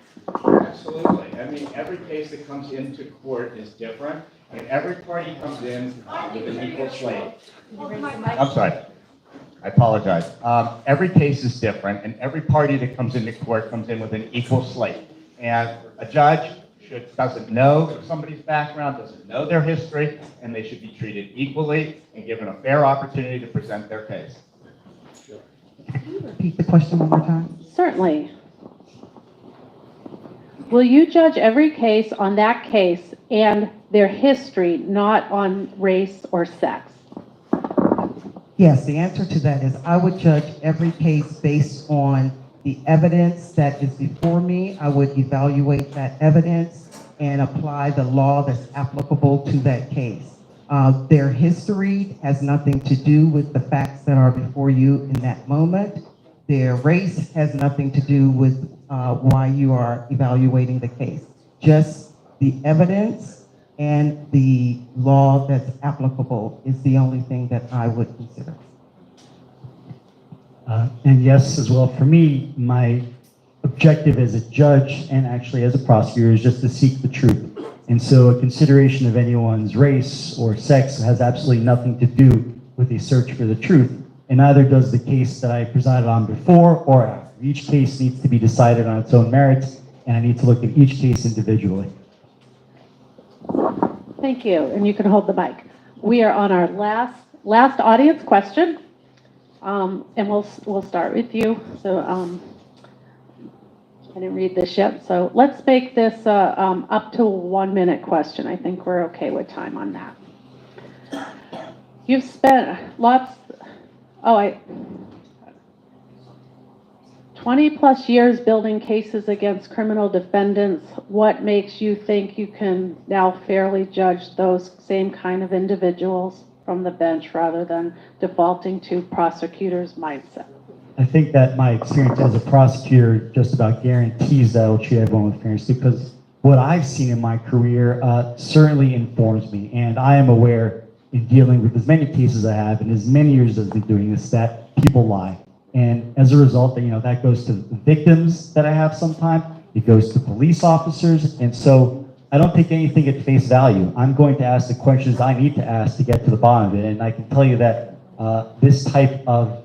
Absolutely. I mean, every case that comes into court is different, and every party comes in with an equal slate. I'm sorry. I apologize. Every case is different, and every party that comes into court comes in with an equal slate. And a judge doesn't know somebody's background, doesn't know their history, and they should be treated equally and given a fair opportunity to present their case. Can you repeat the question one more time? Certainly. Will you judge every case on that case and their history, not on race or sex? Yes, the answer to that is I would judge every case based on the evidence that is before me. I would evaluate that evidence and apply the law that's applicable to that case. Their history has nothing to do with the facts that are before you in that moment. Their race has nothing to do with why you are evaluating the case. Just the evidence and the law that's applicable is the only thing that I would consider. And yes, as well, for me, my objective as a judge and actually as a prosecutor is just to seek the truth. And so a consideration of anyone's race or sex has absolutely nothing to do with a search for the truth. And neither does the case that I presided on before or after. Each case needs to be decided on its own merits, and I need to look at each case individually. Thank you, and you can hold the mic. We are on our last audience question, and we'll start with you. So I didn't read this yet, so let's make this up to a 1-minute question. I think we're okay with time on that. You've spent 20 plus years building cases against criminal defendants. What makes you think you can now fairly judge those same kind of individuals from the bench rather than defaulting to prosecutors' mindset? I think that my experience as a prosecutor just about guarantees that I'll treat everyone with fairness, because what I've seen in my career certainly informs me, and I am aware in dealing with as many cases I have and as many years as I've been doing this that people lie. And as a result, that goes to the victims that I have sometimes, it goes to police officers, and so I don't take anything at face value. I'm going to ask the questions I need to ask to get to the bottom of it, and I can tell you that this type of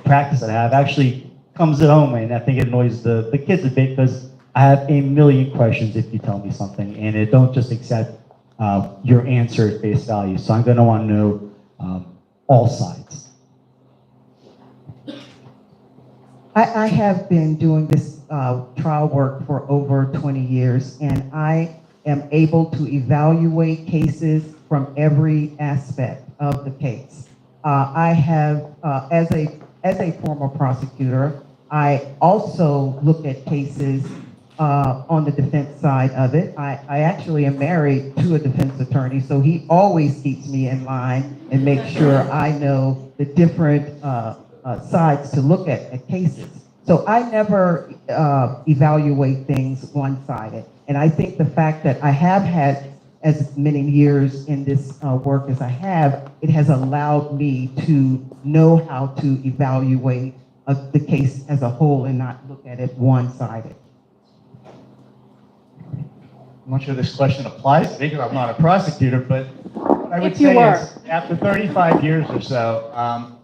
practice that I have actually comes at home, and I think it annoys the kids a bit because I have a million questions if you tell me something, and I don't just accept your answer at face value. So I'm going to want to know all sides. I have been doing this trial work for over 20 years, and I am able to evaluate cases from every aspect of the case. I have, as a former prosecutor, I also look at cases on the defense side of it. I actually am married to a defense attorney, so he always keeps me in line and makes sure I know the different sides to look at cases. So I never evaluate things one-sided. And I think the fact that I have had as many years in this work as I have, it has allowed me to know how to evaluate the case as a whole and not look at it one-sided. I'm not sure this question applies to me because I'm not a prosecutor, but what I would say is after 35 years or so,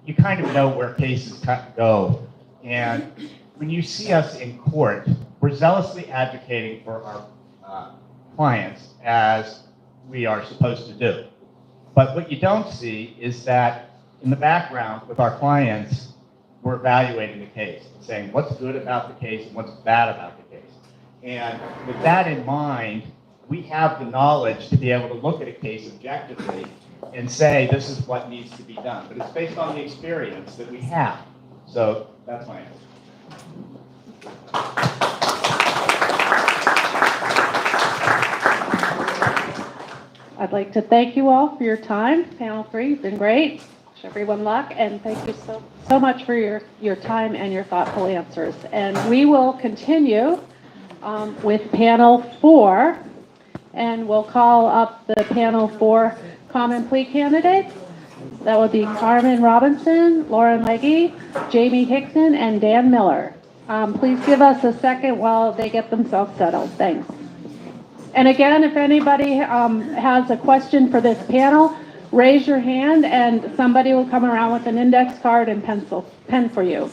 you kind of know where cases go. And when you see us in court, we're zealously advocating for our clients as we are supposed to do. But what you don't see is that in the background with our clients, we're evaluating the case, saying what's good about the case and what's bad about the case. And with that in mind, we have the knowledge to be able to look at a case objectively and say this is what needs to be done. But it's based on the experience that we have. So that's my answer. I'd like to thank you all for your time. Panel 3, you've been great. Wish everyone luck, and thank you so much for your time and your thoughtful answers. And we will continue with panel 4. And we'll call up the panel for common plea candidates. That would be Carmen Robinson, Lauren Legge, Jamie Hickson, and Dan Miller. Please give us a second while they get themselves settled. Thanks. And again, if anybody has a question for this panel, raise your hand and somebody will come around with an index card and pen for you.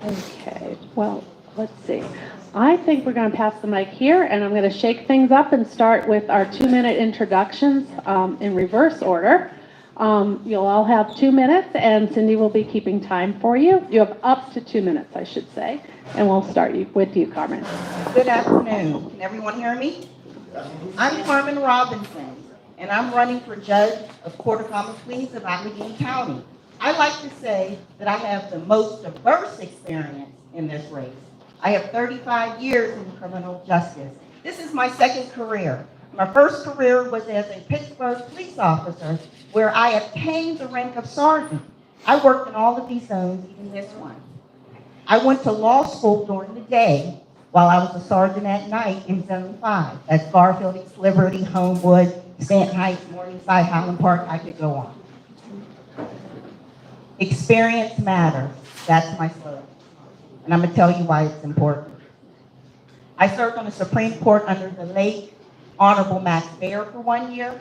Okay, well, let's see. I think we're going to pass the mic here, and I'm going to shake things up and start with our 2-minute introductions in reverse order. You'll all have 2 minutes, and Cindy will be keeping time for you. You have up to 2 minutes, I should say, and we'll start with you, Carmen. Good afternoon. Can everyone hear me? I'm Carmen Robinson, and I'm running for Judge of Court of Common Pleas of Allegheny County. I like to say that I have the most diverse experience in this race. I have 35 years in criminal justice. This is my second career. My first career was as a Pittsburgh police officer, where I obtained the rank of sergeant. I worked in all of these zones, even this one. I went to law school during the day, while I was a sergeant at night in Zone 5. That's Garfield, East Liberty, Homewood, Stanton Heights, Morningside, Highland Park. I could go on. Experience matters. That's my slogan. And I'm going to tell you why it's important. I served on the Supreme Court under the late Honorable Max Baer for 1 year,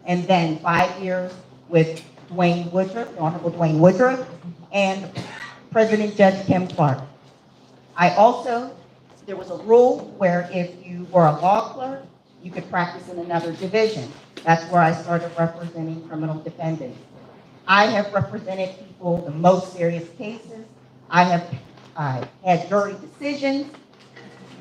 and then 5 years with Dwayne Woodruff, the Honorable Dwayne Woodruff, and President Judge Kim Clark. There was a rule where if you were a law clerk, you could practice in another division. That's where I started representing criminal defendants. I have represented people in the most serious cases. I had jury decisions.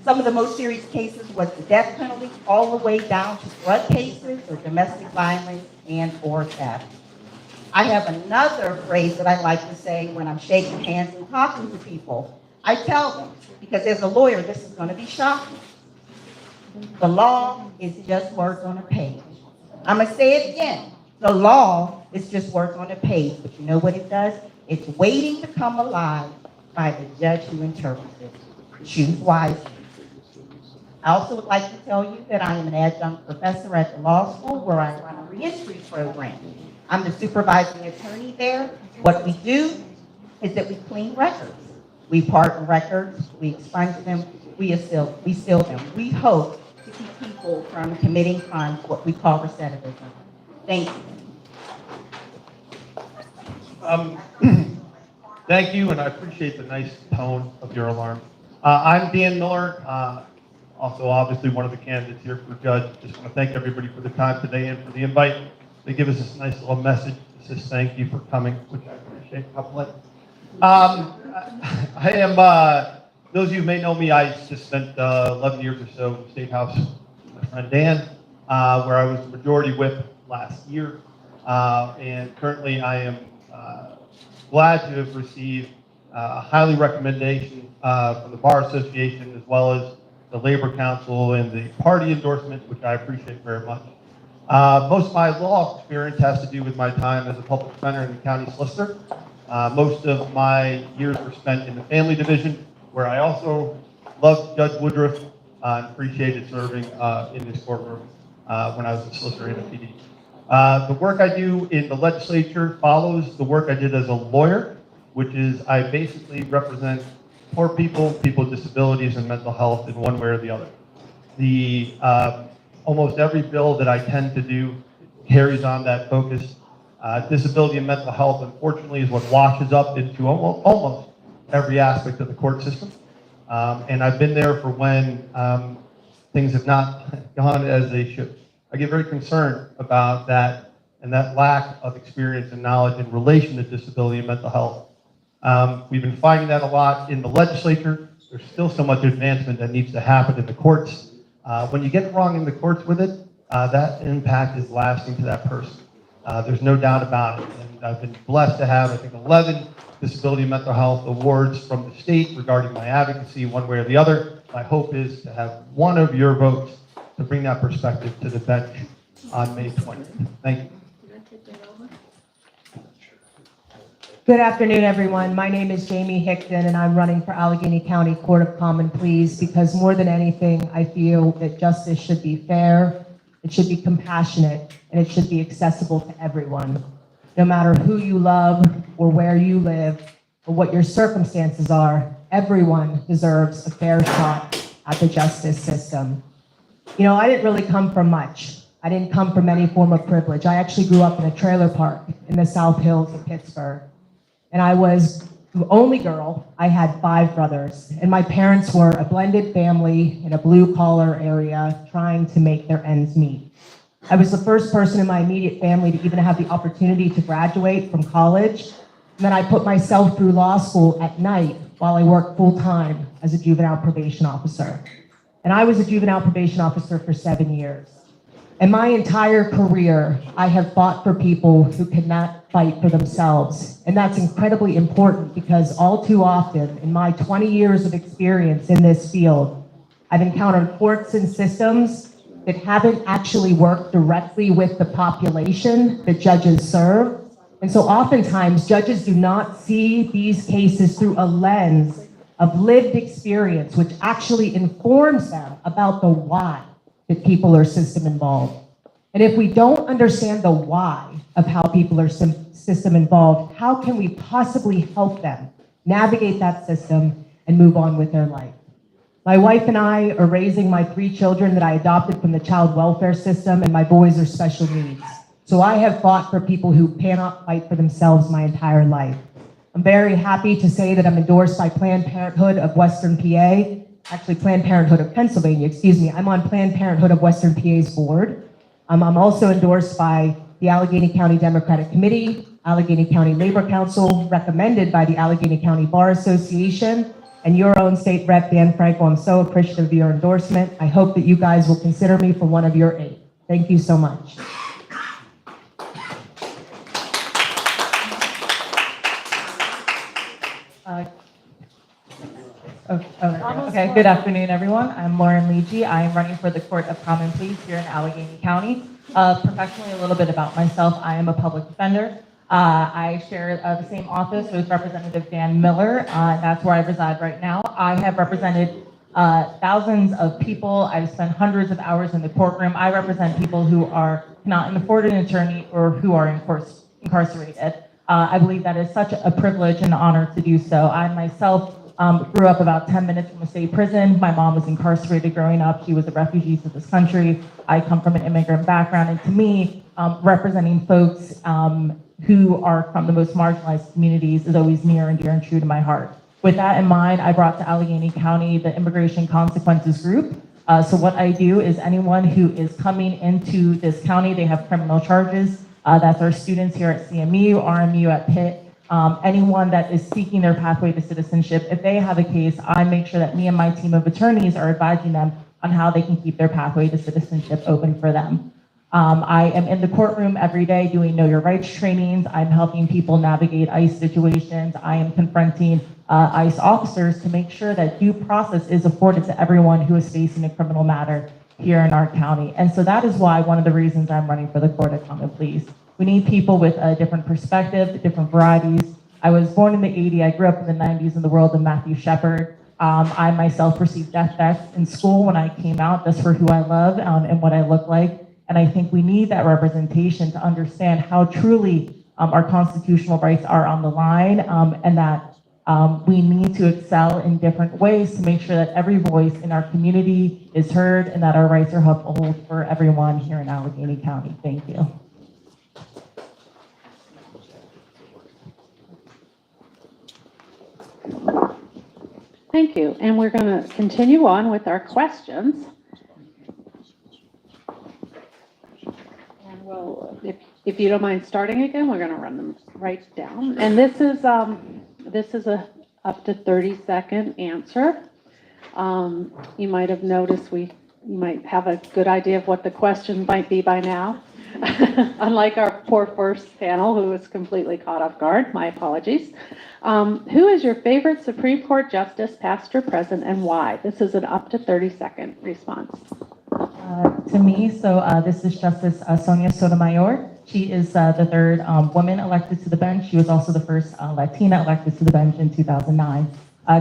Some of the most serious cases was the death penalty, all the way down to drug cases or domestic violence and/or theft. I have another phrase that I like to say when I'm shaking hands and talking to people. I tell them, because as a lawyer, this is going to be shocking. The law is just words on a page. I'm going to say it again. The law is just words on a page, but you know what it does? It's waiting to come alive by the judge who interprets it. Choose wisely. I also would like to tell you that I am an adjunct professor at the law school where I run a reentry program. I'm the supervising attorney there. What we do is that we clean records. We pardon records, we expunge them, we seal them. We hope to keep people from committing crimes, what we call recidivism. Thank you. Thank you, and I appreciate the nice tone of your alarm. I'm Dan Miller, also obviously one of the candidates here for judge. Just want to thank everybody for the time today and for the invite. They give us this nice little message that says thank you for coming, which I appreciate. I am, those of you who may know me, I just spent 11 years or so in the State House with my friend Dan, where I was the majority whip last year. And currently I am glad to have received a highly recommendation from the Bar Association, as well as the Labor Council and the party endorsement, which I appreciate very much. Most of my law experience has to do with my time as a public defender and county solicitor. Most of my years were spent in the family division, where I also loved Judge Woodruff and appreciated serving in this courtroom when I was a solicitor in the PD. The work I do in the legislature follows the work I did as a lawyer, which is I basically represent poor people, people with disabilities, and mental health in one way or the other. Almost every bill that I tend to do carries on that focus. Disability and mental health, unfortunately, is what washes up into almost every aspect of the court system. And I've been there for when things have not gone as they should. I get very concerned about that and that lack of experience and knowledge in relation to disability and mental health. We've been finding that a lot in the legislature. There's still so much advancement that needs to happen in the courts. When you get it wrong in the courts with it, that impact is lasting to that person. There's no doubt about it. And I've been blessed to have, I think, 11 disability mental health awards from the state regarding my advocacy one way or the other. My hope is to have one of your votes to bring that perspective to the bench on May 20th. Thank you. Good afternoon, everyone. My name is Jamie Hickton, and I'm running for Allegheny County Court of Common Pleas because more than anything, I feel that justice should be fair, it should be compassionate, and it should be accessible to everyone. No matter who you love or where you live or what your circumstances are, everyone deserves a fair shot at the justice system. You know, I didn't really come from much. I didn't come from any form of privilege. I actually grew up in a trailer park in the South Hills of Pittsburgh. And I was the only girl. I had 5 brothers. And my parents were a blended family in a blue-collar area trying to make their ends meet. I was the first person in my immediate family to even have the opportunity to graduate from college. And then I put myself through law school at night while I worked full-time as a juvenile probation officer. And I was a juvenile probation officer for 7 years. And my entire career, I have fought for people who cannot fight for themselves. And that's incredibly important because all too often, in my 20 years of experience in this field, I've encountered courts and systems that haven't actually worked directly with the population that judges serve. And so oftentimes, judges do not see these cases through a lens of lived experience, which actually informs them about the why that people are system involved. And if we don't understand the why of how people are system involved, how can we possibly help them navigate that system and move on with their life? My wife and I are raising my 3 children that I adopted from the child welfare system, and my boys are special needs. So I have fought for people who cannot fight for themselves my entire life. I'm very happy to say that I'm endorsed by Planned Parenthood of Western PA, actually Planned Parenthood of Pennsylvania, excuse me. I'm on Planned Parenthood of Western PA's board. I'm also endorsed by the Allegheny County Democratic Committee, Allegheny County Labor Council, recommended by the Allegheny County Bar Association, and your own state rep, Dan Franco. I'm so appreciative of your endorsement. I hope that you guys will consider me for one of your 8. Thank you so much. Okay, good afternoon, everyone. I'm Lauren Leegee. I am running for the Court of Common Pleas here in Allegheny County. Professionally, a little bit about myself. I am a public defender. I share the same office with Representative Dan Miller. That's where I reside right now. I have represented thousands of people. I've spent hundreds of hours in the courtroom. I represent people who are not afford an attorney or who are incarcerated. I believe that is such a privilege and honor to do so. I myself grew up about 10 minutes from a state prison. My mom was incarcerated growing up. She was a refugee to this country. I come from an immigrant background, and to me, representing folks who are from the most marginalized communities is always near and dear and true to my heart. With that in mind, I brought to Allegheny County the Immigration Consequences Group. So what I do is anyone who is coming into this county, they have criminal charges. That's our students here at CMU, RMU at Pitt. Anyone that is seeking their pathway to citizenship, if they have a case, I make sure that me and my team of attorneys are advising them on how they can keep their pathway to citizenship open for them. I am in the courtroom every day doing Know Your Rights trainings. I'm helping people navigate ICE situations. I am confronting ICE officers to make sure that due process is afforded to everyone who is facing a criminal matter here in our county. And so that is why one of the reasons I'm running for the Court of Common Pleas. We need people with a different perspective, different varieties. I was born in the 80s. I grew up in the 90s in the world of Matthew Shepard. I myself received death threats in school when I came out just for who I love and what I look like. And I think we need that representation to understand how truly our constitutional rights are on the line, and that we need to excel in different ways to make sure that every voice in our community is heard and that our rights are upheld for everyone here in Allegheny County. Thank you. Thank you. And we're going to continue on with our questions. And we'll, if you don't mind starting again, we're going to run them right down. And this is a up to 30-second answer. You might have noticed we You might have a good idea of what the question might be by now. Unlike our poor first panel, who was completely caught off guard, my apologies. Who is your favorite Supreme Court justice, past or present, and why? This is an up to 30-second response. To me, this is Justice Sonia Sotomayor. She is the third woman elected to the bench. She was also the first Latina elected to the bench in 2009.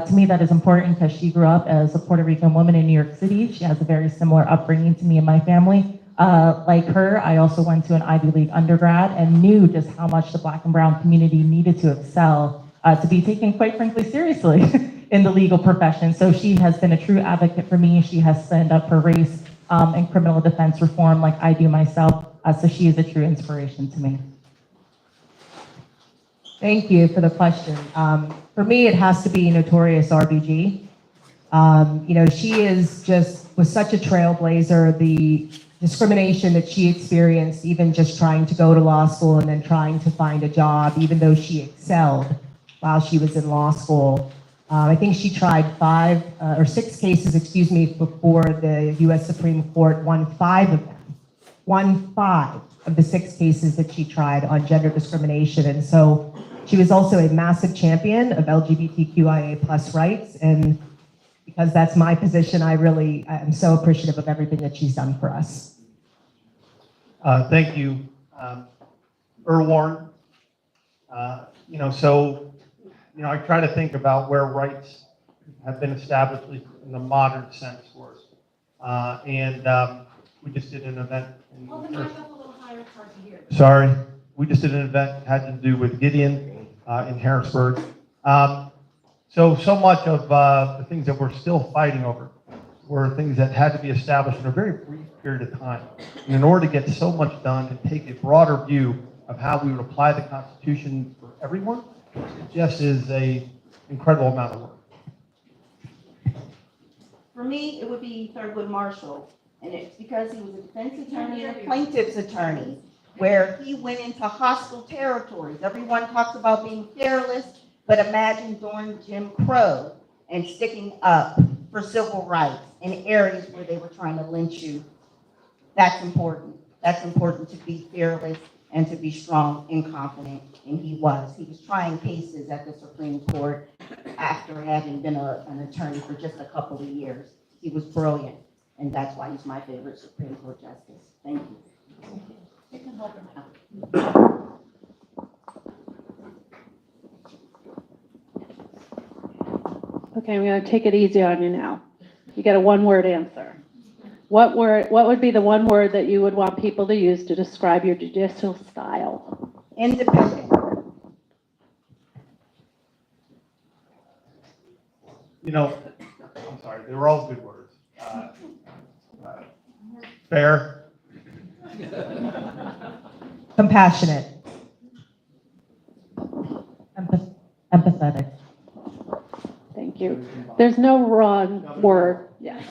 To me, that is important because she grew up as a Puerto Rican woman in New York City. She has a very similar upbringing to me and my family. Like her, I also went to an Ivy League undergrad and knew just how much the Black and brown community needed to excel to be taken, quite frankly, seriously in the legal profession. So she has been a true advocate for me. She has stood up for race and criminal defense reform like I do myself. So she is a true inspiration to me. Thank you for the question. For me, it has to be Notorious RBG. She was such a trailblazer. The discrimination that she experienced, even just trying to go to law school and then trying to find a job, even though she excelled while she was in law school. I think she tried 6 cases, before the U.S. Supreme Court, won 5 of them. Won 5 of the 6 cases that she tried on gender discrimination. And so she was also a massive champion of LGBTQIA+ rights. And because that's my position, I'm so appreciative of everything that she's done for us. Thank you. Warren. I try to think about where rights have been established in the modern sense for us. We just did an event. Sorry. We just did an event that had to do with Gideon in Harrisburg. So much of the things that we're still fighting over were things that had to be established in a very brief period of time. And in order to get so much done and take a broader view of how we would apply the Constitution for everyone, it just is an incredible amount of work. For me, it would be Thurgood Marshall, and it's because he was a defense attorney and a plaintiff's attorney, where he went into hostile territories. Everyone talks about being fearless, but imagine during Jim Crow and sticking up for civil rights in areas where they were trying to lynch you. That's important. That's important, to be fearless and to be strong and confident, and he was. He was trying cases at the Supreme Court after having been an attorney for just a couple of years. He was brilliant, and that's why he's my favorite Supreme Court justice. Thank you. You can hold him out. Okay, I'm going to take it easy on you now. You get a one-word answer. What would be the one word that you would want people to use to describe your judicial style? Independent. I'm sorry, they were all good words. Fair. Compassionate. Empathetic. Thank you. There's no wrong word. Yes.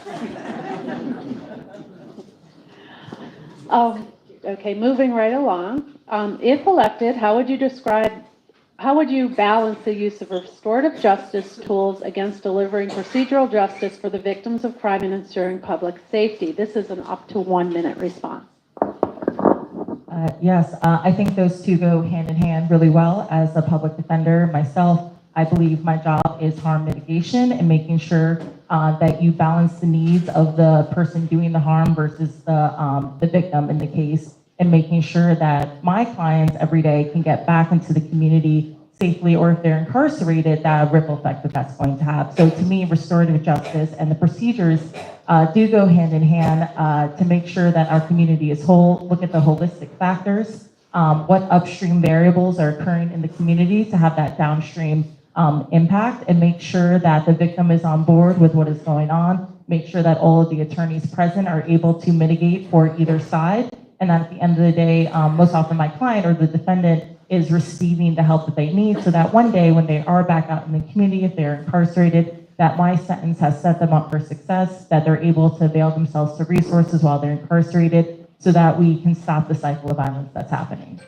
Okay, moving right along. If elected, how would you balance the use of restorative justice tools against delivering procedural justice for the victims of crime and ensuring public safety? This is an up to 1 minute response. Yes, I think those two go hand in hand really well. As a public defender myself, I believe my job is harm mitigation and making sure that you balance the needs of the person doing the harm versus the victim in the case, and making sure that my clients every day can get back into the community safely, or if they're incarcerated, that ripple effect that's going to have. So to me, restorative justice and the procedures do go hand in hand to make sure that our community is whole, look at the holistic factors, what upstream variables are occurring in the community to have that downstream impact, and make sure that the victim is on board with what is going on, make sure that all of the attorneys present are able to mitigate for either side, and that at the end of the day, most often my client or the defendant is receiving the help that they need, so that one day when they are back out in the community, if they're incarcerated, that my sentence has set them up for success, that they're able to avail themselves to resources while they're incarcerated, so that we can stop the cycle of violence that's happening.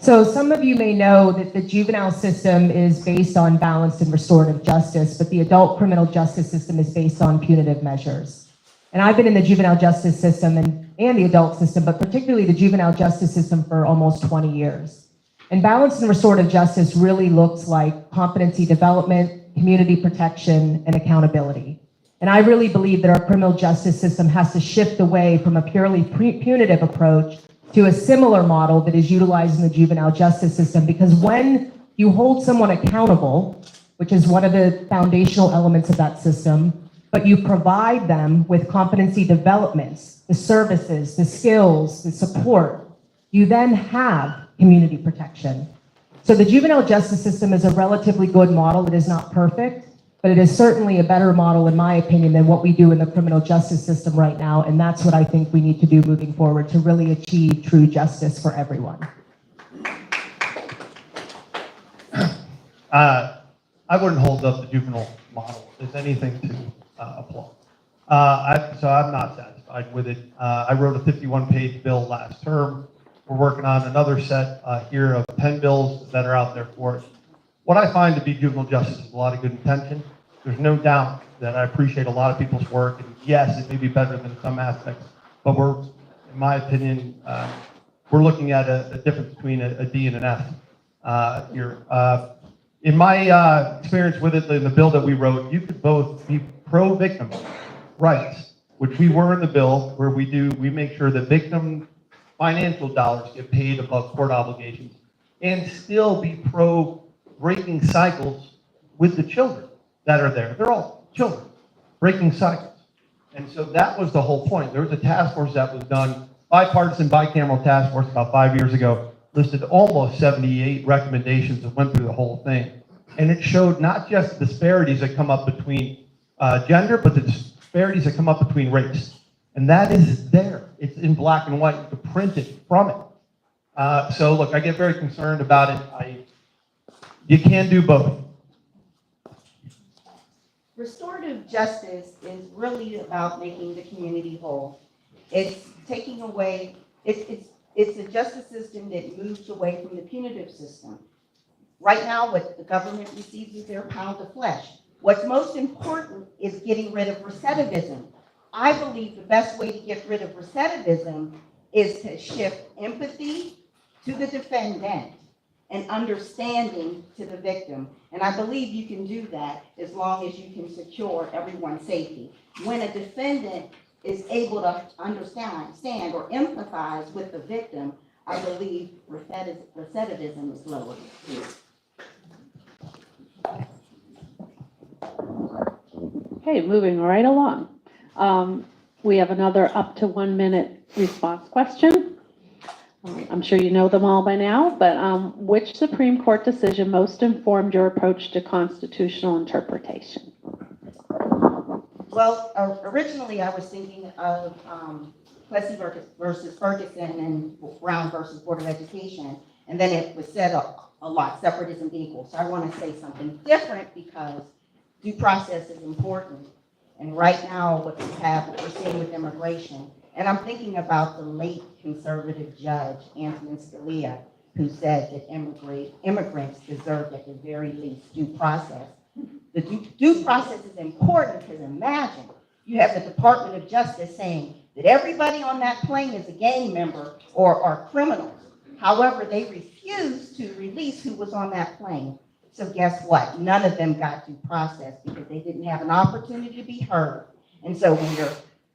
So some of you may know that the juvenile system is based on balanced and restorative justice, but the adult criminal justice system is based on punitive measures. And I've been in the juvenile justice system and the adult system, but particularly the juvenile justice system for almost 20 years. And balanced and restorative justice really looks like competency development, community protection, and accountability. And I really believe that our criminal justice system has to shift away from a purely punitive approach to a similar model that is utilized in the juvenile justice system, because when you hold someone accountable, which is one of the foundational elements of that system, but you provide them with competency developments, the services, the skills, the support, you then have community protection. So the juvenile justice system is a relatively good model. It is not perfect, but it is certainly a better model, in my opinion, than what we do in the criminal justice system right now. And that's what I think we need to do moving forward to really achieve true justice for everyone. I wouldn't hold up the juvenile model as anything to applaud. So I'm not satisfied with it. I wrote a 51-page bill last term. We're working on another set here of 10 bills that are out there for it. What I find to be juvenile justice is a lot of good intention. There's no doubt that I appreciate a lot of people's work, and yes, it may be better than some aspects, but we're, in my opinion, we're looking at a difference between a D and an F here. In my experience with it, in the bill that we wrote, you could both be pro-victim rights, which we were in the bill, where we make sure that victim financial dollars get paid above court obligations, and still be pro-breaking cycles with the children that are there. They're all children, breaking cycles. And so that was the whole point. There was a task force that was done, bipartisan, bicameral task force about 5 years ago, listed almost 78 recommendations that went through the whole thing. And it showed not just the disparities that come up between gender, but the disparities that come up between race. And that is there. It's in black and white. You can print it from it. So look, I get very concerned about it. You can do both. Restorative justice is really about making the community whole. It's taking away, it's a justice system that moves away from the punitive system. Right now, what the government receives is their pound of flesh. What's most important is getting rid of recidivism. I believe the best way to get rid of recidivism is to shift empathy to the defendant and understanding to the victim. And I believe you can do that as long as you can secure everyone's safety. When a defendant is able to understand or empathize with the victim, I believe recidivism is lowered. Okay, moving right along. We have another up to 1 minute response question. I'm sure you know them all by now, but which Supreme Court decision most informed your approach to constitutional interpretation? Well, originally I was thinking of Plessy versus Ferguson and Brown versus Board of Education, and then it was said a lot, separate isn't equal. So I want to say something different because due process is important. And right now, what we're seeing with immigration, and I'm thinking about the late conservative judge, Antonin Scalia, who said that immigrants deserve at the very least due process. The due process is important because imagine you have the Department of Justice saying that everybody on that plane is a gang member or are criminals. However, they refuse to release who was on that plane. So guess what? None of them got due process because they didn't have an opportunity to be heard. And so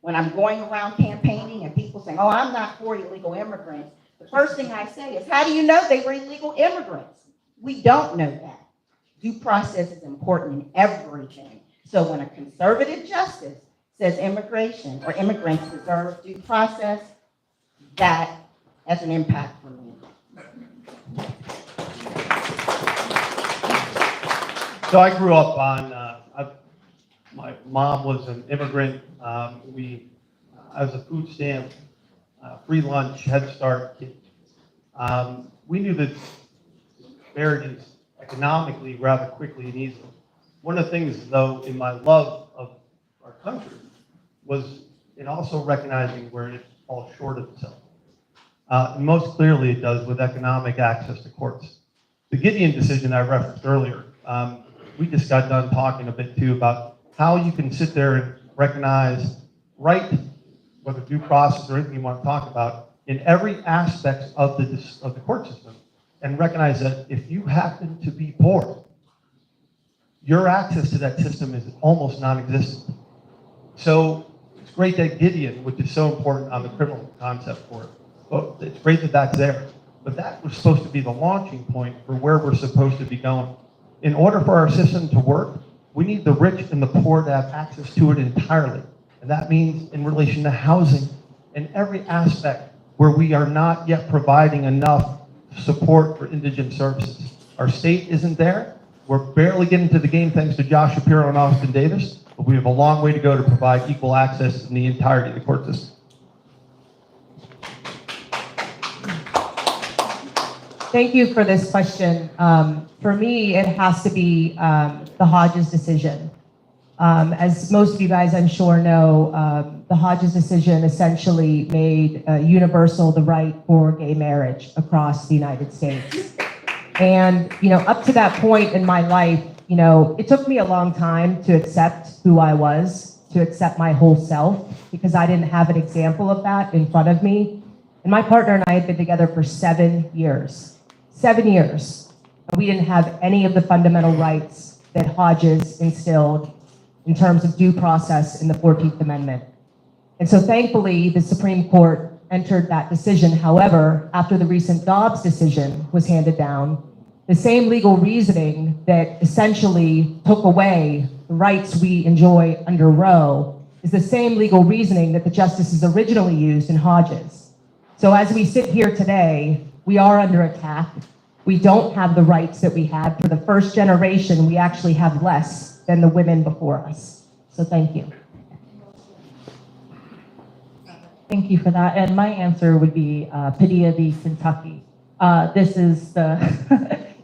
when I'm going around campaigning and people saying, oh, I'm not for illegal immigrants, the first thing I say is, how do you know they were illegal immigrants? We don't know that. Due process is important in everything. So when a conservative justice says immigration or immigrants deserve due process, that has an impact for me. So I grew up on, my mom was an immigrant. I was a food stamp, free lunch, Head Start kid. We knew the disparities economically rather quickly and easily. One of the things, though, in my love of our country was in also recognizing where it falls short of itself. Most clearly it does with economic access to courts. The Gideon decision I referenced earlier, we just got done talking a bit too about how you can sit there and recognize right, whether due process or anything you want to talk about, in every aspect of the court system, and recognize that if you happen to be poor, your access to that system is almost non-existent. So it's great that Gideon, which is so important on the criminal concept for it, well, it's great that that's there. But that was supposed to be the launching point for where we're supposed to be going. In order for our system to work, we need the rich and the poor to have access to it entirely. And that means in relation to housing and every aspect where we are not yet providing enough support for indigent services. Our state isn't there. We're barely getting to the game thanks to Josh Shapiro and Austin Davis, but we have a long way to go to provide equal access in the entirety of the court system. Thank you for this question. For me, it has to be the Hodges decision. As most of you guys, I'm sure, know, the Hodges decision essentially made universal the right for gay marriage across the United States. And, up to that point in my life, it took me a long time to accept who I was, to accept my whole self, because I didn't have an example of that in front of me. And my partner and I had been together for 7 years. 7 years. And we didn't have any of the fundamental rights that Hodges instilled in terms of due process in the 14th Amendment. And so thankfully, the Supreme Court entered that decision. However, after the recent Dobbs decision was handed down, the same legal reasoning that essentially took away the rights we enjoy under Roe is the same legal reasoning that the justices originally used in Hodges. So as we sit here today, we are under attack. We don't have the rights that we had. For the first generation, we actually have less than the women before us. So thank you. Thank you for that. And my answer would be Padilla v. Kentucky. This is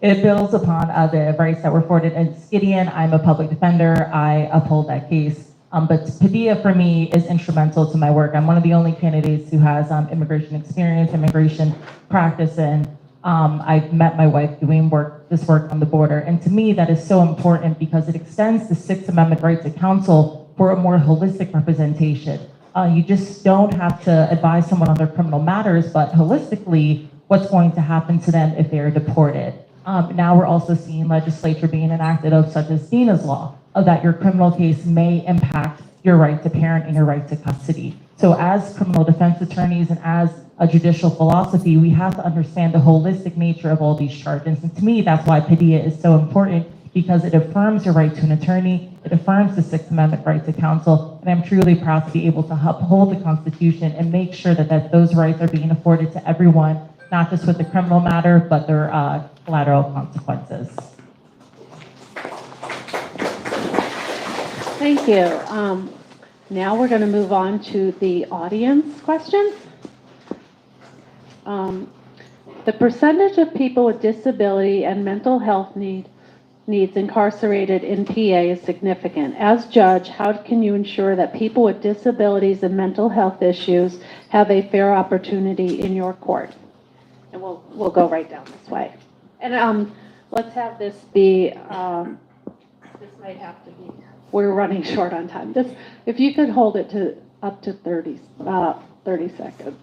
it builds upon the rights that were afforded in Gideon. I'm a public defender. I uphold that case. But Padilla for me is instrumental to my work. I'm one of the only candidates who has immigration experience, immigration practice, and I've met my wife doing this work on the border. And to me, that is so important because it extends the Sixth Amendment right to counsel for a more holistic representation. You just don't have to advise someone on their criminal matters, but holistically, what's going to happen to them if they're deported. Now we're also seeing legislature being enacted of such as Dina's law, of that your criminal case may impact your right to parent and your right to custody. So as criminal defense attorneys and as a judicial philosophy, we have to understand the holistic nature of all these charges. And to me, that's why Padilla is so important, because it affirms your right to an attorney, it affirms the Sixth Amendment right to counsel, and I'm truly proud to be able to uphold the Constitution and make sure that those rights are being afforded to everyone, not just with the criminal matter, but their collateral consequences. Thank you. Now we're going to move on to the audience questions. The percentage of people with disability and mental health needs incarcerated in PA is significant. As judge, how can you ensure that people with disabilities and mental health issues have a fair opportunity in your court? And we'll go right down this way. And let's have this be, this might have to be, we're running short on time. If you could hold it to up to 30 seconds.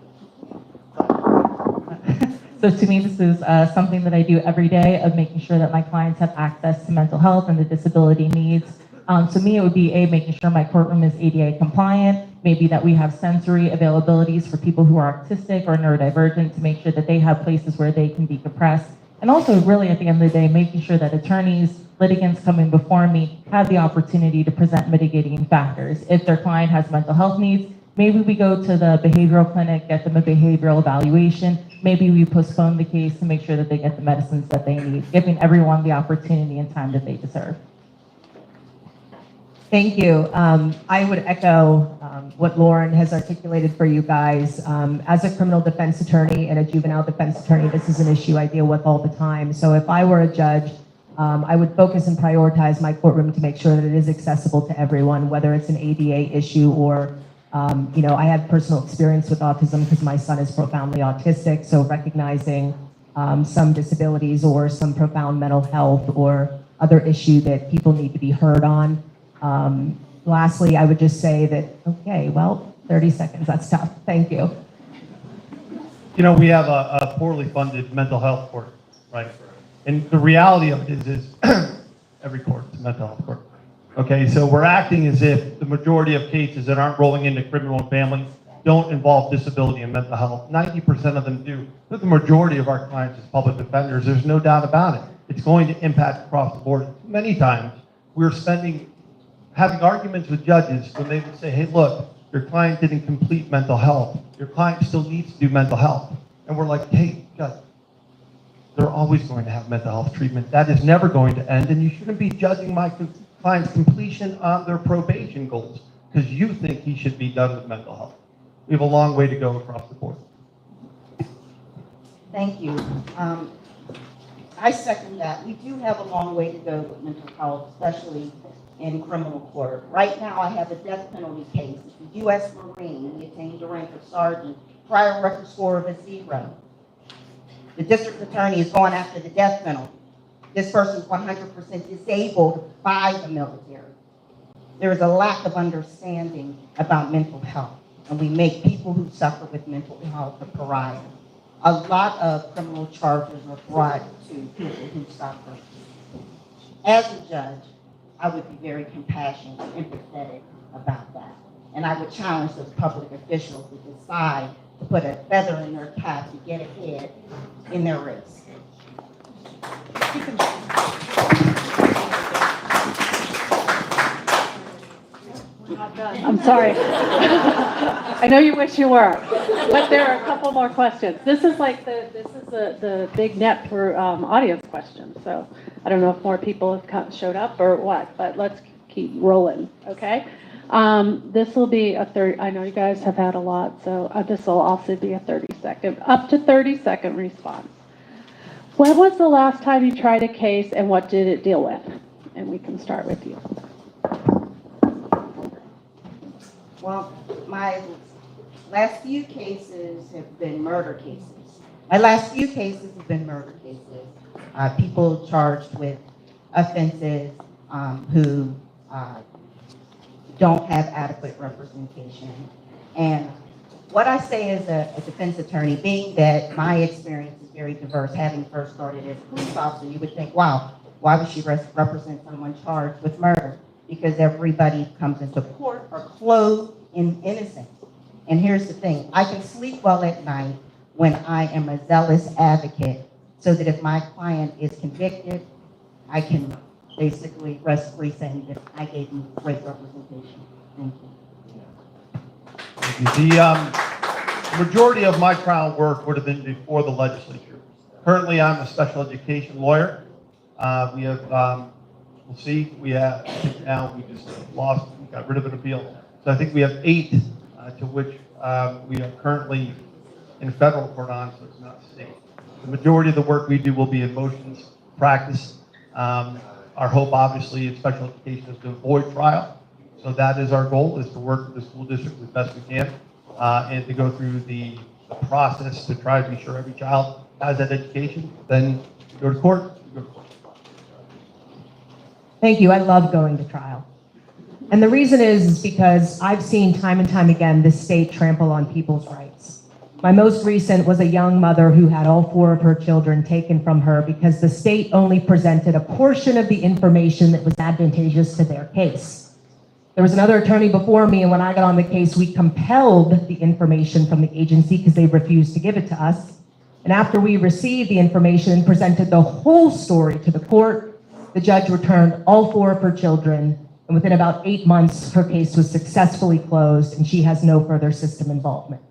So to me, this is something that I do every day of making sure that my clients have access to mental health and the disability needs. To me, it would be making sure my courtroom is ADA compliant, maybe that we have sensory availabilities for people who are autistic or neurodivergent to make sure that they have places where they can decompress. And also really at the end of the day, making sure that attorneys, litigants coming before me have the opportunity to present mitigating factors. If their client has mental health needs, maybe we go to the behavioral clinic, get them a behavioral evaluation. Maybe we postpone the case to make sure that they get the medicines that they need, giving everyone the opportunity and time that they deserve. Thank you. I would echo what Lauren has articulated for you guys. As a criminal defense attorney and a juvenile defense attorney, this is an issue I deal with all the time. So if I were a judge, I would focus and prioritize my courtroom to make sure that it is accessible to everyone, whether it's an ADA issue or I had personal experience with autism because my son is profoundly autistic, so recognizing some disabilities or some profound mental health or other issue that people need to be heard on. Lastly, I would just say that, okay, well, 30 seconds, that's tough. Thank you. We have a poorly funded mental health court, right? And the reality of it is every court is a mental health court. Okay, so we're acting as if the majority of cases that aren't rolling into criminal and family don't involve disability and mental health. 90% of them do. But the majority of our clients as public defenders, there's no doubt about it. It's going to impact across the board. Many times we're having arguments with judges when they would say, hey, look, your client didn't complete mental health. Your client still needs to do mental health. And we're like, hey, judge, they're always going to have mental health treatment. That is never going to end, and you shouldn't be judging my client's completion on their probation goals because you think he should be done with mental health. We have a long way to go across the board. Thank you. I second that. We do have a long way to go with mental health, especially in criminal court. Right now, I have a death penalty case. It's a U.S. Marine. He attained the rank of sergeant, prior record score of a 0. The district attorney is going after the death penalty. This person is 100% disabled by the military. There is a lack of understanding about mental health, and we make people who suffer with mental health a pariah. A lot of criminal charges are brought to people who suffer. As a judge, I would be very compassionate and empathetic about that. And I would challenge those public officials to decide to put a feather in their cap to get ahead in their race. I'm sorry. I know you wish you were, but there are a couple more questions. This is the big net for audience questions. So I don't know if more people have showed up or what, but let's keep rolling. Okay. This will be a 30. I know you guys have had a lot, so this will also be a 30-second, up to 30-second response. When was the last time you tried a case, and what did it deal with? And we can start with you. Well, my last few cases have been murder cases. My last few cases have been murder cases. People charged with offenses who don't have adequate representation. And what I say as a defense attorney, being that my experience is very diverse, having first started as a police officer, you would think, wow, why would she represent someone charged with murder? Because everybody comes into court are clothed in innocence. And here's the thing, I can sleep well at night when I am a zealous advocate, so that if my client is convicted, I can basically rest free saying that I gave you great representation. Thank you. The majority of my trial work would have been before the legislature. Currently, I'm a special education lawyer. We have, we'll see, we have, now we just lost, we got rid of an appeal. So I think we have 8 to which we are currently in federal court on, so it's not state. The majority of the work we do will be in motions practice. Our hope, obviously, in special education is to avoid trial. So that is our goal, is to work with the school district as best we can and to go through the process to try to be sure every child has that education. Then you go to court. Thank you. I love going to trial. And the reason is because I've seen time and time again this state trample on people's rights. My most recent was a young mother who had all 4 of her children taken from her because the state only presented a portion of the information that was advantageous to their case. There was another attorney before me, and when I got on the case, we compelled the information from the agency because they refused to give it to us. And after we received the information and presented the whole story to the court, the judge returned all 4 of her children, and within about 8 months, her case was successfully closed, and she has no further system involvement.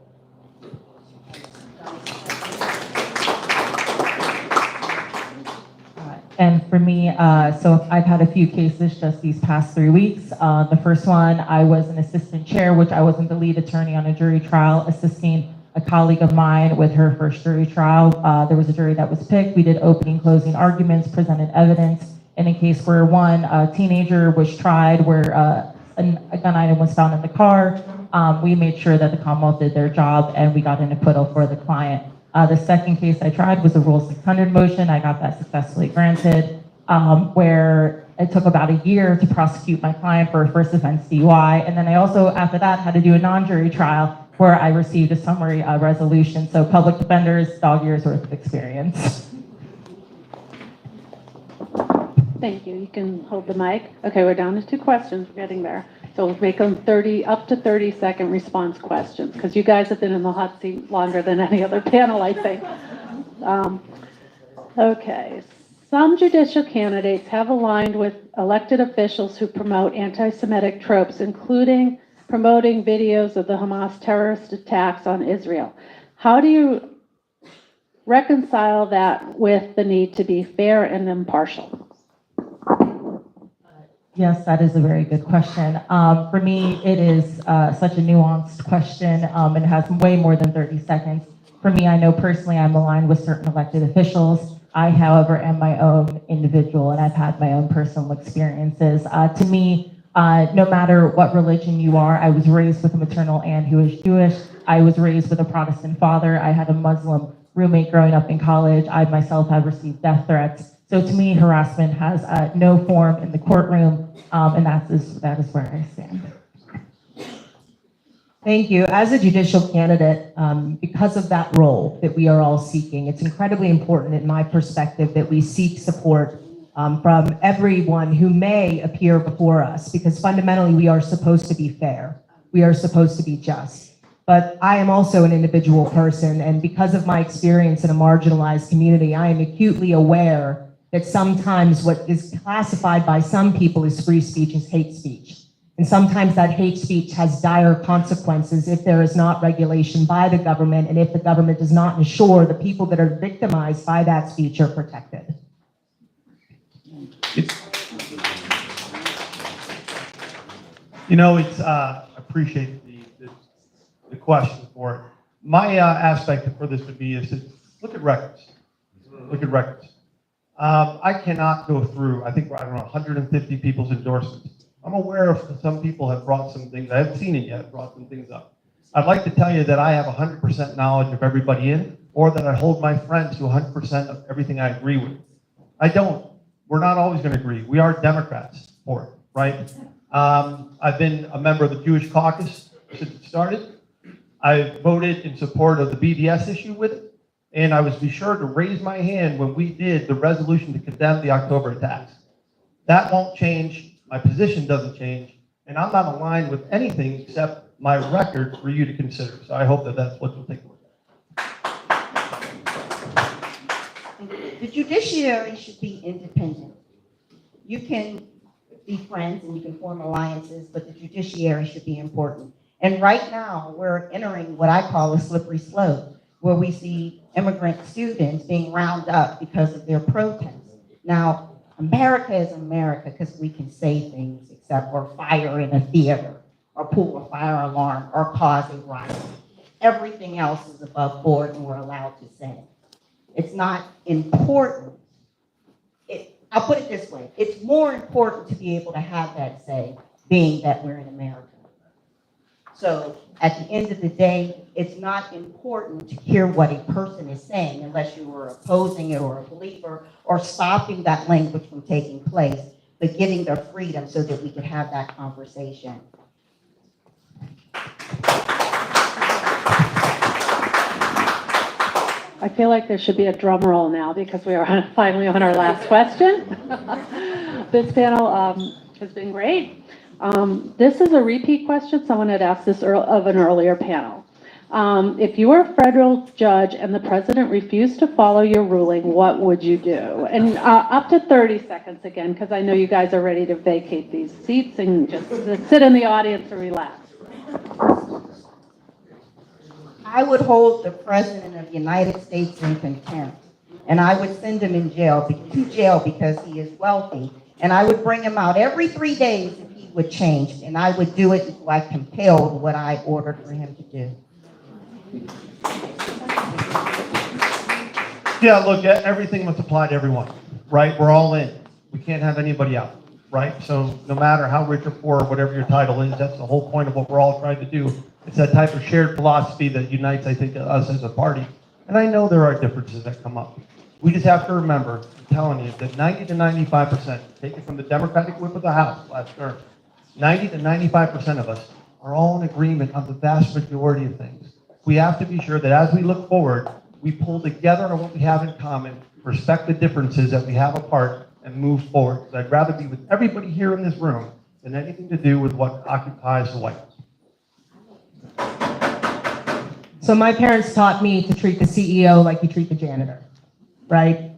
And for me, so I've had a few cases just these past 3 weeks. The first one, I was an assistant chair, which I wasn't the lead attorney on a jury trial, assisting a colleague of mine with her first jury trial. There was a jury that was picked. We did opening, closing arguments, presented evidence. In a case where one teenager was tried where a gun item was found in the car. We made sure that the Commonwealth did their job and we got an acquittal for the client. The second case I tried was a Rule 600 motion. I got that successfully granted, where it took about a year to prosecute my client for a first offense DUI. And then I also, after that, had to do a non-jury trial where I received a summary resolution. So public defenders, dog years worth of experience. Thank you. You can hold the mic. Okay, we're down to 2 questions. We're getting there. So we'll make them up to 30-second response questions, because you guys have been in the hot seat longer than any other panel, I think. Okay. Some judicial candidates have aligned with elected officials who promote anti-Semitic tropes, including promoting videos of the Hamas terrorist attacks on Israel. How do you reconcile that with the need to be fair and impartial? Yes, that is a very good question. For me, it is such a nuanced question. It has way more than 30 seconds. For me, I know personally I'm aligned with certain elected officials. I, however, am my own individual, and I've had my own personal experiences. To me, no matter what religion you are, I was raised with a maternal aunt who is Jewish. I was raised with a Protestant father. I had a Muslim roommate growing up in college. I myself have received death threats. So to me, harassment has no form in the courtroom, and that is where I stand. Thank you. As a judicial candidate, because of that role that we are all seeking, it's incredibly important in my perspective that we seek support from everyone who may appear before us, because fundamentally we are supposed to be fair. We are supposed to be just. But I am also an individual person, and because of my experience in a marginalized community, I am acutely aware that sometimes what is classified by some people as free speech is hate speech. And sometimes that hate speech has dire consequences if there is not regulation by the government and if the government does not ensure the people that are victimized by that speech are protected. You know, I appreciate the question for it. My aspect for this would be is to look at records. Look at records. I cannot go through, I think, I don't know, 150 people's endorsements. I'm aware of some people have brought some things, I haven't seen it yet, brought some things up. I'd like to tell you that I have 100% knowledge of everybody in, or that I hold my friends to 100% of everything I agree with. I don't. We're not always going to agree. We are Democrats for it, right? I've been a member of the Jewish caucus since it started. I voted in support of the BDS issue with it, and I was be sure to raise my hand when we did the resolution to condemn the October attacks. That won't change. My position doesn't change, and I'm not aligned with anything except my record for you to consider. So I hope that that's what you'll take away. The judiciary should be independent. You can be friends and you can form alliances, but the judiciary should be important. And right now, we're entering what I call a slippery slope, where we see immigrant students being rounded up because of their protests. Now, America is America because we can say things except for fire in a theater, or pull a fire alarm, or cause a riot. Everything else is above board and we're allowed to say. It's not important. I'll put it this way. It's more important to be able to have that say, being that we're in America. So at the end of the day, it's not important to hear what a person is saying unless you are opposing it or a believer or stopping that language from taking place, but giving their freedom so that we can have that conversation. I feel like there should be a drum roll now because we are finally on our last question. This panel has been great. This is a repeat question. Someone had asked this of an earlier panel. If you were a federal judge and the president refused to follow your ruling, what would you do? And up to 30 seconds again, because I know you guys are ready to vacate these seats and just sit in the audience and relax. I would hold the President of the United States in contempt, and I would send him to jail because he is wealthy, and I would bring him out every 3 days if he would change, and I would do it until I compelled what I ordered for him to do. Yeah, look, everything must apply to everyone, right? We're all in. We can't have anybody out. right? So no matter how rich or poor, whatever your title is, that's the whole point of what we're all trying to do. It's that type of shared philosophy that unites, I think, us as a party. And I know there are differences that come up. We just have to remember, I'm telling you, that 90 to 95%, taken from the Democratic whip of the House last term, 90 to 95% of us are all in agreement on the vast majority of things. We have to be sure that as we look forward, we pull together on what we have in common, respect the differences that we have apart, and move forward. Because I'd rather be with everybody here in this room than anything to do with what occupies the White House. So my parents taught me to treat the CEO like you treat the janitor, right?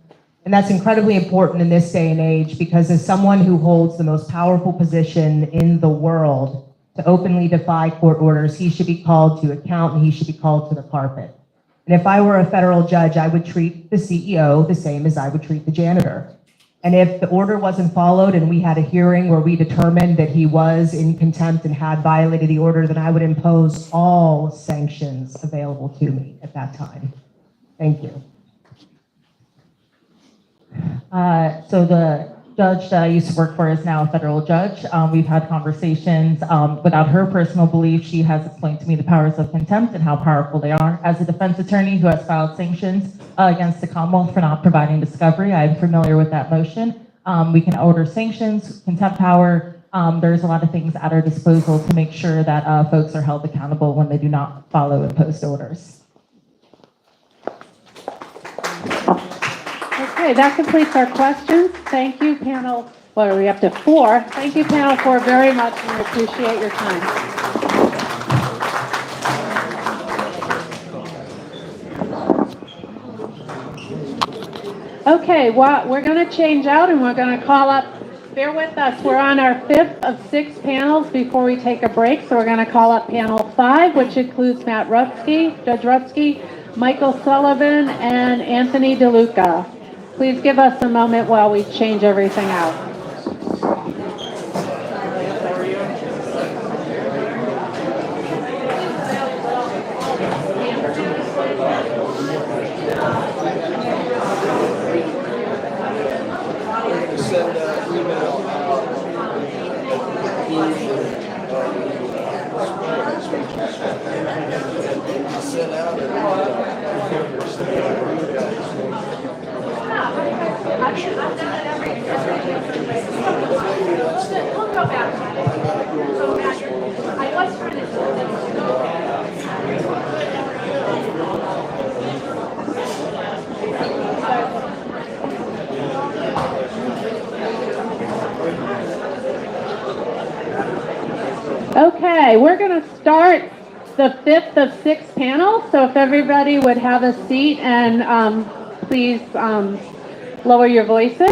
And that's incredibly important in this day and age because as someone who holds the most powerful position in the world to openly defy court orders, he should be called to account and he should be called to the carpet. And if I were a federal judge, I would treat the CEO the same as I would treat the janitor. And if the order wasn't followed and we had a hearing where we determined that he was in contempt and had violated the order, then I would impose all sanctions available to me at that time. Thank you. So the judge that I used to work for is now a federal judge. We've had conversations. Without her personal belief, she has explained to me the powers of contempt and how powerful they are. As a defense attorney who has filed sanctions against the Commonwealth for not providing discovery, I'm familiar with that motion. We can order sanctions, contempt power. There's a lot of things at our disposal to make sure that folks are held accountable when they do not follow imposed orders. Okay, that completes our questions. Thank you, panel. What are we up to? 4. Thank you, panel 4, very much, and we appreciate your time. Okay, well, we're going to change out and we're going to call up, bear with us, we're on our 5th of 6 panels before we take a break, so we're going to call up panel 5, which includes Matt Rutsky, Judge Rutsky, Michael Sullivan, and Anthony DeLuca. Please give us a moment while we change everything out. Okay, we're going to start the 5th of 6 panels. So if everybody would have a seat and please lower your voices.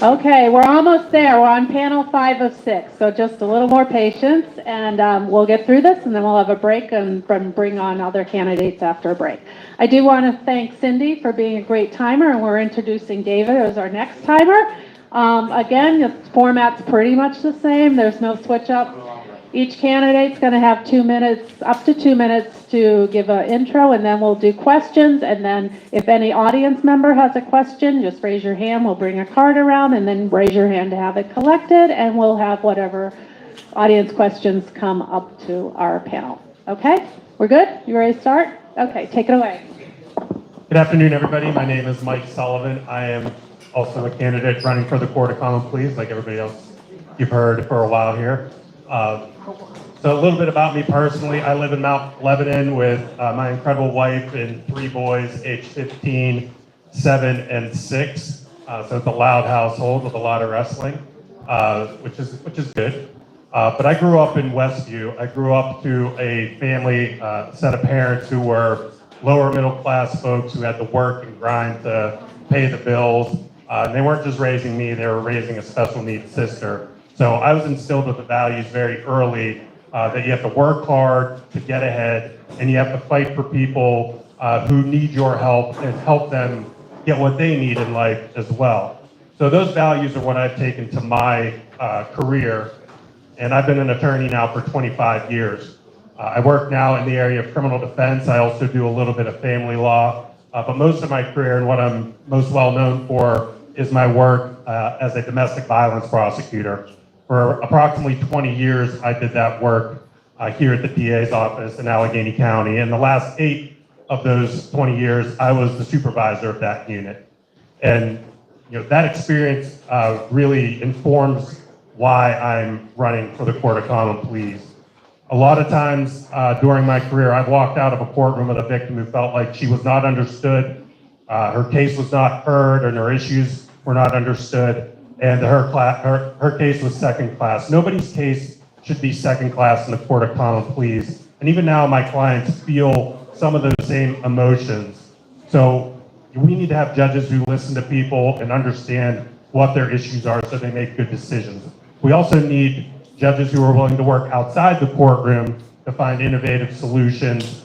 Okay, we're almost there. We're on panel 5 of 6. So just a little more patience and we'll get through this and then we'll have a break and bring on other candidates after a break. I do want to thank Cindy for being a great timer, and we're introducing David as our next timer. Again, the format's pretty much the same. There's no switch up. Each candidate's going to have 2 minutes, up to 2 minutes to give an intro, and then we'll do questions. And then if any audience member has a question, just raise your hand. We'll bring a card around, and then raise your hand to have it collected, and we'll have whatever audience questions come up to our panel. Okay? We're good? You ready to start? Okay, take it away. Good afternoon, everybody. My name is Mike Sullivan. I am also a candidate running for the Court of Common Pleas, like everybody else you've heard for a while here. So a little bit about me personally. I live in Mount Lebanon with my incredible wife and 3 boys, aged 15, 7, and 6. So it's a loud household with a lot of wrestling, which is good. But I grew up in Westview. I grew up to a family set of parents who were lower middle class folks who had to work and grind to pay the bills. They weren't just raising me, they were raising a special needs sister. So I was instilled with the values very early that you have to work hard to get ahead, and you have to fight for people who need your help and help them get what they need in life as well. So those values are what I've taken to my career, and I've been an attorney now for 25 years. I work now in the area of criminal defense. I also do a little bit of family law. But most of my career and what I'm most well known for is my work as a domestic violence prosecutor. For approximately 20 years, I did that work here at the DA's office in Allegheny County. And the last 8 of those 20 years, I was the supervisor of that unit. And that experience really informs why I'm running for the Court of Common Pleas. A lot of times during my career, I've walked out of a courtroom with a victim who felt like she was not understood, her case was not heard, and her issues were not understood, and her case was second class. Nobody's case should be second class in the Court of Common Pleas. And even now, my clients feel some of those same emotions. So we need to have judges who listen to people and understand what their issues are so they make good decisions. We also need judges who are willing to work outside the courtroom to find innovative solutions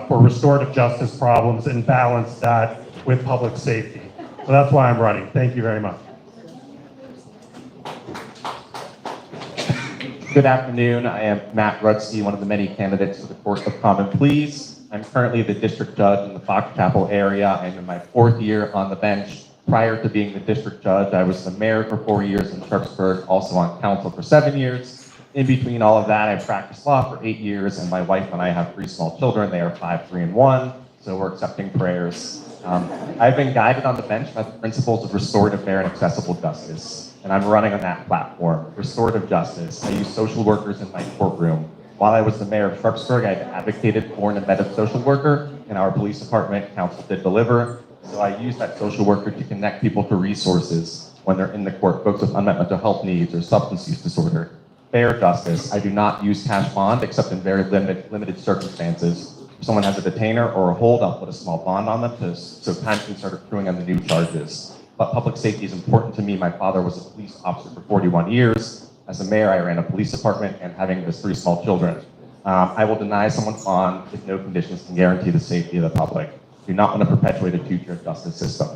for restorative justice problems and balance that with public safety. So that's why I'm running. Thank you very much. Good afternoon. I am Matt Rutsky, one of the many candidates for the Court of Common Pleas. I'm currently the district judge in the Fox Chapel area. I'm in my 4th year on the bench. Prior to being the district judge, I was the mayor for 4 years in Sharpsburg, also on council for 7 years. In between all of that, I practiced law for 8 years, and my wife and I have 3 small children. They are 5, 3, and 1, so we're accepting prayers. I've been guided on the bench by the principles of restorative, fair, and accessible justice, and I'm running on that platform. Restorative justice. I use social workers in my courtroom. While I was the mayor of Sharpsburg, I advocated for an embedded social worker in our police department. Council did deliver. So I use that social worker to connect people to resources when they're in the court, folks with unmet mental health needs or substance use disorder. Fair justice. I do not use cash bond except in very limited circumstances. If someone has a detainer or a hold, I'll put a small bond on them so time can start accruing on the new charges. But public safety is important to me. My father was a police officer for 41 years. As a mayor, I ran a police department, and having those 3 small children. I will deny someone bond if no conditions can guarantee the safety of the public. Do not want to perpetuate a two-tier justice system.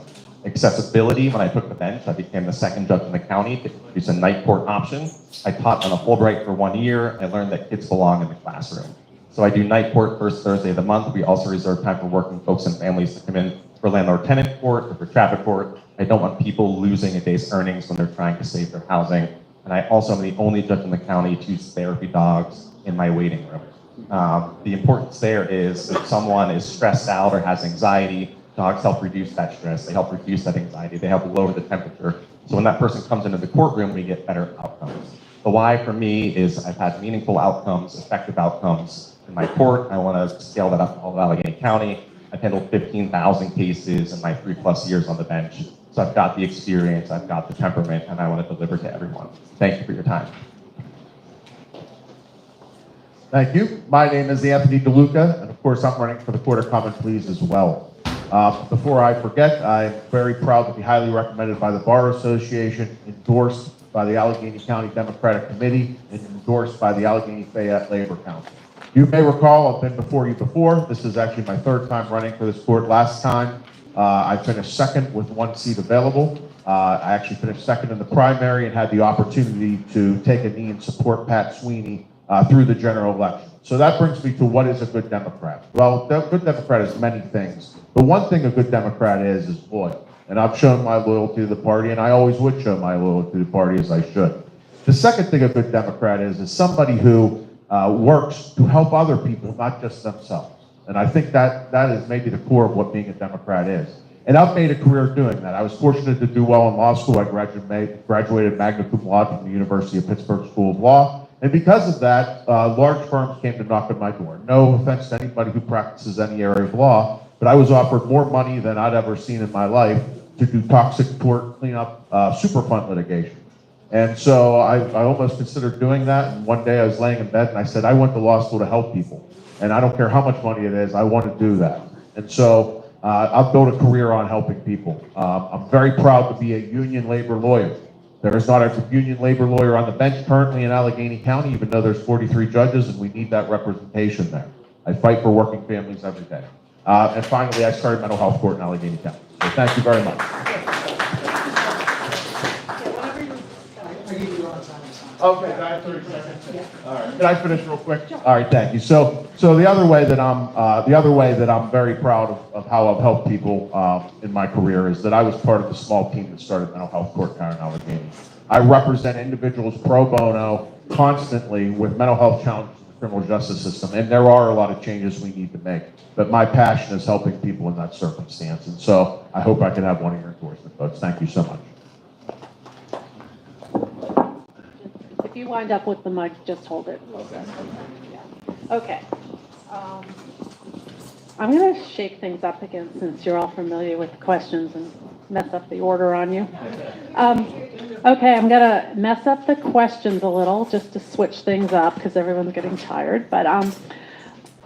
Accessibility, when I took the bench, I became the 2nd judge in the county to introduce a night court option. I taught on a Fulbright for 1 year. I learned that kids belong in the classroom. So I do night court first Thursday of the month. We also reserve time for working folks and families to come in for landlord-tenant court or for traffic court. I don't want people losing a day's earnings when they're trying to save their housing. And I also am the only judge in the county to use therapy dogs in my waiting room. The importance there is if someone is stressed out or has anxiety, dogs help reduce that stress, they help reduce that anxiety, they help lower the temperature. So when that person comes into the courtroom, we get better outcomes. The why for me is I've had meaningful outcomes, effective outcomes in my court. I want to scale that up to all of Allegheny County. I've handled 15,000 cases in my 3+ years on the bench. So I've got the experience, I've got the temperament, and I want to deliver to everyone. Thank you for your time. Thank you. My name is Anthony DeLuca, and of course, I'm running for the Court of Common Pleas as well. Before I forget, I'm very proud to be highly recommended by the Bar Association, endorsed by the Allegheny County Democratic Committee, and endorsed by the Allegheny Fayette Labor Council. You may recall I've been before you before. This is actually my 3rd time running for this court. Last time, I finished 2nd with 1 seat available. I actually finished 2nd in the primary and had the opportunity to take a knee and support Pat Sweeney through the general election. So that brings me to what is a good Democrat? Well, a good Democrat is many things, but one thing a good Democrat is loyal. And I've shown my loyalty to the party, and I always would show my loyalty to the party as I should. The second thing a good Democrat is somebody who works to help other people, not just themselves. And I think that is maybe the core of what being a Democrat is. And I've made a career doing that. I was fortunate to do well in law school. I graduated magna cum laude from the University of Pittsburgh School of Law. And because of that, large firms came to knock on my door. No offense to anybody who practices any area of law, but I was offered more money than I'd ever seen in my life to do toxic tort cleanup, Superfund litigation. And so I almost considered doing that. And one day I was laying in bed and I said, I went to law school to help people. And I don't care how much money it is, I want to do that. And so I've built a career on helping people. I'm very proud to be a union labor lawyer. There is not a union labor lawyer on the bench currently in Allegheny County, even though there's 43 judges, and we need that representation there. I fight for working families every day. And finally, I started mental health court in Allegheny County. So thank you very much. Okay, can I have 30 seconds? All right, can I finish real quick? All right, thank you. So the other way that I'm very proud of how I've helped people in my career is that I was part of the small team that started mental health court down in Allegheny. I represent individuals pro bono constantly with mental health challenges in the criminal justice system, and there are a lot of changes we need to make. But my passion is helping people in that circumstance, and so I hope I can have one of your endorsement votes. Thank you so much. If you wind up with the mic, just hold it. Okay. I'm going to shake things up again since you're all familiar with the questions and mess up the order on you. Okay, I'm going to mess up the questions a little just to switch things up because everyone's getting tired. But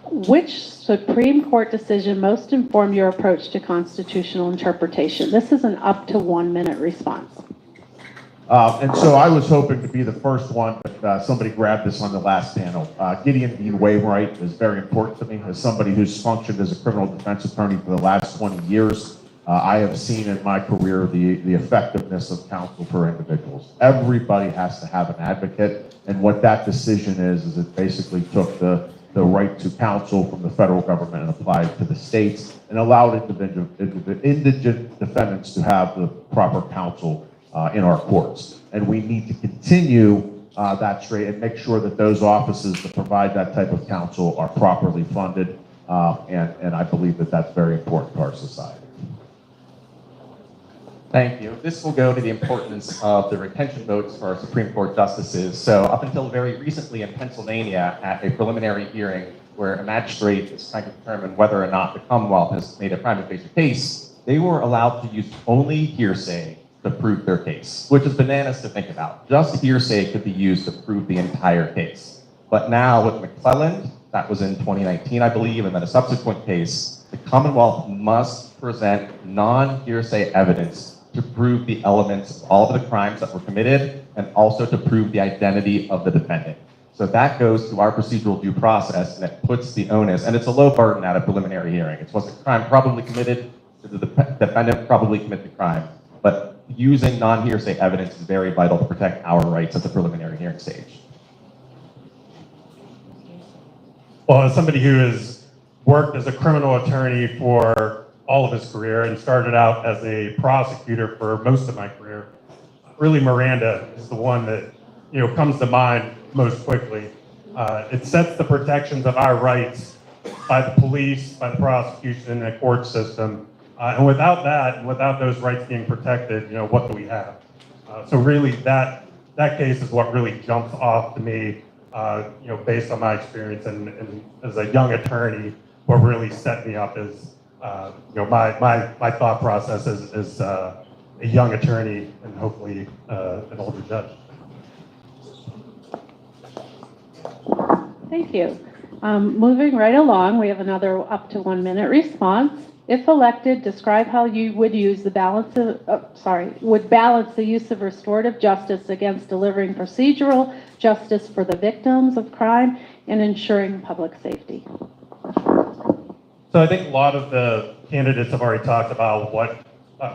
which Supreme Court decision most informed your approach to constitutional interpretation? This is an up to 1 minute response. And so I was hoping to be the first one, but somebody grabbed this on the last panel. Gideon v. Wainwright is very important to me. As somebody who's functioned as a criminal defense attorney for the last 20 years, I have seen in my career the effectiveness of counsel for individuals. Everybody has to have an advocate, and what that decision is it basically took the right to counsel from the federal government and applied it to the states and allowed indigent defendants to have the proper counsel in our courts. And we need to continue that straight and make sure that those offices that provide that type of counsel are properly funded. And I believe that that's very important to our society. Thank you. This will go to the importance of the retention votes for our Supreme Court justices. So up until very recently in Pennsylvania, at a preliminary hearing where a magistrate is trying to determine whether or not the Commonwealth has made a prima facie case, they were allowed to use only hearsay to prove their case, which is bananas to think about. Just hearsay could be used to prove the entire case. But now with McClelland, that was in 2019, I believe, and then a subsequent case, the Commonwealth must present non-hearsay evidence to prove the elements of all of the crimes that were committed and also to prove the identity of the defendant. So that goes to our procedural due process, and it puts the onus, and it's a low burden at a preliminary hearing. It's was the crime probably committed? Did the defendant probably commit the crime? But using non-hearsay evidence is very vital to protect our rights at the preliminary hearing stage. Well, as somebody who has worked as a criminal attorney for all of his career and started out as a prosecutor for most of my career, really Miranda is the one that comes to mind most quickly. It sets the protections of our rights by the police, by the prosecution, and the court system. And without that, without those rights being protected, what do we have? So really, that case is what really jumps off to me, based on my experience and as a young attorney, what really set me up is, my thought process as a young attorney and hopefully an older judge. Thank you. Moving right along, we have another up to 1 minute response. If elected, describe how you would use the balance the use of restorative justice against delivering procedural justice for the victims of crime and ensuring public safety. So I think a lot of the candidates have already talked about what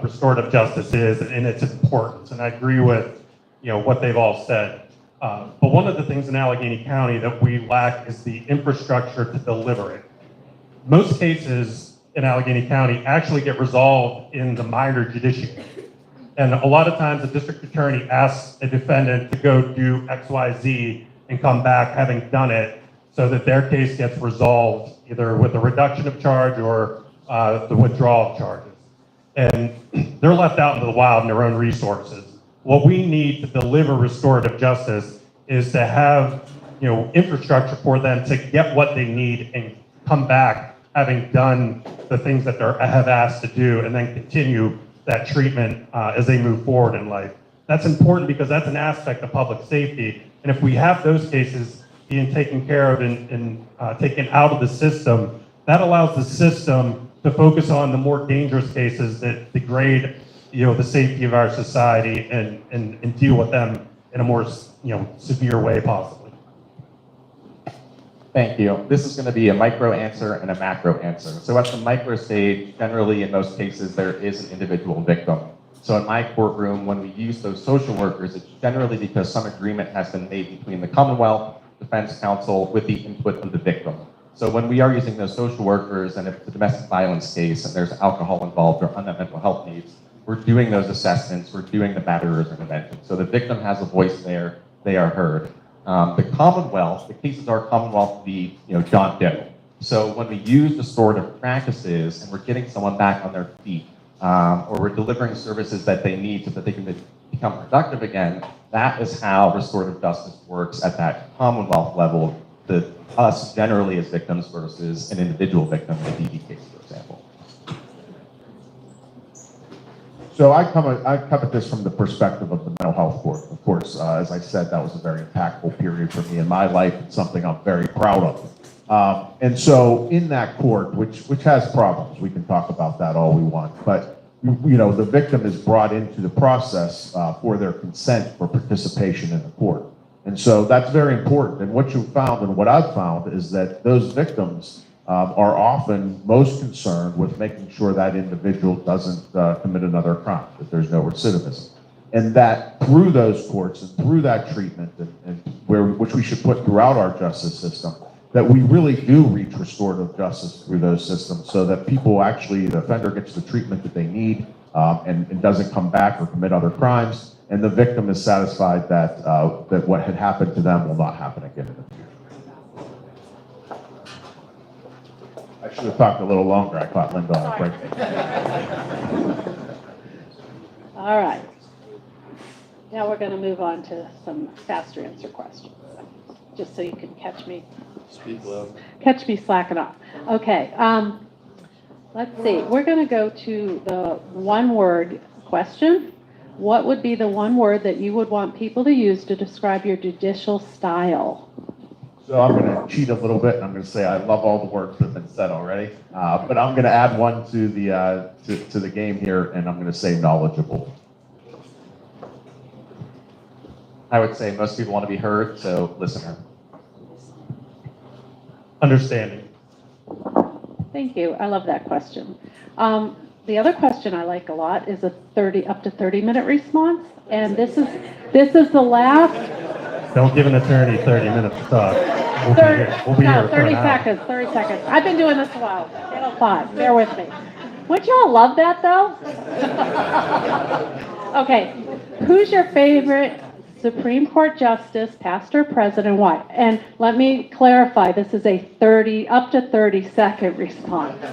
restorative justice is and its importance, and I agree with what they've all said. But one of the things in Allegheny County that we lack is the infrastructure to deliver it. Most cases in Allegheny County actually get resolved in the minor judiciary. And a lot of times the district attorney asks a defendant to go do X, Y, Z and come back having done it so that their case gets resolved either with a reduction of charge or the withdrawal of charges. And they're left out into the wild in their own resources. What we need to deliver restorative justice is to have infrastructure for them to get what they need and come back having done the things that they have asked to do, and then continue that treatment as they move forward in life. That's important because that's an aspect of public safety. And if we have those cases being taken care of and taken out of the system, that allows the system to focus on the more dangerous cases that degrade the safety of our society and deal with them in a more severe way possibly. Thank you. This is going to be a micro answer and a macro answer. So at the micro stage, generally in most cases, there is an individual victim. So in my courtroom, when we use those social workers, it's generally because some agreement has been made between the Commonwealth, defense counsel, with the input of the victim. So when we are using those social workers, and if it's a domestic violence case and there's alcohol involved or unmet mental health needs, we're doing those assessments, we're doing the batterers intervention. So the victim has a voice there, they are heard. The Commonwealth, the cases are Commonwealth v. John Doe. So when we use restorative practices and we're getting someone back on their feet, or we're delivering services that they need so that they can become productive again, that is how restorative justice works at that Commonwealth level, us generally as victims versus an individual victim in a DV case, for example. So I come at this from the perspective of the mental health court. Of course, as I said, that was a very impactful period for me in my life. It's something I'm very proud of. And so in that court, which has problems, we can talk about that all we want, but the victim is brought into the process for their consent for participation in the court. And so that's very important. And what you found and what I've found is that those victims are often most concerned with making sure that individual doesn't commit another crime, that there's no recidivism. And that through those courts and through that treatment, which we should put throughout our justice system, that we really do reach restorative justice through those systems so that people actually, the offender gets the treatment that they need and doesn't come back or commit other crimes, and the victim is satisfied that what had happened to them will not happen again in the future. I should have talked a little longer. I caught Linda on a break. All right. Now we're going to move on to some faster answer questions, just so you can catch me. Speak low. Catch me slacking off. Okay. Let's see. We're going to go to the one-word question. What would be the one word that you would want people to use to describe your judicial style? So I'm going to cheat a little bit, and I'm going to say I love all the words that have been said already, but I'm going to add one to the game here, and I'm going to say knowledgeable. I would say most people want to be heard, so listener. Understanding. Thank you. I love that question. The other question I like a lot is a up to 30-minute response, and this is the last. Don't give an attorney 30 minutes to talk. We'll be here for 30 an hour. seconds, 30 seconds. I've been doing this a while. 5. Bear with me. Wouldn't y'all love that, though? Okay. Who's your favorite Supreme Court Justice, past or present, and why? And let me clarify, this is a up to 30-second response.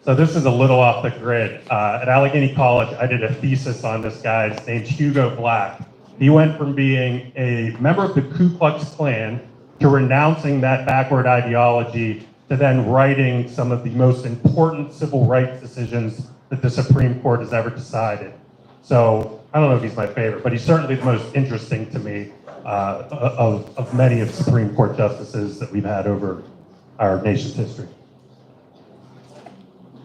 So this is a little off the grid. At Allegheny College, I did a thesis on this guy. His name's Hugo Black. He went from being a member of the Ku Klux Klan to renouncing that backward ideology to then writing some of the most important civil rights decisions that the Supreme Court has ever decided. So I don't know if he's my favorite, but he's certainly the most interesting to me of many of the Supreme Court justices that we've had over our nation's history.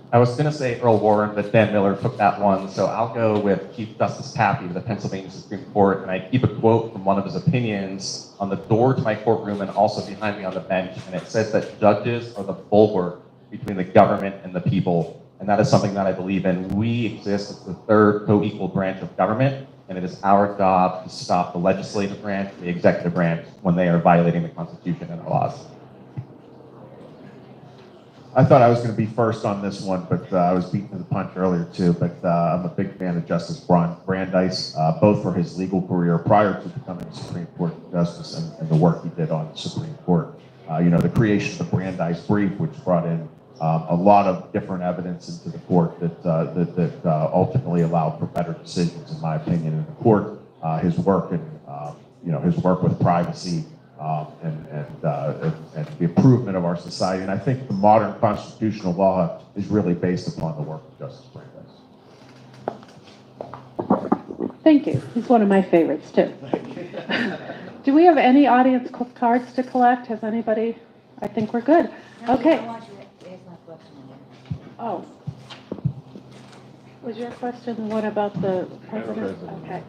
I was going to say Earl Warren, but Dan Miller took that one, so I'll go with Chief Justice Taffy of the Pennsylvania Supreme Court, and I keep a quote from one of his opinions on the door to my courtroom and also behind me on the bench, and it says that judges are the bulwark between the government and the people, and that is something that I believe in. We exist as the third co-equal branch of government, and it is our job to stop the legislative branch and the executive branch when they are violating the Constitution and our laws. I thought I was going to be first on this one, but I was beaten to the punch earlier too. But I'm a big fan of Justice Brandeis, both for his legal career prior to becoming Supreme Court Justice and the work he did on the Supreme Court. The creation of the Brandeis Brief, which brought in a lot of different evidence into the court that ultimately allowed for better decisions, in my opinion, in the court. His work and his work with privacy. And the improvement of our society. And I think the modern constitutional law is really based upon the work of Justice Brandeis. Thank you. He's one of my favorites, too. Do we have any audience cards to collect? Has anybody? I think we're good. Okay. Oh. Was your question what about the president? Okay.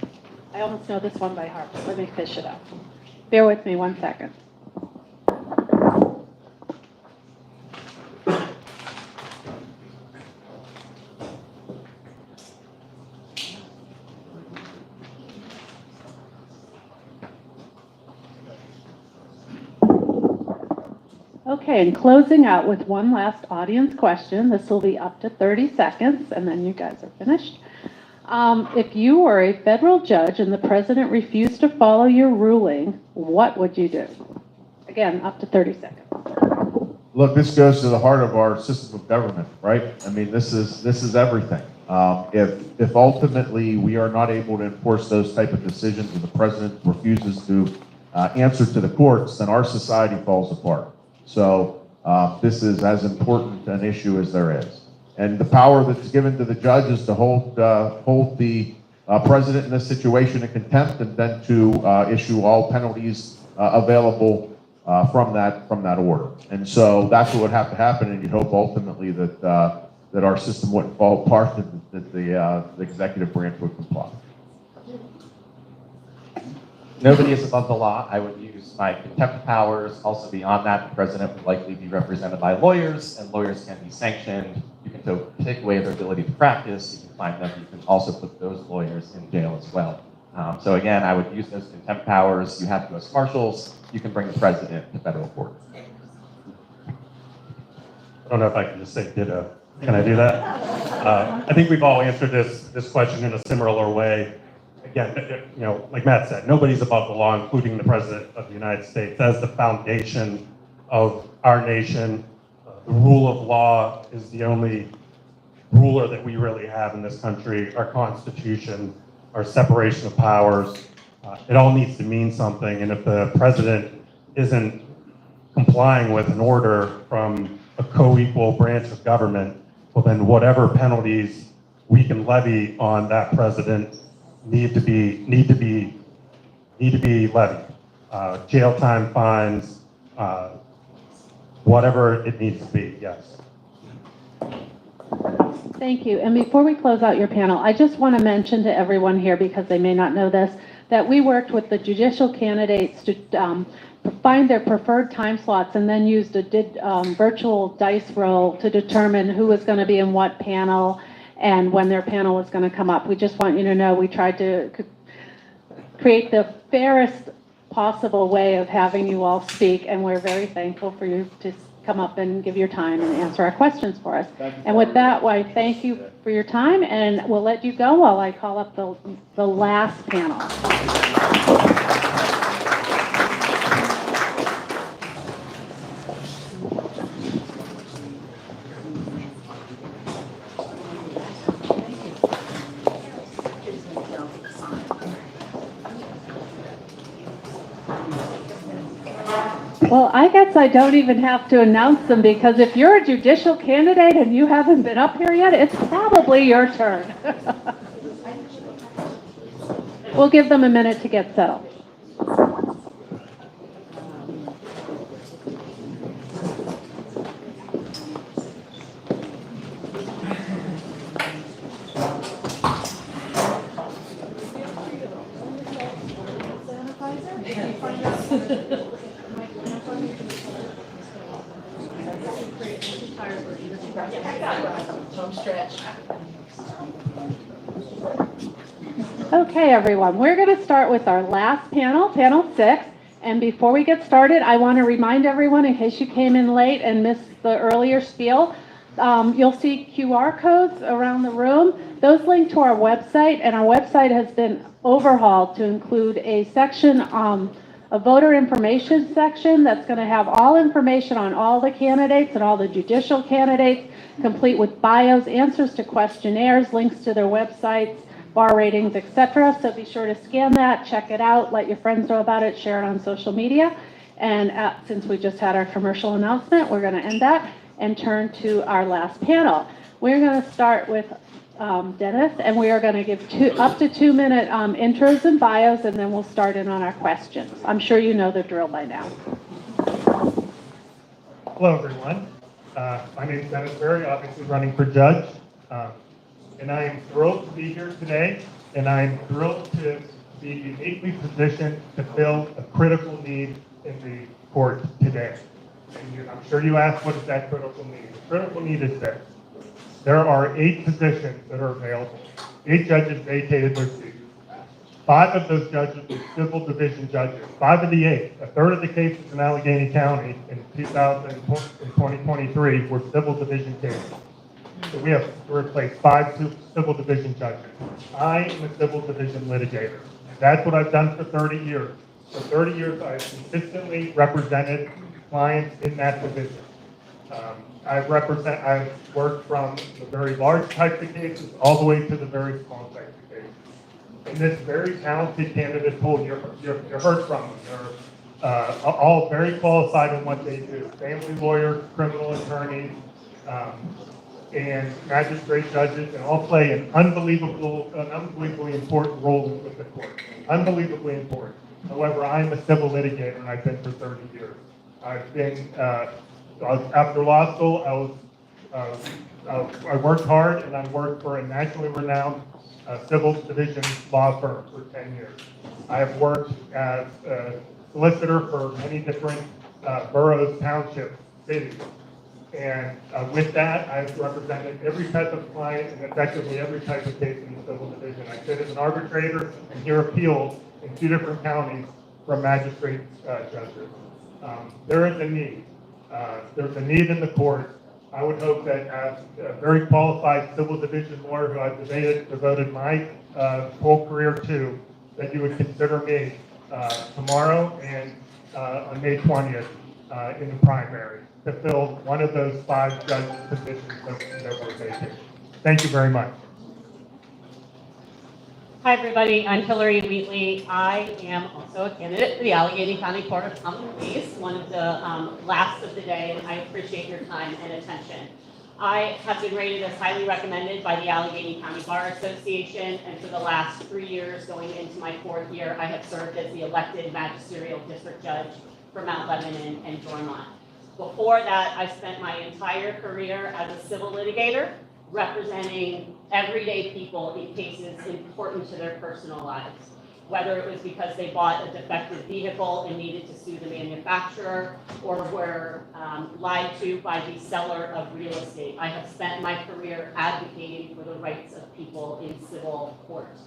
I almost know this one by heart, but let me fish it up. Bear with me 1 second. Okay, and closing out with one last audience question. This will be up to 30 seconds, and then you guys are finished. If you were a federal judge and the president refused to follow your ruling, what would you do? Again, up to 30 seconds. Look, this goes to the heart of our system of government, right? I mean, this is everything. If ultimately we are not able to enforce those type of decisions and the president refuses to answer to the courts, then our society falls apart. So this is as important an issue as there is. And the power that's given to the judge is to hold the president in this situation in contempt and then to issue all penalties available from that order. And so that's what would have to happen, and you hope ultimately that that our system wouldn't fall apart, that the executive branch would comply. Nobody is above the law. I would use my contempt powers. Also beyond that, the president would likely be represented by lawyers, and lawyers can be sanctioned. You can take away their ability to practice. You can fine them. You can also put those lawyers in jail as well. So again, I would use those contempt powers. You have U.S. Marshals. You can bring the president to federal court. I don't know if I can just say ditto. Can I do that? I think we've all answered this question in a similar way. Again, you know, like Matt said, nobody's above the law, including the President of the United States. As the foundation of our nation, the rule of law is the only ruler that we really have in this country. Our Constitution, our separation of powers, it all needs to mean something. And if the President isn't complying with an order from a co-equal branch of government, well then whatever penalties we can levy on that President need to be levied. Jail time, fines, whatever it needs to be, yes. Thank you. And before we close out your panel, I just want to mention to everyone here, because they may not know this, that we worked with the judicial candidates to find their preferred time slots and then used a virtual dice roll to determine who was going to be in what panel and when their panel was going to come up. We just want you to know we tried to create the fairest possible way of having you all speak, and we're very thankful for you to come up and give your time and answer our questions for us. And with that, I thank you for your time, and we'll let you go while I call up the last panel. Well, I guess I don't even have to announce them, because if you're a judicial candidate and you haven't been up here yet, it's probably your turn. We'll give them a minute to get settled. Okay, everyone, we're going to start with our last panel, panel 6. And before we get started, I want to remind everyone, in case you came in late and missed the earlier spiel, you'll see QR codes around the room. Those link to our website, and our website has been overhauled to include a section, a voter information section that's going to have all information on all the candidates and all the judicial candidates, complete with bios, answers to questionnaires, links to their websites, bar ratings, etc. So be sure to scan that, check it out, let your friends know about it, share it on social media. And since we just had our commercial announcement, we're going to end that and turn to our last panel. We're going to start with Dennis, and we are going to give up to 2-minute intros and bios, and then we'll start in on our questions. I'm sure you know the drill by now. Hello, everyone. My name is Dennis Berry, obviously running for judge. And I am thrilled to be here today, and I'm thrilled to be uniquely positioned to fill a critical need in the court today. And I'm sure you asked, what is that critical need? The critical need is this. There are 8 positions that are available. 8 judges vacated their seats. 5 of those judges were civil division judges. 5 of the 8, a third of the cases in Allegheny County in 2023 were civil division cases. So we have to replace 5 civil division judges. I am a civil division litigator. That's what I've done for 30 years. For 30 years, I've consistently represented clients in that division. I've worked from the very large types of cases all the way to the very small types of cases. And this very talented candidate pool, you heard from them. They're all very qualified in what they do. Family lawyers, criminal attorneys, and magistrate judges, and all play an unbelievably important role with the court. Unbelievably important. However, I'm a civil litigator, and I've been for 30 years. I've been, after law school, I worked hard, and I worked for a nationally renowned civil division law firm for 10 years. I have worked as a solicitor for many different boroughs, townships, cities. And with that, I've represented every type of client and effectively every type of case in the civil division. I sit as an arbitrator and hear appeals in 2 different counties from magistrate judges. There is a need. There's a need in the court. I would hope that as a very qualified civil division lawyer who I've devoted my whole career to, that you would consider me tomorrow and on May 20th in the primary to fill one of those 5 judge positions that were vacant. Thank you very much. Hi, everybody. I'm Hillary Wheatley. I am also a candidate for the Allegheny County Court of Common Pleas, one of the last of the day, and I appreciate your time and attention. I have been rated as highly recommended by the Allegheny County Bar Association, and for the last 3 years, going into my 4th year, I have served as the elected magisterial district judge for Mount Lebanon and Dormont. Before that, I spent my entire career as a civil litigator, representing everyday people in cases important to their personal lives, whether it was because they bought a defective vehicle and needed to sue the manufacturer, or were lied to by the seller of real estate. I have spent my career advocating for the rights of people in civil court.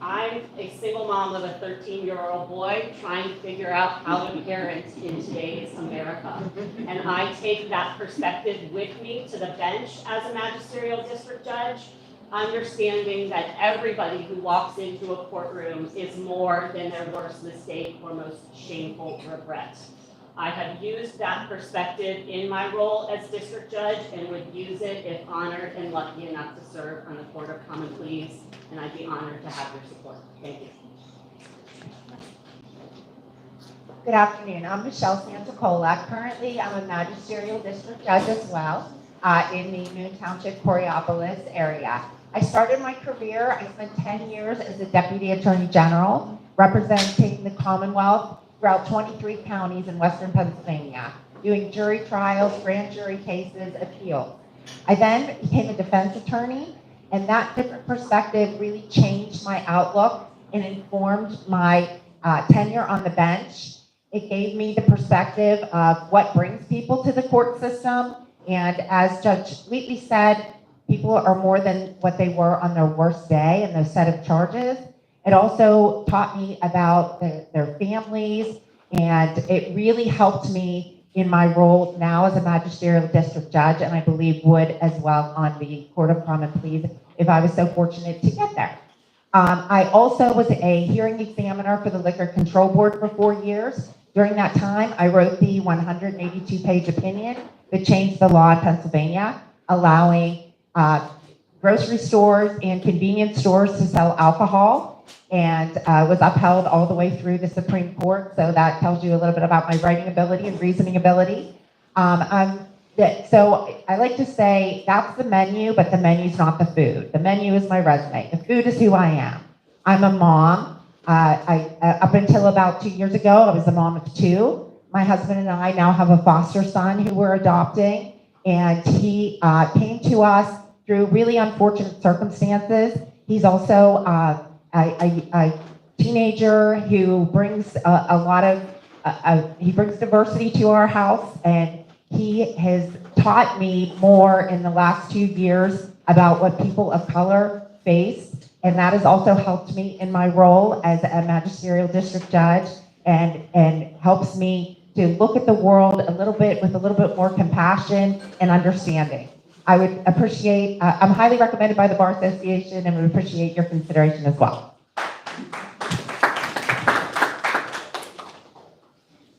I'm a single mom of a 13-year-old boy trying to figure out how to parent in today's America. And I take that perspective with me to the bench as a magisterial district judge, understanding that everybody who walks into a courtroom is more than their worst mistake or most shameful regret. I have used that perspective in my role as district judge and would use it if honored and lucky enough to serve on the Court of Common Pleas, and I'd be honored to have your support. Thank you. Good afternoon. I'm Michelle Santacola. Currently, I'm a magisterial district judge as well in the Moon Township, Coriopolis area. I started my career, I spent 10 years as a deputy attorney general representing the Commonwealth throughout 23 counties in Western Pennsylvania, doing jury trials, grand jury cases, appeals. I then became a defense attorney, and that different perspective really changed my outlook and informed my tenure on the bench. It gave me the perspective of what brings people to the court system, and as Judge Wheatley said, people are more than what they were on their worst day and those set of charges. It also taught me about their families, and it really helped me in my role now as a magisterial district judge, and I believe would as well on the Court of Common Pleas if I was so fortunate to get there. I also was a hearing examiner for the Liquor Control Board for 4 years. During that time, I wrote the 182-page opinion that changed the law in Pennsylvania, allowing grocery stores and convenience stores to sell alcohol, and was upheld all the way through the Supreme Court. So that tells you a little bit about my writing ability and reasoning ability. So I like to say that's the menu, but the menu's not the food. The menu is my resume. The food is who I am. I'm a mom. Up until about 2 years ago, I was a mom of 2. My husband and I now have a foster son who we're adopting, and he came to us through really unfortunate circumstances. He's also a teenager who brings a lot of, he brings diversity to our house, and he has taught me more in the last 2 years about what people of color face And that has also helped me in my role as a magisterial district judge and helps me to look at the world a little bit with a little bit more compassion and understanding. I would appreciate, I'm highly recommended by the Bar Association and would appreciate your consideration as well.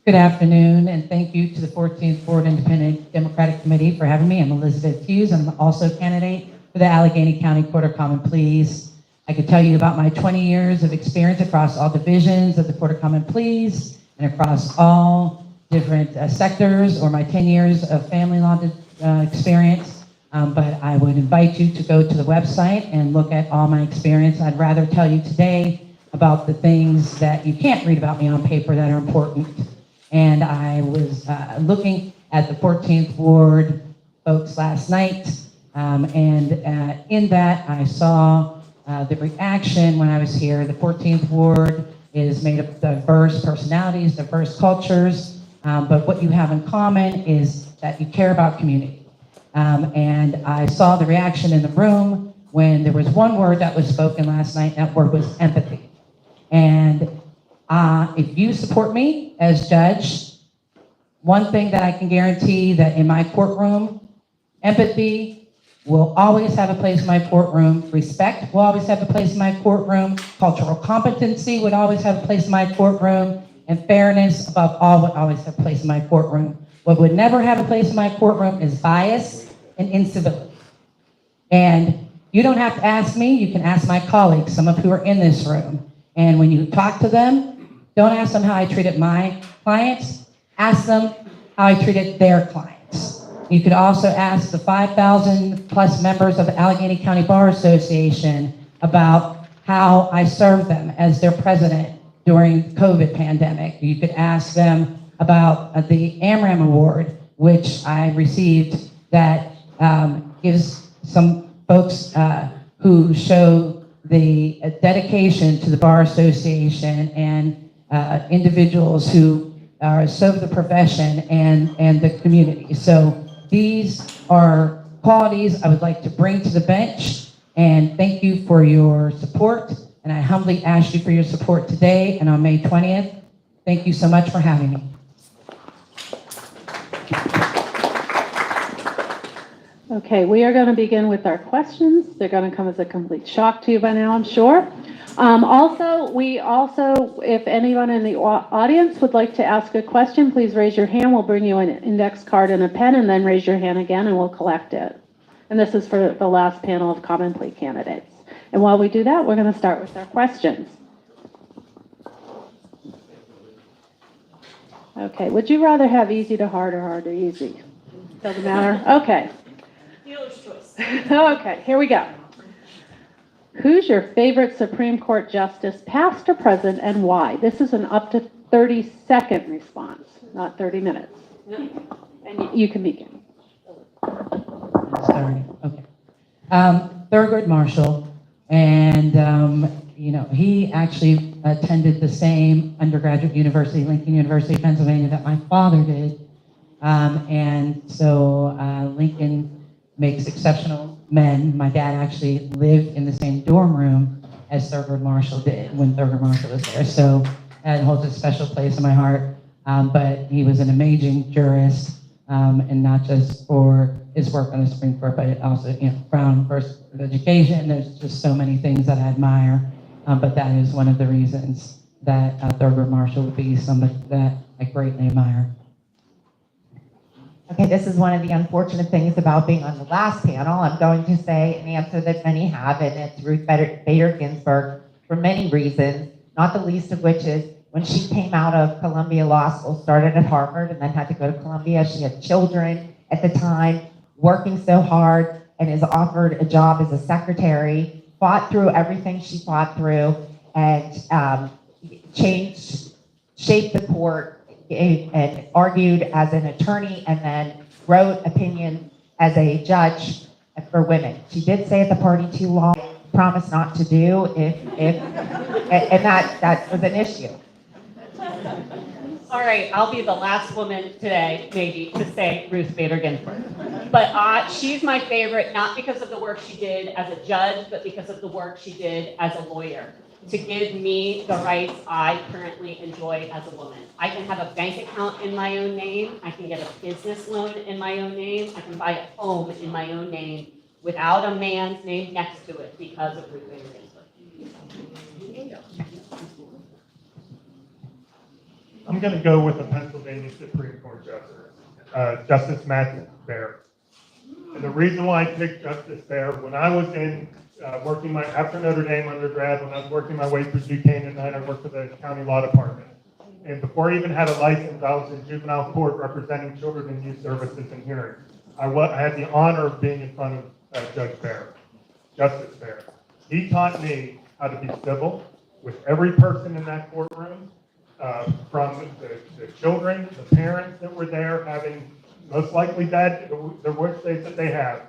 Good afternoon, and thank you to the 14th Board Independent Democratic Committee for having me. I'm Elizabeth Hughes. I'm also a candidate for the Allegheny County Court of Common Pleas. I could tell you about my 20 years of experience across all divisions of the Court of Common Pleas and across all different sectors, or my 10 years of family law experience. But I would invite you to go to the website and look at all my experience. I'd rather tell you today about the things that you can't read about me on paper that are important. And I was looking at the 14th Ward folks last night, and in that I saw the reaction when I was here. The 14th Ward is made of diverse personalities, diverse cultures, but what you have in common is that you care about community. And I saw the reaction in the room when there was one word that was spoken last night, and that word was empathy. And if you support me as judge, one thing that I can guarantee that in my courtroom, empathy will always have a place in my courtroom, respect will always have a place in my courtroom, cultural competency would always have a place in my courtroom, and fairness above all would always have a place in my courtroom. What would never have a place in my courtroom is bias and incivility. And you don't have to ask me, you can ask my colleagues, some of who are in this room. And when you talk to them, don't ask them how I treated my clients, ask them how I treated their clients. You could also ask the 5,000 plus members of the Allegheny County Bar Association about how I served them as their president during the COVID pandemic. You could ask them about the AMRAM Award, which I received, that gives some folks who show the dedication to the Bar Association and individuals who serve the profession and the community. So these are qualities I would like to bring to the bench, and thank you for your support. And I humbly ask you for your support today and on May 20th. Thank you so much for having me. Okay, we are going to begin with our questions. They're going to come as a complete shock to you by now, I'm sure. If anyone in the audience would like to ask a question, please raise your hand. We'll bring you an index card and a pen, and then raise your hand again, and we'll collect it. And this is for the last panel of common plea candidates. And while we do that, we're going to start with our questions. Okay, would you rather have easy to hard or hard to easy? Doesn't matter? Okay. Dealer's choice. Okay, here we go. Who's your favorite Supreme Court justice, past or present, and why? This is an up to 30-second response, not 30 minutes. And you can begin. Sorry. Okay. Thurgood Marshall, and he actually attended the same undergraduate university, Lincoln University, Pennsylvania, that my father did, and so Lincoln makes exceptional men. My dad actually lived in the same dorm room as Thurgood Marshall did when Thurgood Marshall was there, so that holds a special place in my heart. But he was an amazing jurist, and not just for his work on the Supreme Court, but also, Brown versus education. There's just so many things that I admire, but that is one of the reasons that Thurgood Marshall would be somebody that I greatly admire. Okay, this is one of the unfortunate things about being on the last panel. I'm going to say an answer that many have, and it's Ruth Bader Ginsburg, for many reasons, not the least of which is when she came out of Columbia Law School, started at Harvard, and then had to go to Columbia. She had children at the time, working so hard, and is offered a job as a secretary, fought through everything she fought through, and shaped the court, and argued as an attorney, and then wrote opinion as a judge for women. She did say at the party too long, promise not to do and that was an issue. All right, I'll be the last woman today, maybe, to say Ruth Bader Ginsburg. But she's my favorite, not because of the work she did as a judge, but because of the work she did as a lawyer to give me the rights I currently enjoy as a woman. I can have a bank account in my own name. I can get a business loan in my own name. I can buy a home in my own name without a man's name next to it because of Ruth Bader Ginsburg. I'm going to go with the Pennsylvania Supreme Court Justice, Justice Matthew Baer. And the reason why I picked Justice Baer, when I was in working after Notre Dame undergrad, when I was working my way through Duquesne at night, I worked for the county law department. And before I even had a license, I was in juvenile court representing children in youth services and hearings. I had the honor of being in front of Judge Baer, Justice Baer. He taught me how to be civil with every person in that courtroom, from the children, the parents that were there, having most likely the worst days that they have.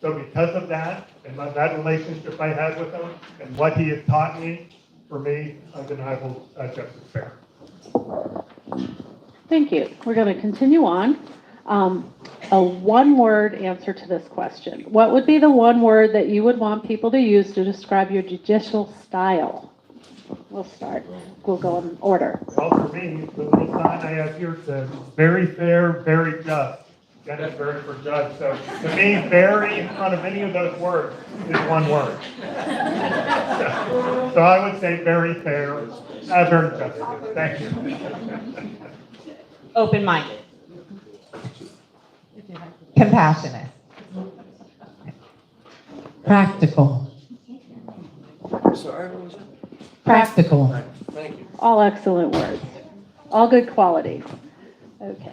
So because of that, and that relationship I had with him, and what he has taught me, for me, undeniable Justice Baer. Thank you. We're going to continue on. A one-word answer to this question. What would be the one word that you would want people to use to describe your judicial style? We'll start. We'll go in order. Well, for me, the little sign I have here says, very fair, very just. Dennis Berry for judge. So to me, very in front of any of those words is one word. So I would say very fair, very just. Thank you. Open-minded. Compassionate. Practical. Sorry, what was that? Practical. Thank you. All excellent words. All good qualities. Okay.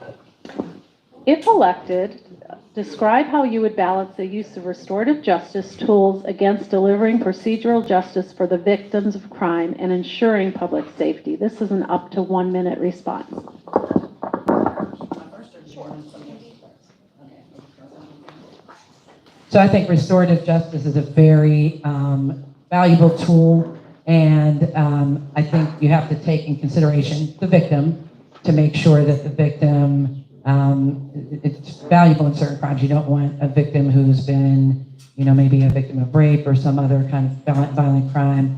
If elected, describe how you would balance the use of restorative justice tools against delivering procedural justice for the victims of crime and ensuring public safety. This is an up to 1 minute response. So I think restorative justice is a very valuable tool, and I think you have to take in consideration the victim to make sure that the victim, it's valuable in certain crimes. You don't want a victim who's been, maybe a victim of rape or some other kind of violent crime.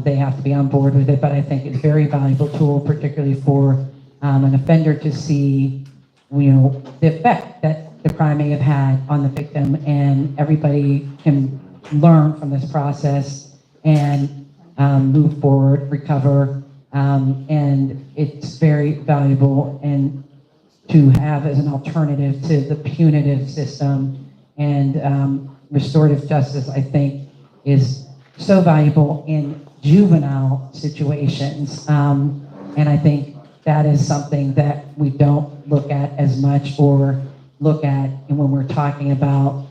They have to be on board with it, but I think it's a very valuable tool, particularly for an offender to see, the effect that the crime may have had on the victim, and everybody can learn from this process and move forward, recover, and it's very valuable and to have as an alternative to the punitive system. And restorative justice, I think, is so valuable in juvenile situations, and I think that is something that we don't look at as much or look at when we're talking about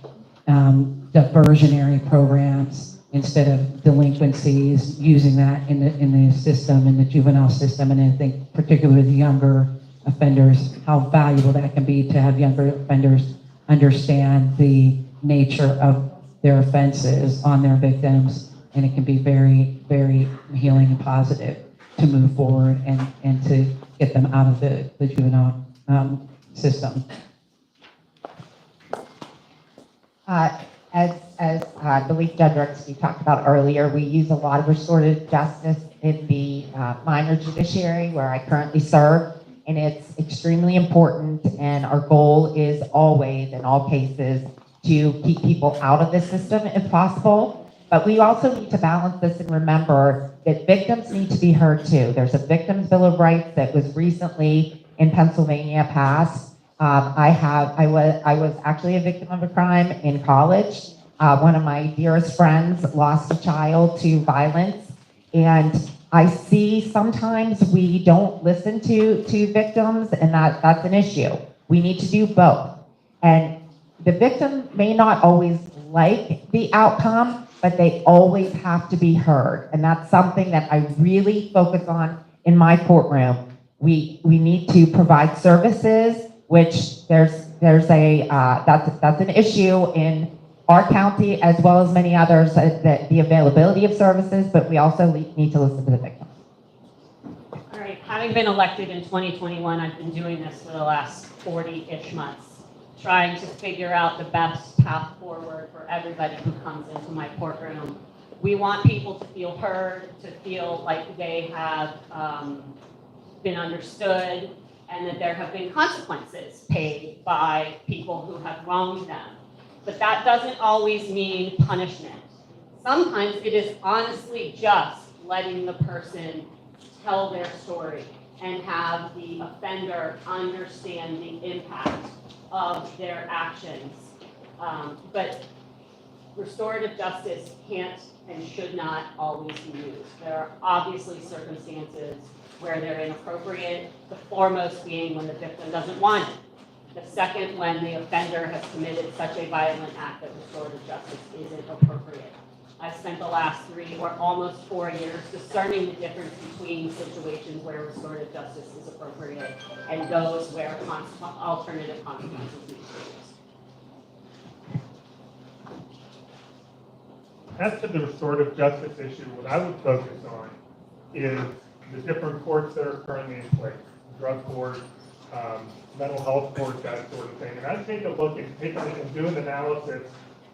diversionary programs instead of delinquencies, using that in the system, in the juvenile system. And I think particularly the younger offenders, how valuable that can be to have younger offenders understand the nature of their offenses on their victims. And it can be very, very healing and positive to move forward and to get them out of the juvenile system. As I believe Judge Rexby talked about earlier, we use a lot of restorative justice in the minor judiciary where I currently serve, and it's extremely important, and our goal is always, in all cases, to keep people out of the system if possible. But we also need to balance this and remember that victims need to be heard too. There's a Victims' Bill of Rights that was recently in Pennsylvania passed. I was actually a victim of a crime in college. One of my dearest friends lost a child to violence, and I see sometimes we don't listen to victims, and that's an issue. We need to do both. And the victim may not always like the outcome, but they always have to be heard. And that's something that I really focus on in my courtroom. We need to provide services, which that's an issue in our county as well as many others, the availability of services, but we also need to listen to the victim. All right, how Having been elected in 2021, I've been doing this for the last 40-ish months, trying to figure out the best path forward for everybody who comes into my courtroom. We want people to feel heard, to feel like they have been understood, and that there have been consequences paid by people who have wronged them. But that doesn't always mean punishment. Sometimes it is honestly just letting the person tell their story and have the offender understand the impact of their actions. But restorative justice can't and should not always be used. There are obviously circumstances where they're inappropriate, the foremost being when the victim doesn't want it. The second, when the offender has committed such a violent act that restorative justice isn't appropriate. I spent the last 3 or almost 4 years discerning the difference between situations where restorative justice is appropriate and those where alternative consequences need to be used. As to the restorative justice issue, what I would focus on is the different courts that are currently in place, drug court, mental health court, that sort of thing. And I'd take a look and do an analysis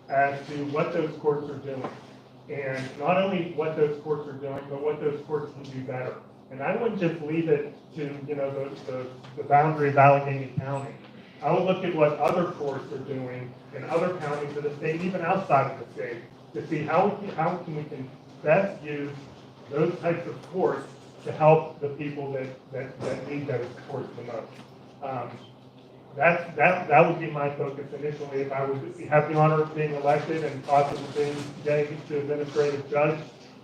as to what those courts are doing. And not only what those courts are doing, but what those courts can do better. And I wouldn't just leave it to, the boundary of Allegheny County. I would look at what other courts are doing in other counties of the state, even outside of the state, to see how we can best use those types of courts to help the people that need those courts the most. That would be my focus initially if I would have the honor of being elected and possibly getting to administrative judge.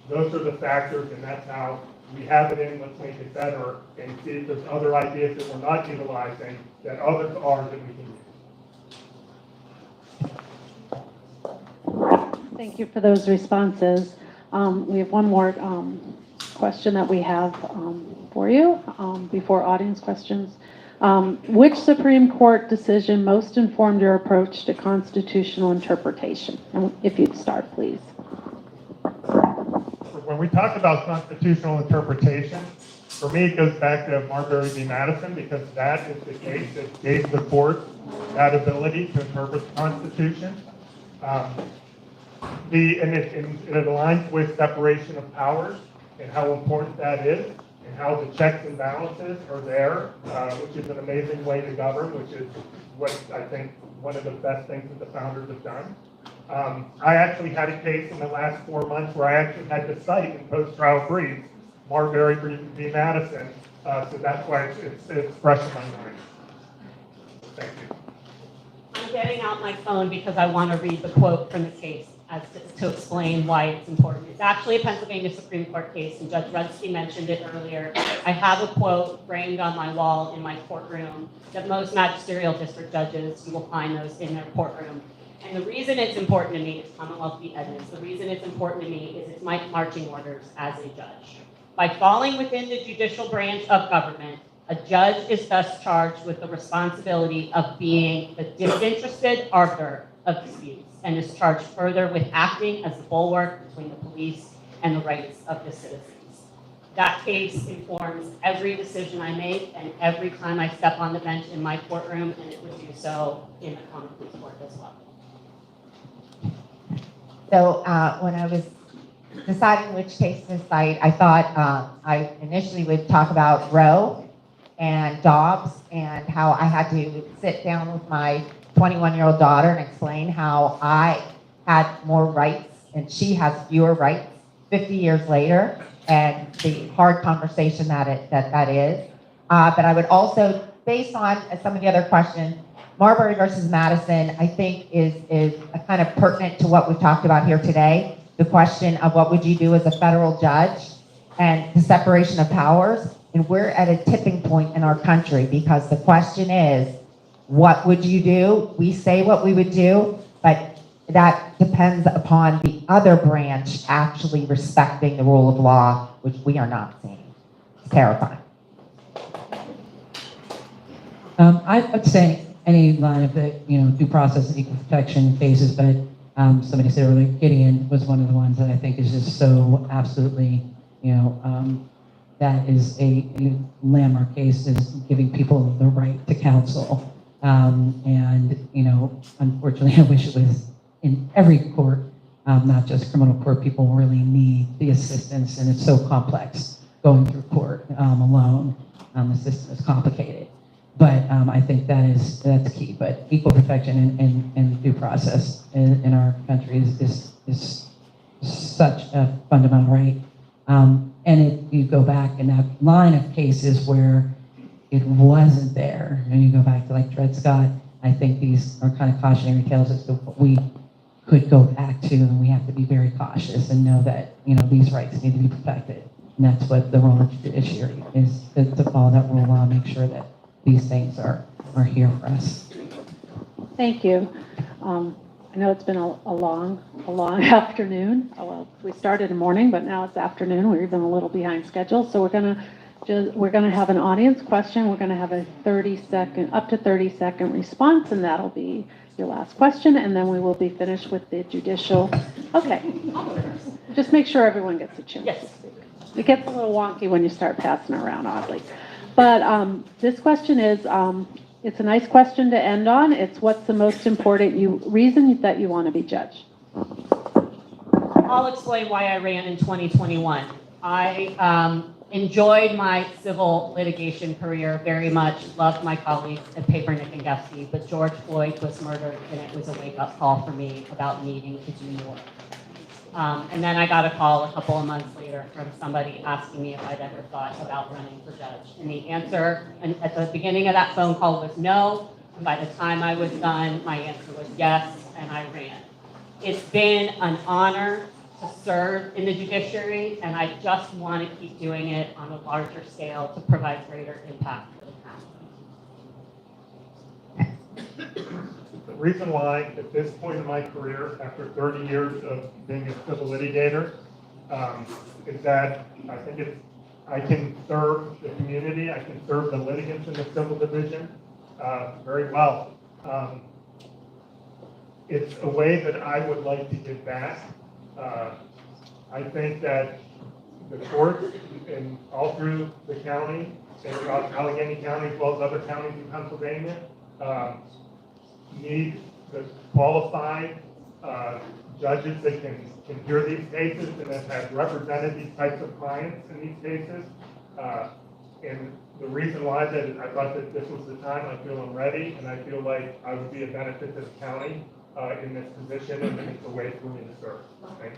Those are the factors, and that's how we have it in. Let's make it better and see if there's other ideas that we're not utilizing that others are that we can use. Thank you for those responses. We have one more question that we have for you before audience questions. Which Supreme Court decision most informed your approach to constitutional interpretation? And if you'd start, please. When we talk about constitutional interpretation, for me, it goes back to Marbury v. Madison, because that is the case that gave the court that ability to interpret the Constitution. It aligns with separation of powers and how important that is, and how the checks and balances are there, which is an amazing way to govern, which is what I think one of the best things that the founders have done. I actually had a case in the last 4 months where I actually had to cite in post-trial briefs Marbury v. Madison, so that's why it's fresh in my mind. Thank you. I'm getting out my phone because I want to read the quote from the case to explain why it's important. It's actually a Pennsylvania Supreme Court case, and Judge Rudsky mentioned it earlier. I have a quote framed on my wall in my courtroom that most magisterial district judges, you will find those in their courtroom. And the reason it's important to me is Commonwealth v. Edmonds. The reason it's important to me is it's my marching orders as a judge. By falling within the judicial branch of government, a judge is thus charged with the responsibility of being the disinterested arbiter of disputes, and is charged further with acting as the bulwark between the police and the rights of the citizens. That case informs every decision I make and every time I step on the bench in my courtroom, and it would do so in the common police court as well. So when I was deciding which case to cite, I thought I initially would talk about Roe and Dobbs and how I had to sit down with my 21-year-old daughter and explain how I had more rights and she has fewer rights 50 years later, and the hard conversation that is. But I would also, based on some of the other questions, Marbury versus Madison, I think is a kind of pertinent to what we've talked about here today. The question of what would you do as a federal judge and the separation of powers. And we're at a tipping point in our country because the question is, what would you do? We say what we would do, but that depends upon the other branch actually respecting the rule of law, which we are not seeing. It's terrifying. I would say any line of the due process and equal protection cases, but somebody said earlier, Gideon was one of the ones that I think is just so absolutely that is a landmark case, is giving people the right to counsel. And, you know, unfortunately, I wish it was in every court, not just criminal court. People really need the assistance, and it's so complex going through court alone. The system is complicated. But I think that's key. But equal protection and due process in our country is such a fundamental right. And you go back in that line of cases where it wasn't there, and you go back to like Dred Scott, I think these are kind of cautionary tales as to what we could go back to, and we have to be very cautious and know that, you know, these rights need to be protected. And that's what the role of the judiciary is, to follow that rule law, make sure that these things are here for us. Thank you. I know it's been a long afternoon. Well, we started in the morning, but now it's afternoon. We're even a little behind schedule. So we're gonna have an audience question. We're gonna have a up to 30-second response, and that'll be your last question. And then we will be finished with the judicial. Okay. Just make sure everyone gets a chance to speak. It gets a little wonky when you start passing around, oddly. But this question is, it's a nice question to end on. It's what's the most important reason that you want to be judged? I'll explain why I ran in 2021. I enjoyed my civil litigation career very much, loved my colleagues at Papernick and Gusty, but George Floyd was murdered, and it was a wake-up call for me about needing to do more. And then I got a call a couple of months later from somebody asking me if I'd ever thought about running for judge. And the answer at the beginning of that phone call was no. And by the time I was done, my answer was yes, and I ran. It's been an honor to serve in the judiciary, and I just want to keep doing it on a larger scale to provide greater impact for the town. The reason why, at this point in my career, after 30 years of being a civil litigator, is that I think I can serve the community, I can serve the litigants in the civil division very well. It's a way that I would like to give back. I think that the courts and all through the county, and across Allegheny County as well as other counties in Pennsylvania, need the qualified judges that can hear these cases and that have represented these types of clients in these cases. And the reason why that I thought that this was the time, I feel I'm ready, and I feel like I would be a benefit to the county in this position, and it's a way for me to serve. Thank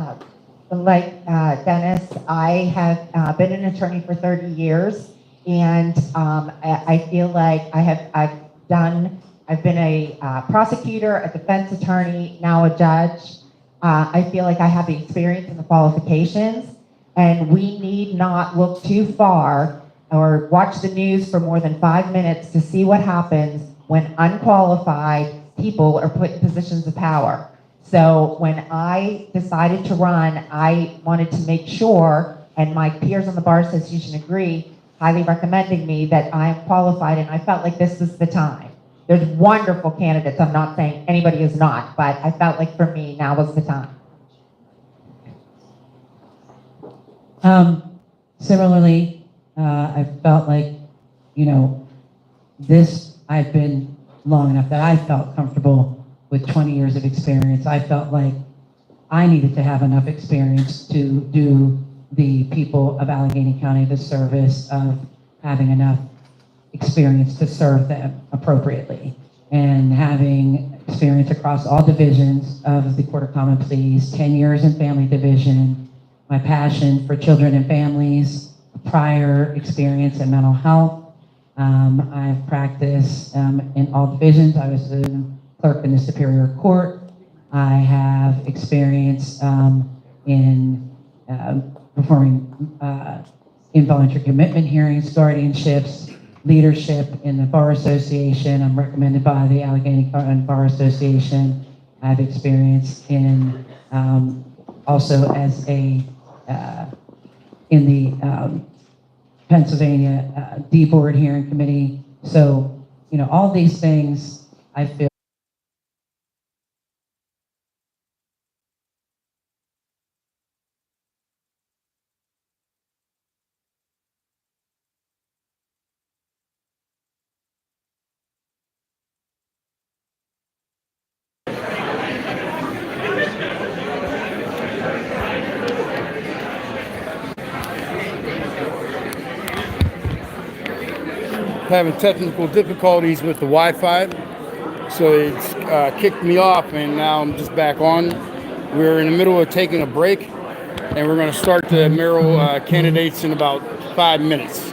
you. Like Dennis, I have been an attorney for 30 years, and I feel like I've been a prosecutor, a defense attorney, now a judge. I feel like I have the experience and the qualifications, and we need not look too far or watch the news for more than 5 minutes to see what happens when unqualified people are put in positions of power. So when I decided to run, I wanted to make sure, and my peers on the Bar Association agree, highly recommending me, that I am qualified, and I felt like this was the time. There's wonderful candidates. I'm not saying anybody is not, but I felt like for me, now was the time. Similarly, I felt like, you know, I've been long enough that I felt comfortable with 20 years of experience. I felt like I needed to have enough experience to do the people of Allegheny County the service of having enough experience to serve them appropriately, and having experience across all divisions of the Court of Common Pleas, 10 years in family division, my passion for children and families, prior experience in mental health. I've practiced in all divisions. I was a clerk in the Superior Court. I have experience in performing involuntary commitment hearings, guardianships, leadership in the Bar Association. I'm recommended by the Allegheny County Bar Association. I have experience in also as a in the Pennsylvania D-Board Hearing Committee. So, you know, all these things I feel having technical difficulties with the Wi-Fi, so it's kicked me off, and now I'm just back on. We're in the middle of taking a break, and we're going to start the mayoral candidates in about 5 minutes.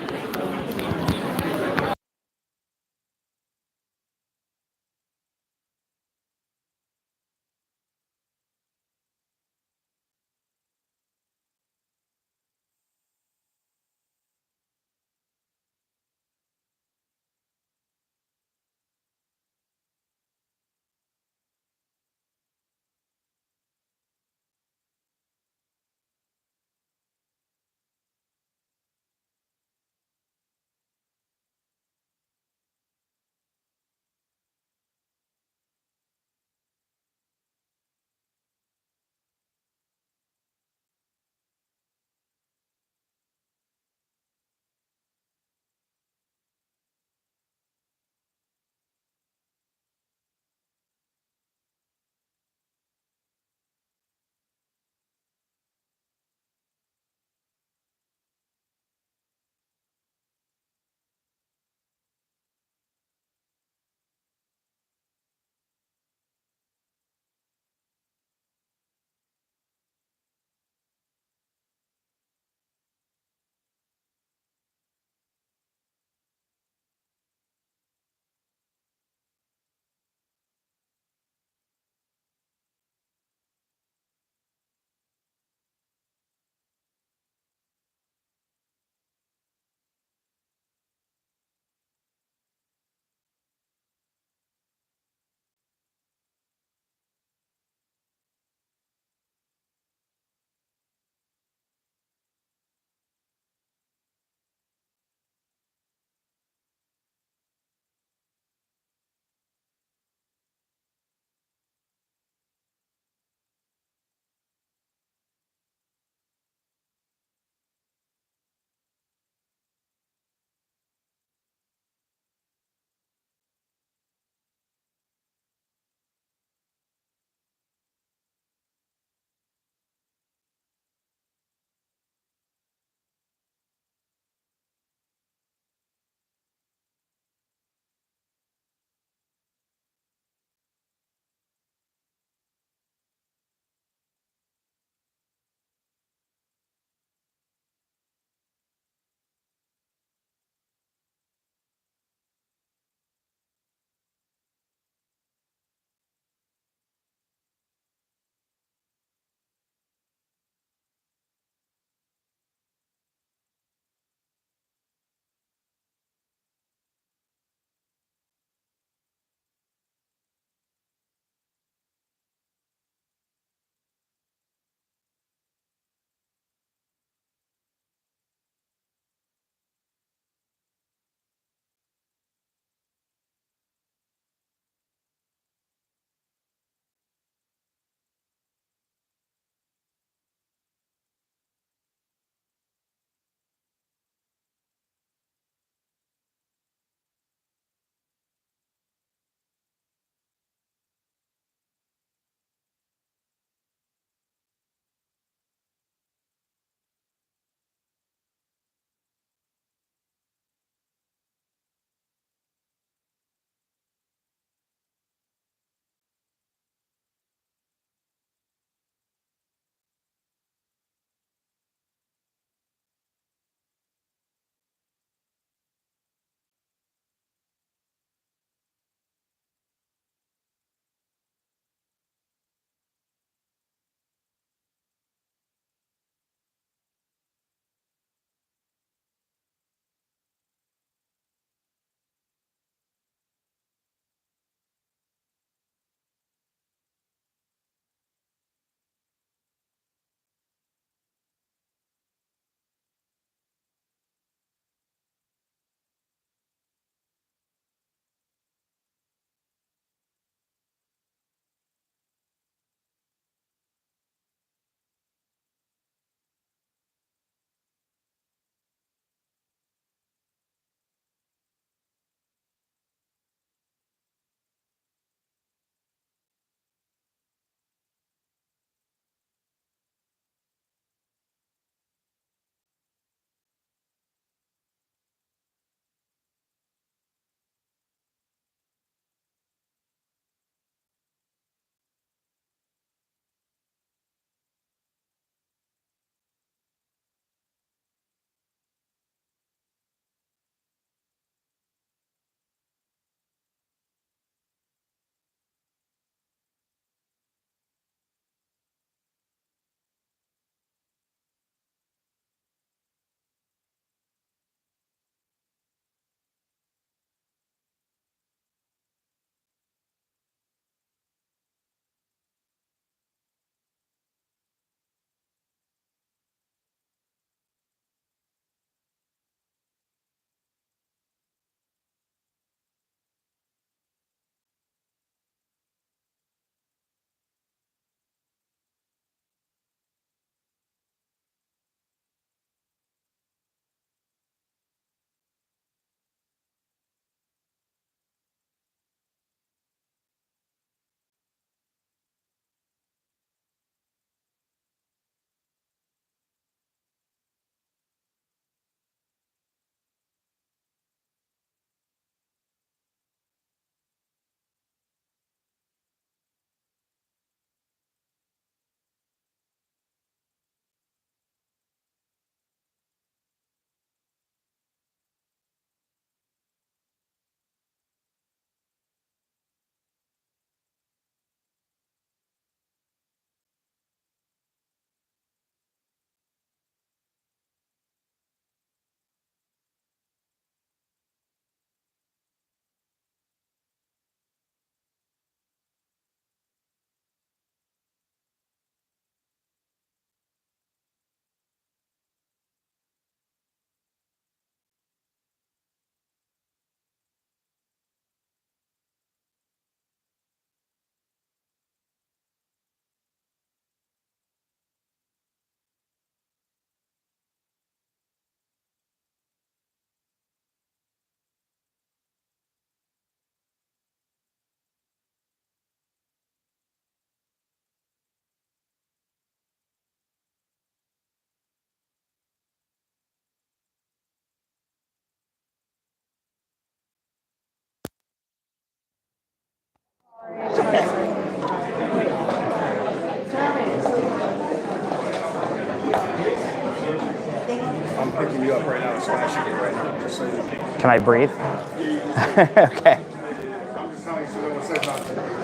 cue you up right now, so I should get ready. Just so you know. Can I breathe? Okay.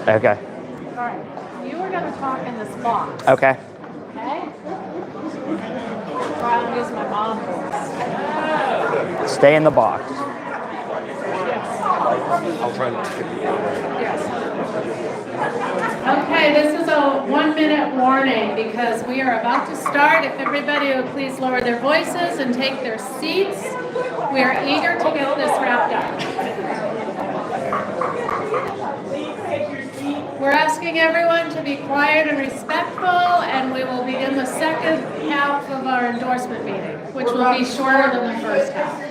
Okay. All right, you are gonna talk in this box, Okay. okay? Try to use my mom voice. Stay in the box. I'll try not to get the Okay, this is a 1-minute warning because we are about to start. If everybody would please lower their voices and take their seats. We are eager to get this wrapped up. We're asking everyone to be quiet and respectful, and we will begin the second half of our endorsement meeting, which will be shorter than the first half.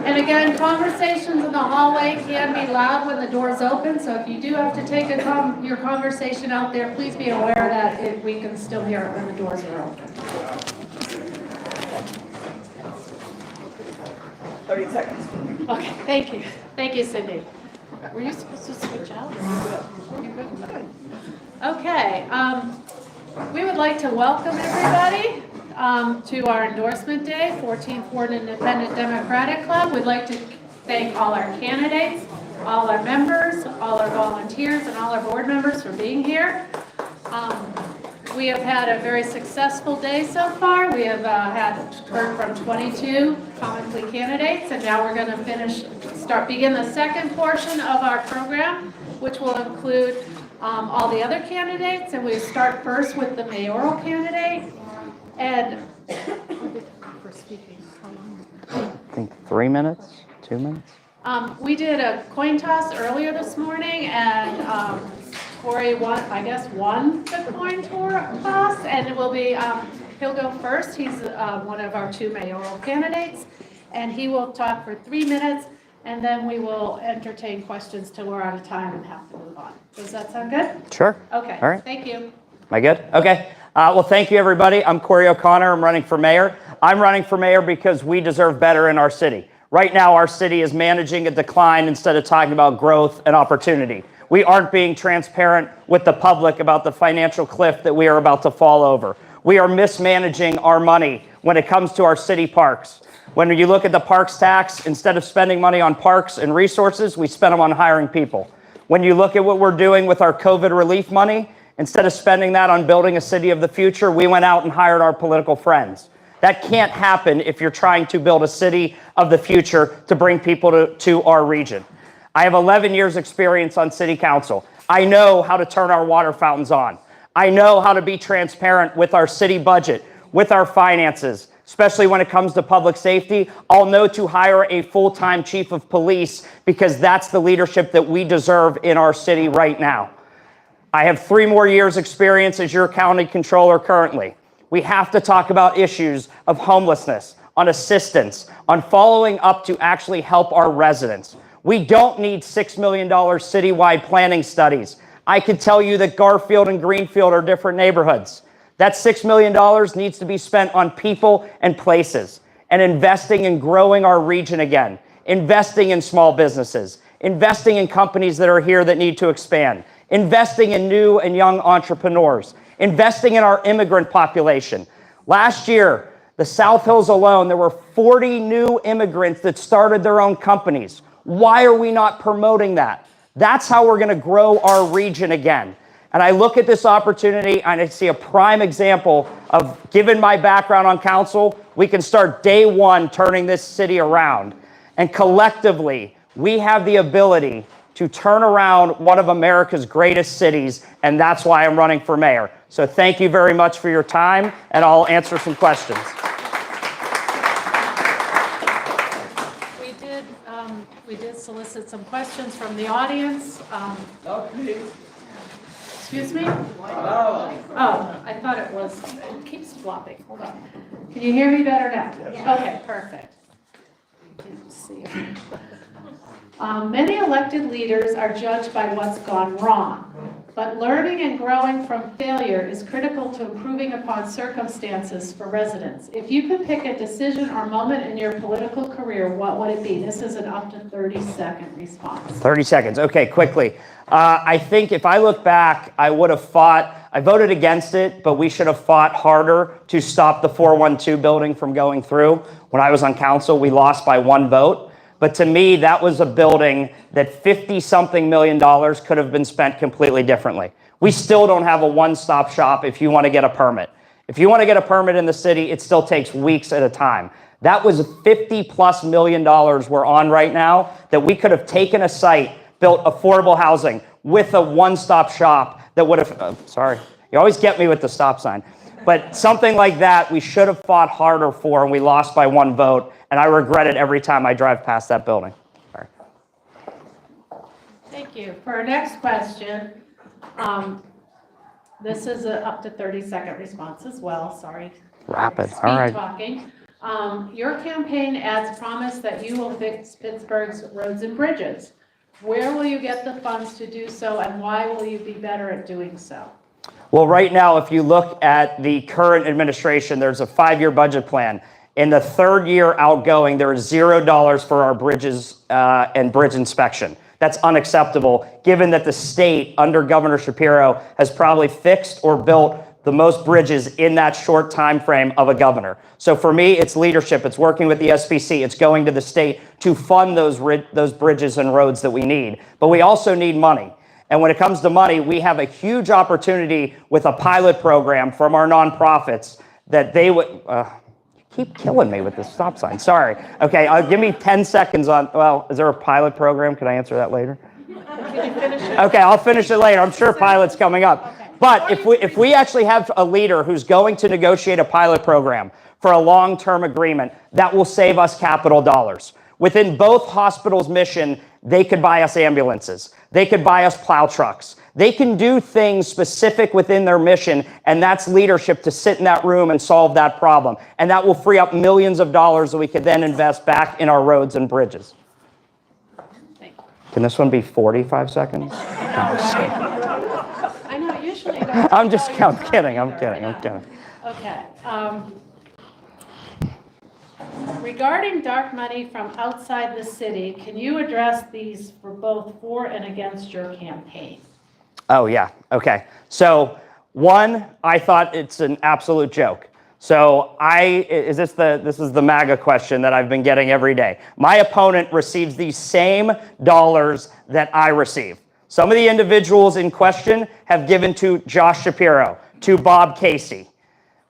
And again, conversations in the hallway can be loud when the doors open, so if you do have to take your conversation out there, please be aware that we can still hear it when the doors are open. 30 seconds. Okay, thank you. Thank you, Cindy. Were you supposed to switch out? You good? Okay, we would like to welcome everybody to our endorsement day, 14th Ward Independent Democratic Club. We'd like to thank all our candidates, all our members, all our volunteers, and all our board members for being here. We have had a very successful day so far. We have heard from 22 common plea candidates, and now we're going to begin the second portion of our program, which will include all the other candidates. And we start first with the mayoral candidate. And for speaking, how long? I think 3 minutes, 2 minutes. We did a coin toss earlier this morning, and Corey won the coin toss, and it will be, he'll go first. He's one of our 2 mayoral candidates, and he will talk for 3 minutes, and then we will entertain questions till we're out of time and have to move on. Does that sound good? Sure. Okay. All right. Thank you. Am I good? Okay. Well, thank you, everybody. I'm Corey O'Connor. I'm running for mayor. I'm running for mayor because we deserve better in our city. Right now, our city is managing a decline instead of talking about growth and opportunity. We aren't being transparent with the public about the financial cliff that we are about to fall over. We are mismanaging our money when it comes to our city parks. When you look at the parks tax, instead of spending money on parks and resources, we spend them on hiring people. When you look at what we're doing with our COVID relief money, instead of spending that on building a city of the future, we went out and hired our political friends. That can't happen if you're trying to build a city of the future to bring people to our region. I have 11 years experience on city council. I know how to turn our water fountains on. I know how to be transparent with our city budget, with our finances, especially when it comes to public safety. I'll know to hire a full-time chief of police because that's the leadership that we deserve in our city right now. I have 3 more years experience as your county controller currently. We have to talk about issues of homelessness, on assistance, on following up to actually help our residents. We don't need $6 million citywide planning studies. I can tell you that Garfield and Greenfield are different neighborhoods. That $6 million needs to be spent on people and places and investing in growing our region again, investing in small businesses, investing in companies that are here that need to expand, investing in new and young entrepreneurs, investing in our immigrant population. Last year, the South Hills alone, there were 40 new immigrants that started their own companies. Why are we not promoting that? That's how we're going to grow our region again. And I look at this opportunity and I see a prime example of, given my background on council, we can start day one turning this city around. And collectively, we have the ability to turn around one of America's greatest cities, and that's why I'm running for mayor. So thank you very much for your time, and I'll answer some questions. We did solicit some questions from the audience. Excuse me? Oh, I thought it was, it keeps flopping. Hold on. Can you hear me better now? Okay, perfect. Let's see. Many elected leaders are judged by what's gone wrong, but learning and growing from failure is critical to improving upon circumstances for residents. If you could pick a decision or moment in your political career, what would it be? This is an up to 30-second response. 30 seconds. Okay, quickly. I think if I look back, I would have fought I voted against it, but we should have fought harder to stop the 412 building from going through. When I was on council, we lost by 1 vote. But to me, that was a building that $50-something million could have been spent completely differently. We still don't have a one-stop shop if you want to get a permit. If you want to get a permit in the city, it still takes weeks at a time. That was $50+ million we're on right now that we could have taken a site, built affordable housing with a one-stop shop that would have, sorry, you always get me with the stop sign. But something like that, we should have fought harder for, and we lost by 1 vote, and I regret it every time I drive past that building. Sorry. Thank you. For our next question, this is a up to 30-second response as well, sorry. Rapid, Speed all right. talking. Your campaign adds promise that you will fix Pittsburgh's roads and bridges. Where will you get the funds to do so, and why will you be better at doing so? Well, right now, if you look at the current administration, there's a 5-year budget plan. In the 3rd year outgoing, there is $0 for our bridges and bridge inspection. That's unacceptable, given that the state, under Governor Shapiro, has probably fixed or built the most bridges in that short time frame of a governor. So for me, it's leadership. It's working with the SBC. It's going to the state to fund those bridges and roads that we need. But we also need money. And when it comes to money, we have a huge opportunity with a pilot program from our nonprofits that they would... keep killing me with this stop sign. Sorry. Okay, give me 10 seconds on... Well, is there a pilot program? Can I answer that later? Okay, I'll finish it later. I'm sure pilot's coming up. But if we actually have a leader who's going to negotiate a pilot program for a long-term agreement, that will save us capital dollars. Within both hospitals' mission, they could buy us ambulances. They could buy us plow trucks. They can do things specific within their mission, and that's leadership to sit in that room and solve that problem. And that will free up millions of dollars that we could then invest back in our roads and bridges. Can this one be 45 seconds? I know, usually... I'm kidding. Okay. Regarding dark money from outside the city, can you address these for and against your campaign? Oh, yeah. Okay. So, one, I thought it's an absolute joke. So this is the MAGA question that I've been getting every day. My opponent receives the same dollars that I receive. Some of the individuals in question have given to Josh Shapiro, to Bob Casey.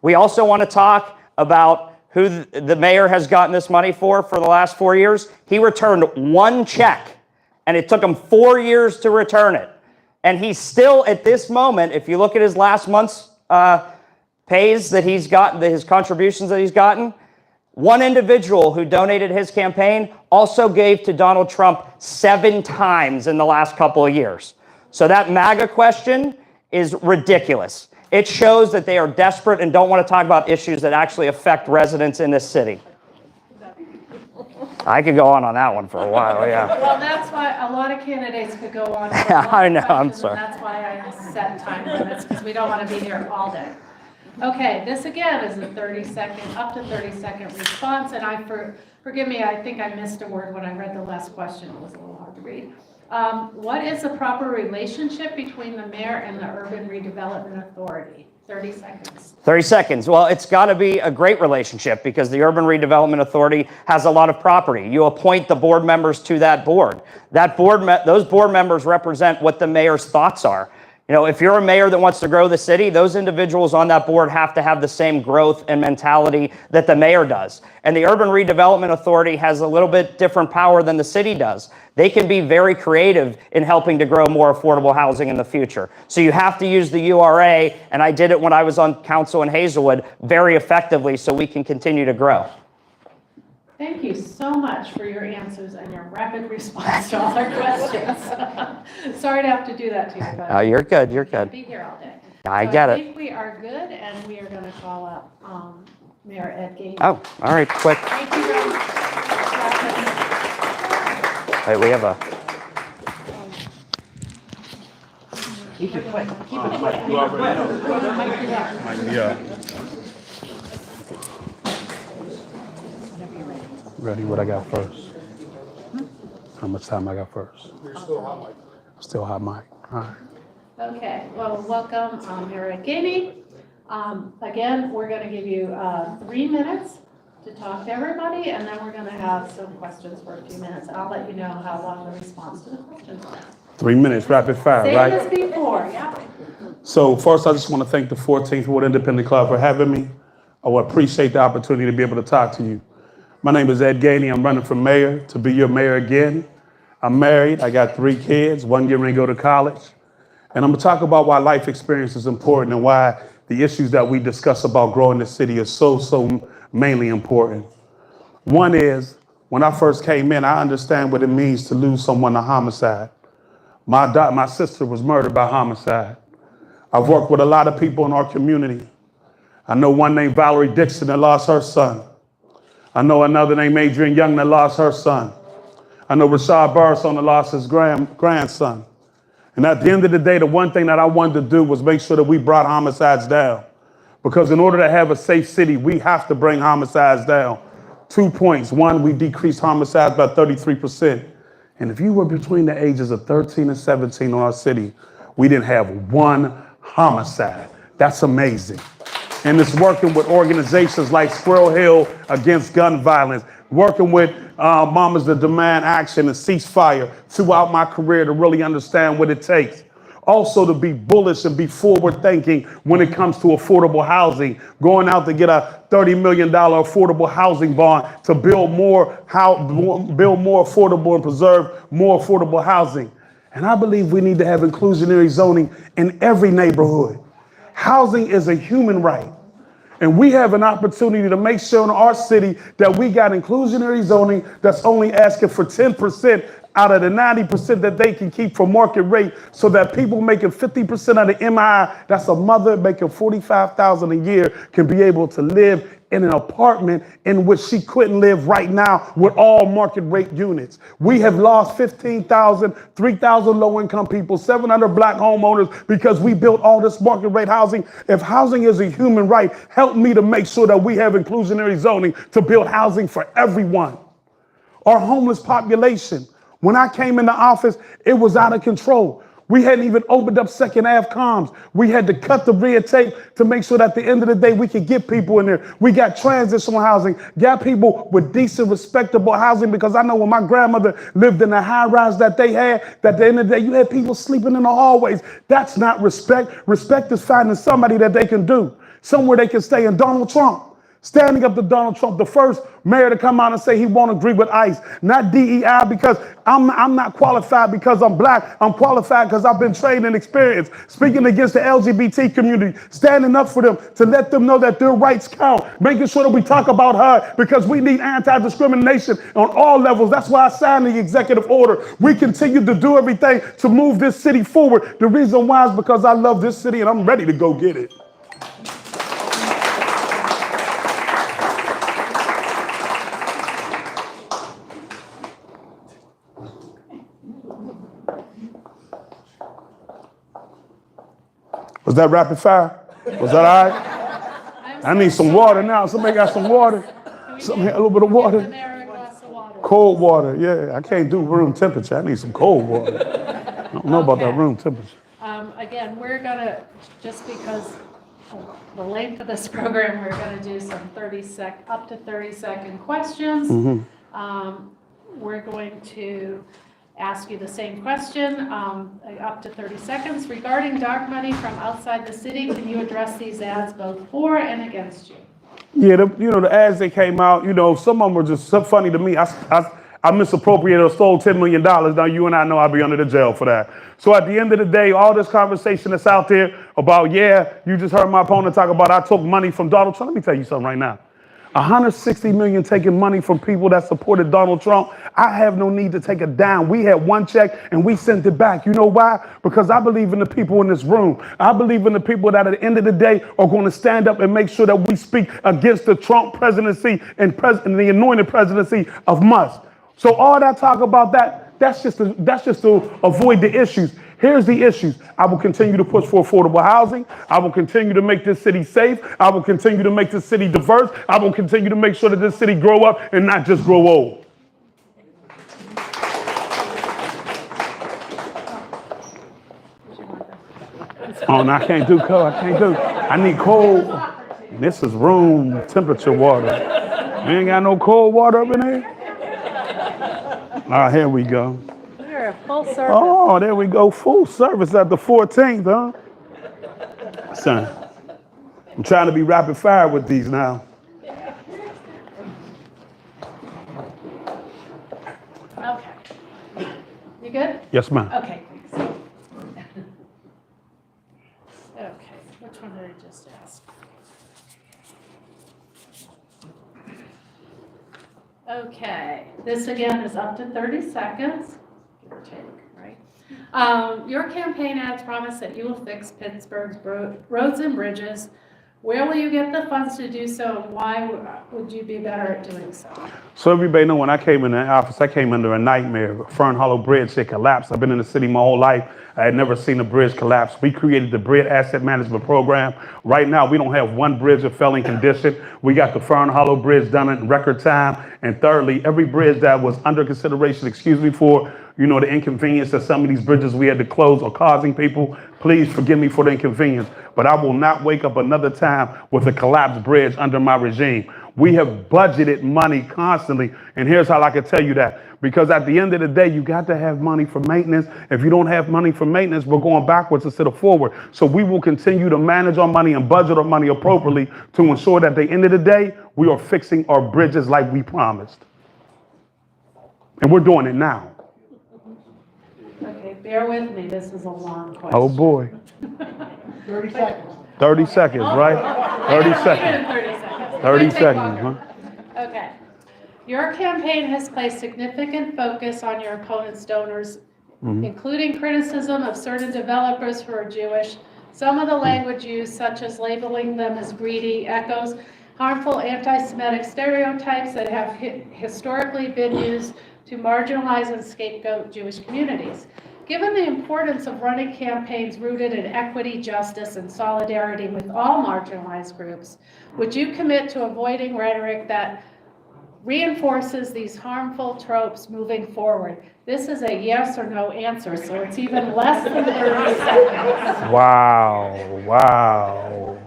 We also want to talk about who the mayor has gotten this money for the last 4 years. He returned 1 check, and it took him 4 years to return it. And he's still, at this moment, if you look at his last month's pays that he's gotten, his contributions that he's gotten, one individual who donated his campaign also gave to Donald Trump 7 times in the last couple of years. So that MAGA question is ridiculous. It shows that they are desperate and don't want to talk about issues that actually affect residents in this city. I could go on that one for a while, yeah. Well, that's why a lot of candidates could go on. I know, I'm sorry. That's why I set time limits, because we don't want to be here all day. Okay, this again is a 30-second, up to 30-second response, and forgive me, I think I missed a word when I read the last question. It was a little hard to read. What is the proper relationship between the mayor and the Urban Redevelopment Authority? 30 seconds. 30 seconds. Well, it's got to be a great relationship because the Urban Redevelopment Authority has a lot of property. You appoint the board members to that board. Those board members represent what the mayor's thoughts are. You know, if you're a mayor that wants to grow the city, those individuals on that board have to have the same growth and mentality that the mayor does. And the Urban Redevelopment Authority has a little bit different power than the city does. They can be very creative in helping to grow more affordable housing in the future. So you have to use the URA, and I did it when I was on council in Hazelwood very effectively so we can continue to grow. Thank you so much for your answers and your rapid response to all our questions. Sorry to have to do that to you, but You're good. You're I good. can't be here all day. I So get I it. think we are good, and we are going to call up Mayor Ed Gaines. Oh, all right, quick. Thank you very much. Wait, we have a... Keep it quick. Keep it quick. Yeah. Ready? What I got first? How much time I got first? Still hot mic. All right. Okay, well, welcome, Mayor Gainey. Again, we're going to give you 3 minutes to talk to everybody, and then we're going to have some questions for a few minutes. I'll let you know how long the response to the questions are. 3 minutes, rapid fire, Same right? as before, yeah. So first, I just want to thank the 14th Ward Independent Club for having me. I would appreciate the opportunity to be able to talk to you. My name is Ed Gainey. I'm running for mayor to be your mayor again. I'm married. I got 3 kids. One getting ready to go to college. And I'm going to talk about why life experience is important and why the issues that we discuss about growing the city is so mainly important. One is, when I first came in, I understand what it means to lose someone to homicide. My sister was murdered by homicide. I've worked with a lot of people in our community. I know one named Valerie Dixon that lost her son. I know another named Adrian Young that lost her son. I know Rashad Burrison that lost his grandson. And at the end of the day, the one thing that I wanted to do was make sure that we brought homicides down. Because in order to have a safe city, we have to bring homicides down. 2 points. One, we decreased homicides by 33%. And if you were between the ages of 13 and 17 in our city, we didn't have 1 homicide. That's amazing. And it's working with organizations like Squirrel Hill Against Gun Violence, working with Mamas That Demand Action and Ceasefire throughout my career to really understand what it takes. Also to be bullish and be forward thinking when it comes to affordable housing, going out to get a $30 million affordable housing bond to build more affordable and preserve more affordable housing. And I believe we need to have inclusionary zoning in every neighborhood. Housing is a human right. And we have an opportunity to make sure in our city that we got inclusionary zoning that's only asking for 10% out of the 90% that they can keep for market rate, so that people making 50% of the MI, that's a mother making $45,000 a year, can be able to live in an apartment in which she couldn't live right now with all market rate units. We have lost 15,000, 3,000 low income people, 700 black homeowners because we built all this market rate housing. If housing is a human right, help me to make sure that we have inclusionary zoning to build housing for everyone. Our homeless population, when I came into office, it was out of control. We hadn't even opened up second half comms. We had to cut the red tape to make sure that at the end of the day, we could get people in there. We got transitional housing, got people with decent, respectable housing, because I know when my grandmother lived in the high rise that they had, that at the end of the day, you had people sleeping in the hallways. That's not respect. Respect is finding somebody that they can do, somewhere they can stay. And Donald Trump, standing up to Donald Trump, the first mayor to come out and say he won't agree with ICE, not DEI, because I'm not qualified because I'm black. I'm qualified because I've been trained and experienced. Speaking against the LGBT community, standing up for them to let them know that their rights count, making sure that we talk about her, because we need anti-discrimination on all levels. That's why I signed the executive order. We continue to do everything to move this city forward. The reason why is because I love this city and I'm ready to go get it. Was that rapid fire? Was that all right? I need some water now. Somebody got some water? Somebody, a little bit of water? Cold water, yeah. I can't do room temperature. I need some cold water. I don't know about that room temperature. Again, we're going to, just because of the length of this program, we're going to do some up to 30-second questions. We're going to ask you the same question, up to 30 seconds. Regarding dark money from outside the city, can you address these ads both for and against you? Yeah, the ads that came out, some of them were just so funny to me. I misappropriated or stole $10 million. Now you and I know I'll be under the jail for that. So at the end of the day, all this conversation that's out there about, you just heard my opponent talk about I took money from Donald Trump. Let me tell you something right now. 160 million taking money from people that supported Donald Trump. I have no need to take a dime. We had one check and we sent it back. You know why? Because I believe in the people in this room. I believe in the people that at the end of the day are going to stand up and make sure that we speak against the Trump presidency and the anointed presidency of Musk. So all that talk about that's just to avoid the issues. Here's the issues. I will continue to push for affordable housing. I will continue to make this city safe. I will continue to make this city diverse. I will continue to make sure that this city grow up and not just grow old. Oh, no, I can't do cold. I need cold. This is room temperature water. You ain't got no cold water up in here? Ah, here we go. We're a full service. Oh, there we go. Full service at the 14th, huh? Son, I'm trying to be rapid fire with these now. Okay. You good? Yes, ma'am. Okay, thanks. Okay, which one did I just ask? Okay, this again is up to 30 seconds, give or take, right? Your campaign ads promise that you will fix Pittsburgh's roads and bridges. Where will you get the funds to do so, and why would you be better at doing so? So everybody know when I came in the office, I came under a nightmare. Fern Hollow Bridge, it collapsed. I've been in the city my whole life. I had never seen a bridge collapse. We created the Bridge Asset Management Program. Right now, we don't have one bridge in failing condition. We got the Fern Hollow Bridge done in record time. And thirdly, every bridge that was under consideration, excuse me for, the inconvenience that some of these bridges we had to close are causing people, please forgive me for the inconvenience. But I will not wake up another time with a collapsed bridge under my regime. We have budgeted money constantly, and here's how I can tell you that. Because at the end of the day, you got to have money for maintenance. If you don't have money for maintenance, we're going backwards instead of forward. So we will continue to manage our money and budget our money appropriately to ensure that at the end of the day, we are fixing our bridges like we promised. And we're doing it now. Okay, bear with me, this is a long question. Oh boy. 30 seconds. 30 seconds, right? 30 seconds. 30 seconds, huh? Okay. Your campaign has placed significant focus on your opponent's donors, including criticism of certain developers who are Jewish. Some of the language used, such as labeling them as greedy, echoes harmful anti-Semitic stereotypes that have historically been used to marginalize and scapegoat Jewish communities. Given the importance of running campaigns rooted in equity, justice, and solidarity with all marginalized groups, would you commit to avoiding rhetoric that reinforces these harmful tropes moving forward? This is a yes or no answer, so it's even less than 30 seconds. Wow.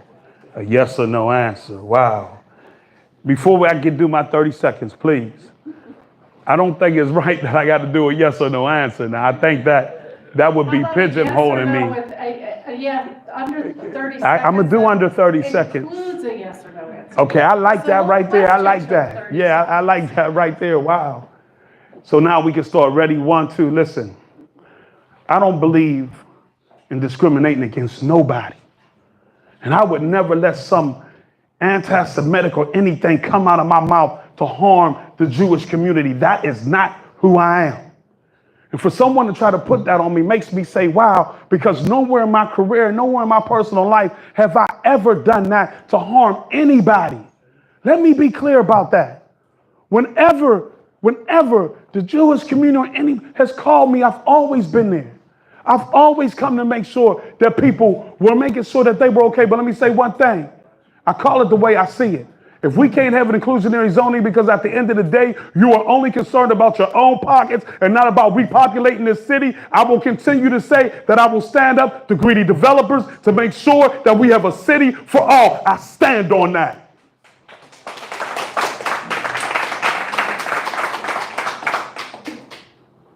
A yes or no answer. Wow. Before I do my 30 seconds, please. I don't think it's right that I got to do a yes or no answer. Now, I think that would be pigeonholing me. Under 30 seconds. I'm going to do under 30 seconds. Includes a yes or no answer. Okay, I like that right there. I like that. Yeah, I like that right there. Wow. So now we can start. Ready? 1, 2. Listen, I don't believe in discriminating against nobody. And I would never let some anti-Semitic or anything come out of my mouth to harm the Jewish community. That is not who I am. And for someone to try to put that on me makes me say, wow, because nowhere in my career, nowhere in my personal life have I ever done that to harm anybody. Let me be clear about that. Whenever the Jewish community has called me, I've always been there. I've always come to make sure that people were making sure that they were okay. But let me say one thing. I call it the way I see it. If we can't have an inclusionary zoning because at the end of the day, you are only concerned about your own pockets and not about repopulating this city, I will continue to say that I will stand up to greedy developers to make sure that we have a city for all. I stand on that.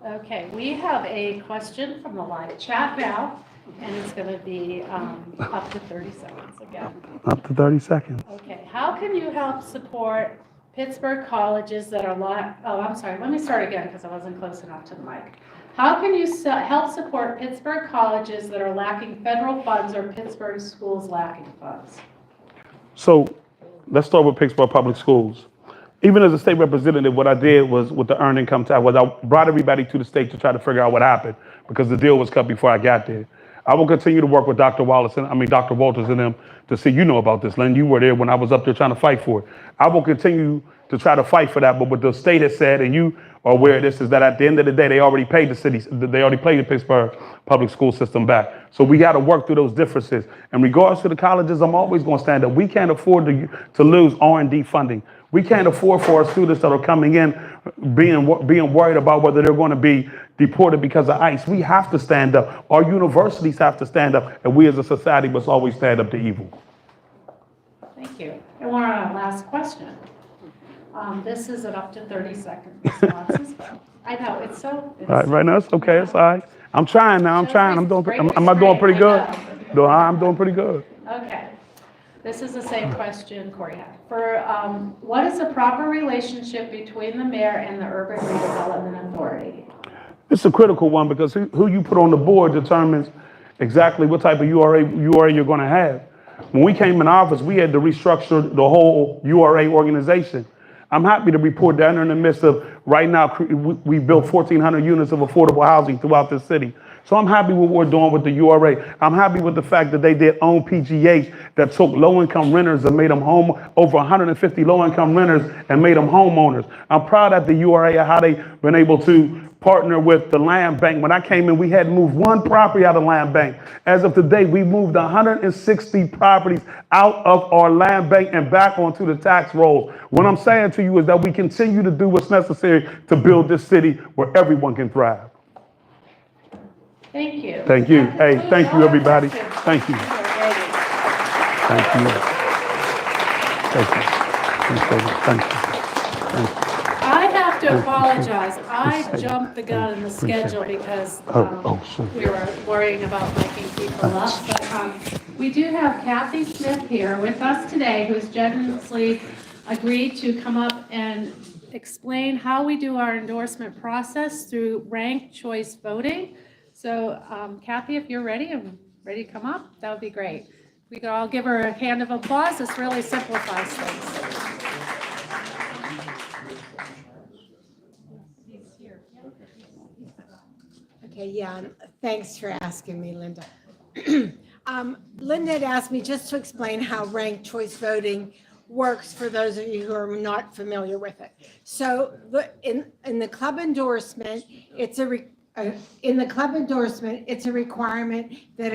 Okay, we have a question from the live chat now, and it's going to be up to 30 seconds again. Up to 30 seconds. Okay, how can you help support Pittsburgh colleges that are I'm sorry, let me start again because I wasn't close enough to the mic. How can you help support Pittsburgh colleges that are lacking federal funds or Pittsburgh schools lacking funds? So let's start with Pittsburgh Public Schools. Even as a state representative, what I did was with the earned income tax was I brought everybody to the state to try to figure out what happened because the deal was cut before I got there. I will continue to work with Dr. Walters and them to see, about this. Len, you were there when I was up there trying to fight for it. I will continue to try to fight for that. But what the state has said, and you are aware of this, is that at the end of the day, they already paid the Pittsburgh public school system back. So we got to work through those differences. In regards to the colleges, I'm always going to stand up. We can't afford to lose R&D funding. We can't afford for our students that are coming in being worried about whether they're going to be deported because of ICE. We have to stand up. Our universities have to stand up, and we as a society must always stand up to evil. Thank you. And we're on our last question. This is an up to 30-second responses. I know, it's so. Right now, it's okay. It's all right. I'm trying now. I'm trying. I'm doing. Am I doing pretty good? No, I'm doing pretty good. Okay. This is the same question Corey had. For, what is the proper relationship between the mayor and the Urban Redevelopment Authority? It's a critical one because who you put on the board determines exactly what type of URA you're going to have. When we came in office, we had to restructure the whole URA organization. I'm happy to report that in the midst of right now, we built 1,400 units of affordable housing throughout the city. So I'm happy with what we're doing with the URA. I'm happy with the fact that they did own PGH that took low-income renters and made them home, over 150 low-income renters and made them homeowners. I'm proud at the URA of how they've been able to partner with the land bank. When I came in, we had moved one property out of land bank. As of today, we moved 160 properties out of our land bank and back onto the tax rolls. What I'm saying to you is that we continue to do what's necessary to build this city where everyone can thrive. Thank you. Thank you. Hey, thank you, everybody. Thank you. Thank you. Thank you. Thank you. I have to apologize. I jumped the gun in the schedule because we were worrying about waking people up. But we do have Kathy Smith here with us today, who's generously agreed to come up and explain how we do our endorsement process through ranked choice voting. So Kathy, if you're ready to come up, that would be great. We could all give her a hand of applause. This really simplifies things. Okay, yeah, thanks for asking me, Linda. Linda had asked me just to explain how ranked choice voting works for those of you who are not familiar with it. So in the club endorsement, it's a requirement that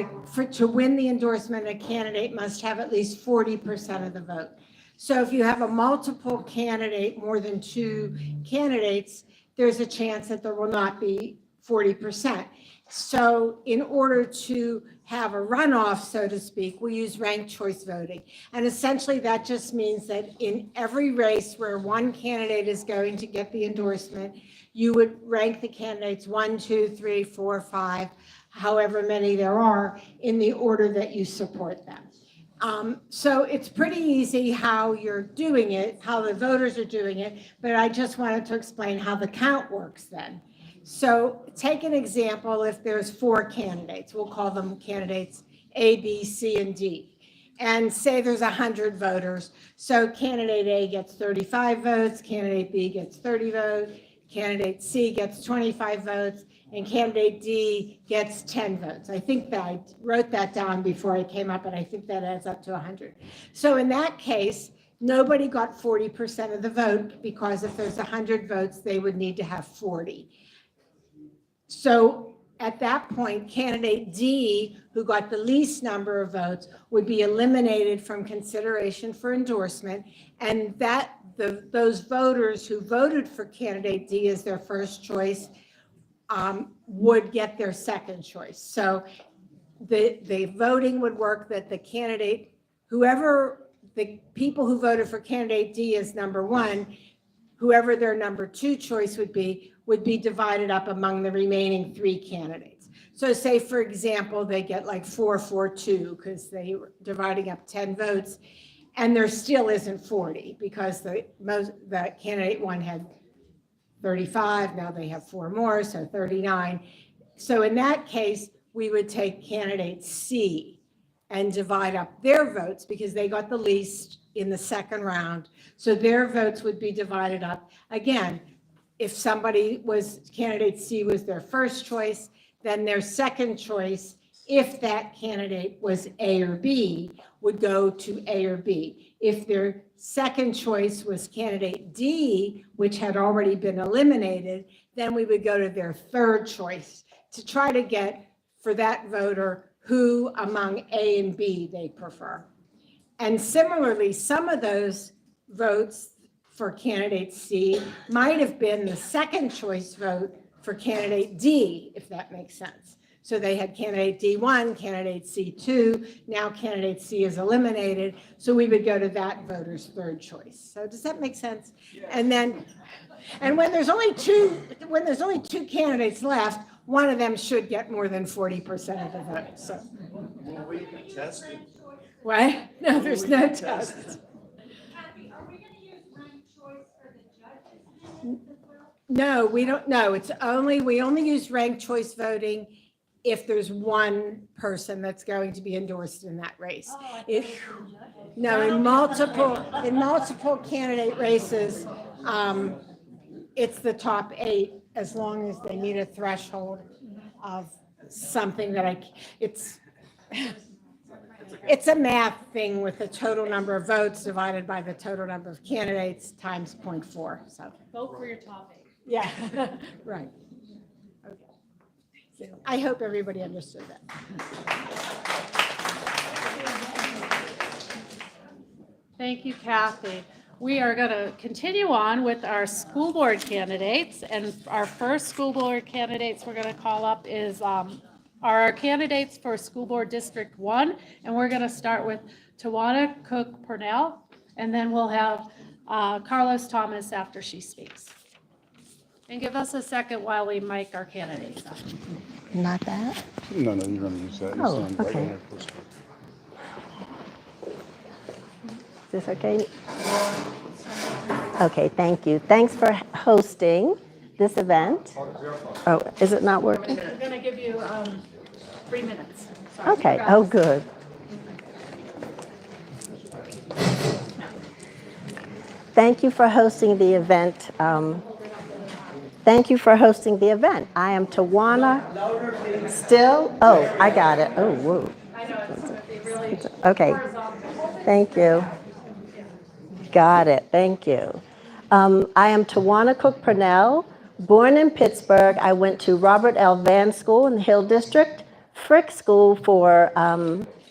to win the endorsement, a candidate must have at least 40% of the vote. So if you have a multiple candidate, more than 2 candidates, there's a chance that there will not be 40%. So in order to have a runoff, so to speak, we use ranked choice voting. And essentially that just means that in every race where one candidate is going to get the endorsement, you would rank the candidates 1, 2, 3, 4, 5, however many there are, in the order that you support them. So it's pretty easy how you're doing it, how the voters are doing it, but I just wanted to explain how the count works then. So take an example, if there's 4 candidates, we'll call them candidates A, B, C, and D. And say there's 100 voters. So candidate A gets 35 votes, candidate B gets 30 votes, candidate C gets 25 votes, and candidate D gets 10 votes. I think that I wrote that down before I came up, and I think that adds up to 100. So in that case, nobody got 40% of the vote, because if there's 100 votes, they would need to have 40. So at that point, candidate D, who got the least number of votes, would be eliminated from consideration for endorsement, and those voters who voted for candidate D as their first choice would get their second choice. So the voting would work that the candidate, the people who voted for candidate D as number 1, whoever their number 2 choice would be divided up among the remaining 3 candidates. So say, for example, they get like 4-4-2 because they were dividing up 10 votes, and there still isn't 40 because the candidate 1 had 35, now they have 4 more, so 39. So in that case, we would take candidate C and divide up their votes because they got the least in the second round. So their votes would be divided up. Again, if candidate C was their first choice, then their second choice, if that candidate was A or B, would go to A or B. If their second choice was candidate D, which had already been eliminated, then we would go to their third choice to try to get for that voter who among A and B they prefer. And similarly, some of those votes for candidate C might have been the second choice vote for candidate D, if that makes sense. So they had candidate D1, candidate C2, now candidate C is eliminated, so we would go to that voter's third choice. So does that make sense? And then, and when there's only two candidates left, one of them should get more than 40% of the vote, so. What? No, there's no test. No, we don't, no, we only use ranked choice voting if there's one person that's going to be endorsed in that race. No, in multiple candidate races, it's the top 8, as long as they meet a threshold of something that it's a math thing with the total number of votes divided by the total number of candidates times 0.4, so. Vote for your top 8. Yeah, right. Okay. So I hope everybody understood that. Thank you, Kathy. We are going to continue on with our school board candidates, and our first school board candidates we're going to call up is our candidates for School Board District 1, and we're going to start with Tawana Cook Purnell, and then we'll have Carlos Thomas after she speaks. And give us a second while we mic our candidates up. Not that? No, you're going to use that. Oh, okay. Is this okay? Okay, thank you. Thanks for hosting this event. Oh, is it not working? We're going to give you 3 minutes. Sorry. Okay, oh, good. Thank you for hosting the event. Thank you for hosting the event. I am Tawana. Still? Oh, I got it. Oh, whoa. I know, it's really Okay. Thank you. Got it. Thank you. I am Tawana Cook Purnell. Born in Pittsburgh, I went to Robert L. Vann School in the Hill District, Frick School for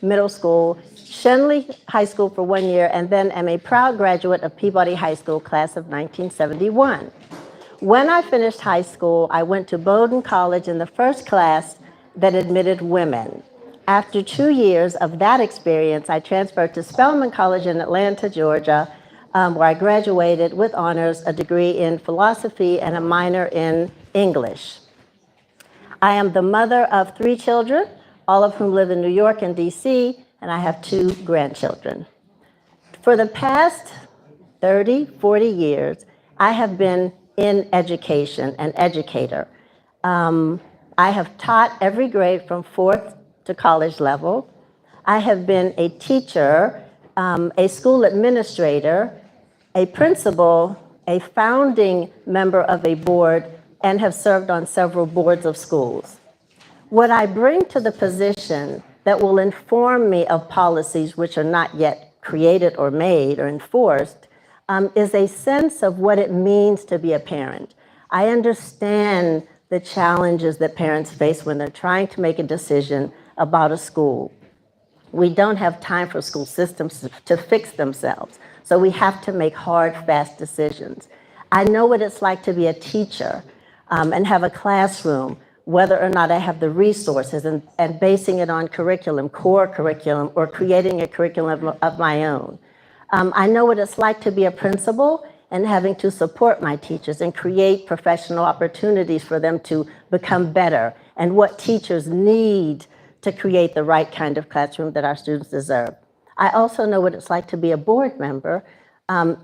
middle school, Shenley High School for 1 year, and then am a proud graduate of Peabody High School, class of 1971. When I finished high school, I went to Bowdoin College in the first class that admitted women. After 2 years of that experience, I transferred to Spelman College in Atlanta, Georgia, where I graduated with honors, a degree in philosophy and a minor in English. I am the mother of 3 children, all of whom live in New York and DC, and I have 2 grandchildren. For the past 30, 40 years, I have been in education, an educator. I have taught every grade from 4th to college level. I have been a teacher, a school administrator, a principal, a founding member of a board, and have served on several boards of schools. What I bring to the position that will inform me of policies which are not yet created or made or enforced is a sense of what it means to be a parent. I understand the challenges that parents face when they're trying to make a decision about a school. We don't have time for school systems to fix themselves, so we have to make hard, fast decisions. I know what it's like to be a teacher and have a classroom, whether or not I have the resources and basing it on curriculum, core curriculum, or creating a curriculum of my own. I know what it's like to be a principal and having to support my teachers and create professional opportunities for them to become better, and what teachers need to create the right kind of classroom that our students deserve. I also know what it's like to be a board member,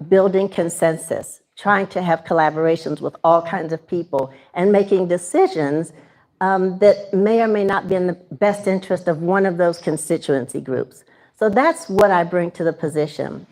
building consensus, trying to have collaborations with all kinds of people, and making decisions that may or may not be in the best interest of one of those constituency groups. So that's what I bring to the position.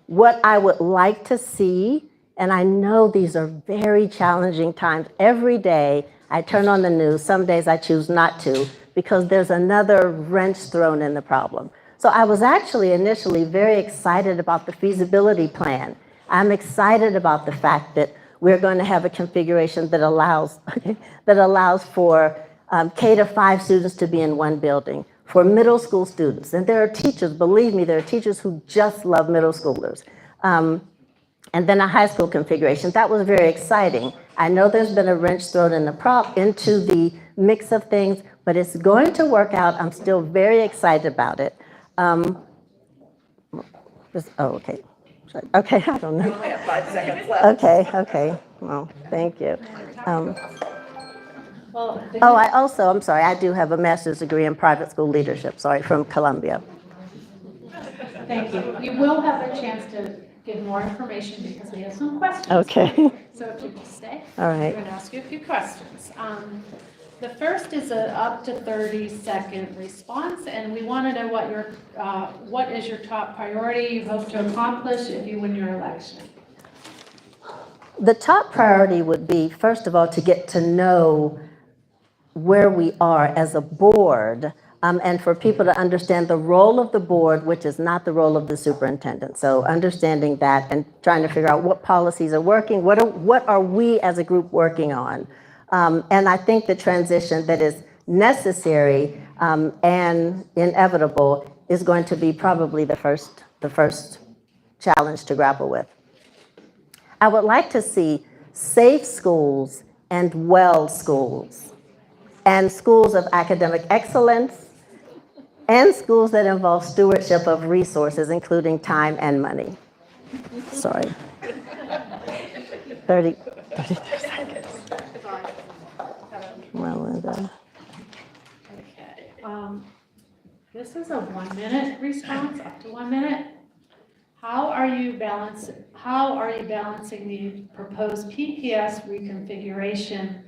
What I would like to see, and I know these are very challenging times. Every day I turn on the news, some days I choose not to, because there's another wrench thrown in the problem. So I was actually initially very excited about the feasibility plan. I'm excited about the fact that we're going to have a configuration that allows for K-5 students to be in one building, for middle school students. And there are teachers, believe me, there are teachers who just love middle schoolers. And then a high school configuration. That was very exciting. I know there's been a wrench thrown in into the mix of things, but it's going to work out. I'm still very excited about it. Okay. Okay, I don't know. We only have 5 seconds left. Okay. Well, thank you. Well, I'm sorry, I do have a master's degree in private school leadership, from Columbia. thank you. You will have a chance to give more information because we have some questions. Okay. So if you can stay. All right. I'm going to ask you a few questions. The first is a up to 30-second response, and we want to know what is your top priority you hope to accomplish if you win your election? The top priority would be, first of all, to get to know where we are as a board, and for people to understand the role of the board, which is not the role of the superintendent. So understanding that and trying to figure out what policies are working, what are we as a group working on. And I think the transition that is necessary and inevitable is going to be probably the first challenge to grapple with. I would like to see safe schools and well schools, and schools of academic excellence, and schools that involve stewardship of resources, including time and money. Sorry. 30 seconds. Melinda. Okay. This is a 1-minute response, up to 1 minute. How are you balancing the proposed PPS reconfiguration,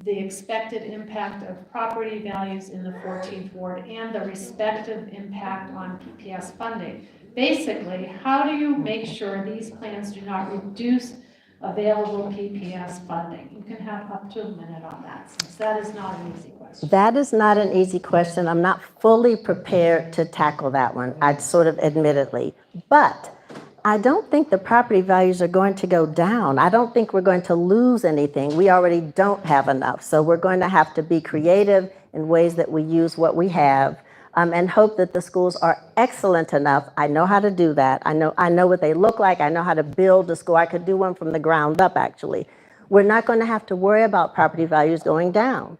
the expected impact of property values in the 14th Ward, and the respective impact on PPS funding? Basically, how do you make sure these plans do not reduce available PPS funding? You can have up to a minute on that, since that is not an easy question. That is not an easy question. I'm not fully prepared to tackle that one, I'd sort of admittedly. But I don't think the property values are going to go down. I don't think we're going to lose anything. We already don't have enough. So we're going to have to be creative in ways that we use what we have, and hope that the schools are excellent enough. I know how to do that. I know what they look like. I know how to build a school. I could do one from the ground up, actually. We're not going to have to worry about property values going down.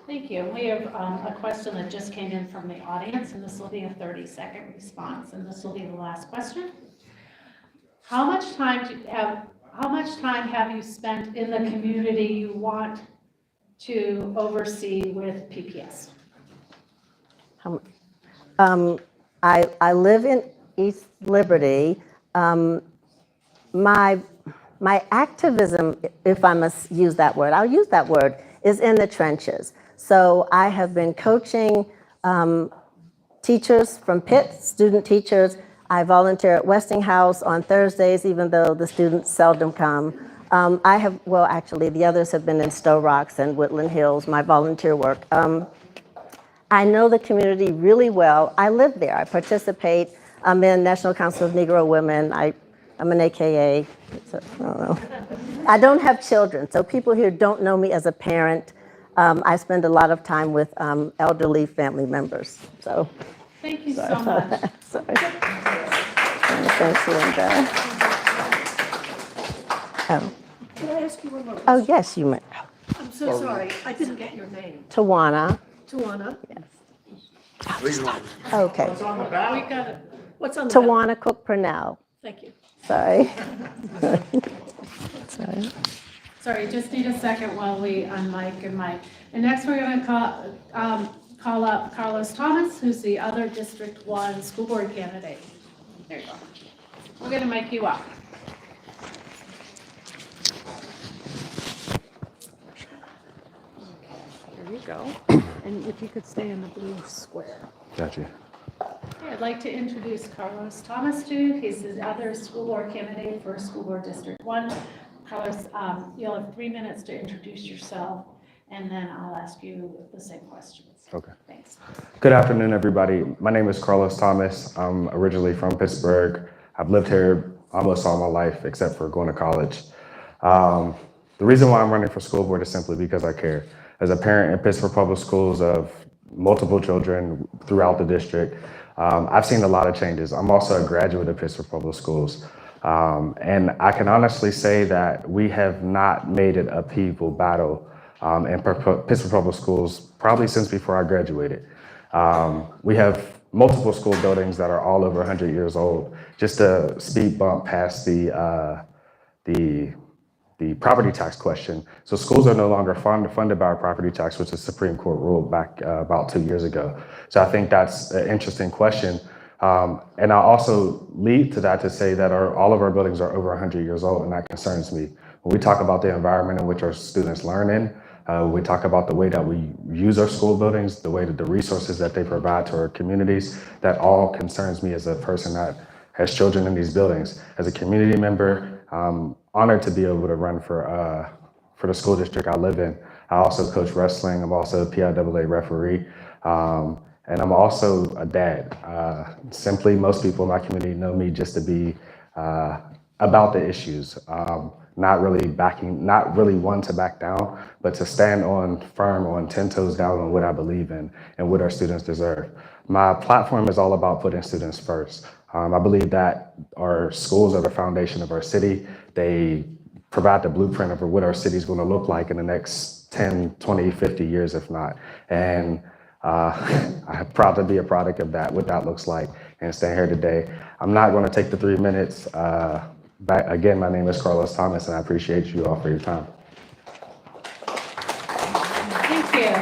Thank you. We have a question that just came in from the audience, and this will be a 30-second response, and this will be the last question. How much time have you spent in the community you want to oversee with PPS? I live in East Liberty. My activism, if I must use that word, I'll use that word, is in the trenches. So I have been coaching teachers from Pitt, student teachers. I volunteer at Westinghouse on Thursdays, even though the students seldom come. Actually, the others have been in Stowe Rocks and Woodland Hills, my volunteer work. I know the community really well. I live there. I participate. I'm in National Council of Negro Women. I'm an AKA. So, I don't know. I don't have children, so people here don't know me as a parent. I spend a lot of time with elderly family members. So. Thank you so much. Sorry. Thanks, Linda. Oh. Can I ask you one more? Oh, yes, you may. I'm so sorry, I didn't get your name. Tawana. Tawana? Yes. Okay. What's on the ballot? We got it. What's on the Tawana Cook Purnell. Thank you. Sorry. Sorry. Sorry, just need a second while we unmic and mic. And next we're going to call up Carlos Thomas, who's the other District 1 school board candidate. There you go. We're going to mic you up. There you go. And if you could stay in the blue square. Gotcha. Okay, I'd like to introduce Carlos Thomas to you. He's the other school board candidate for School Board District 1. Carlos, you'll have 3 minutes to introduce yourself, and then I'll ask you the same questions. Okay. Thanks. Good afternoon, everybody. My name is Carlos Thomas. I'm originally from Pittsburgh. I've lived here almost all my life, except for going to college. The reason why I'm running for school board is simply because I care. As a parent in Pittsburgh Public Schools of multiple children throughout the district, I've seen a lot of changes. I'm also a graduate of Pittsburgh Public Schools. And I can honestly say that we have not made it an upheaval battle in Pittsburgh Public Schools probably since before I graduated. We have multiple school buildings that are all over 100 years old. Just a speed bump past the property tax question. So schools are no longer funded by our property tax, which the Supreme Court ruled back about 2 years ago. So I think that's an interesting question. And I also lead to that to say that all of our buildings are over 100 years old, and that concerns me. When we talk about the environment in which our students learn in, we talk about the way that we use our school buildings, the way that the resources that they provide to our communities, that all concerns me as a person that has children in these buildings. As a community member, I'm honored to be able to run for the school district I live in. I also coach wrestling. I'm also a PIAA referee. And I'm also a dad. Simply, most people in my community know me just to be about the issues. Not really one to back down, but to stand firm on 10 toes down on what I believe in and what our students deserve. My platform is all about putting students first. I believe that our schools are the foundation of our city. They provide the blueprint of what our city is going to look like in the next 10, 20, 50 years, if not. And I'm proud to be a product of that, what that looks like, and stand here today. I'm not going to take the 3 minutes. Again, my name is Carlos Thomas, and I appreciate you all for your time. Thank you.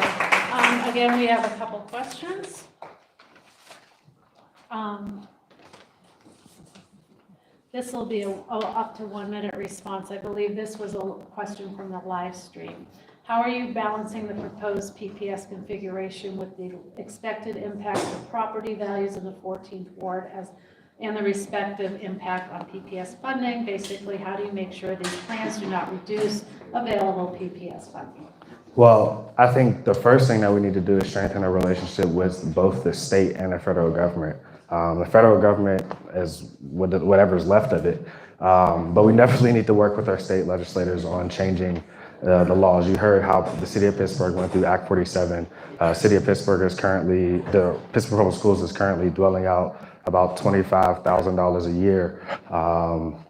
Again, we have a couple questions. This will be up to 1 minute response. I believe this was a question from the live stream. How are you balancing the proposed PPS configuration with the expected impact of property values in the 14th Ward and the respective impact on PPS funding? Basically, how do you make sure these plans do not reduce available PPS funding? Well, I think the first thing that we need to do is strengthen our relationship with both the state and the federal government. The federal government is whatever's left of it, but we definitely need to work with our state legislators on changing the laws. You heard how the city of Pittsburgh went through Act 47. City of Pittsburgh the Pittsburgh Public Schools is currently dwelling out about $25,000 a year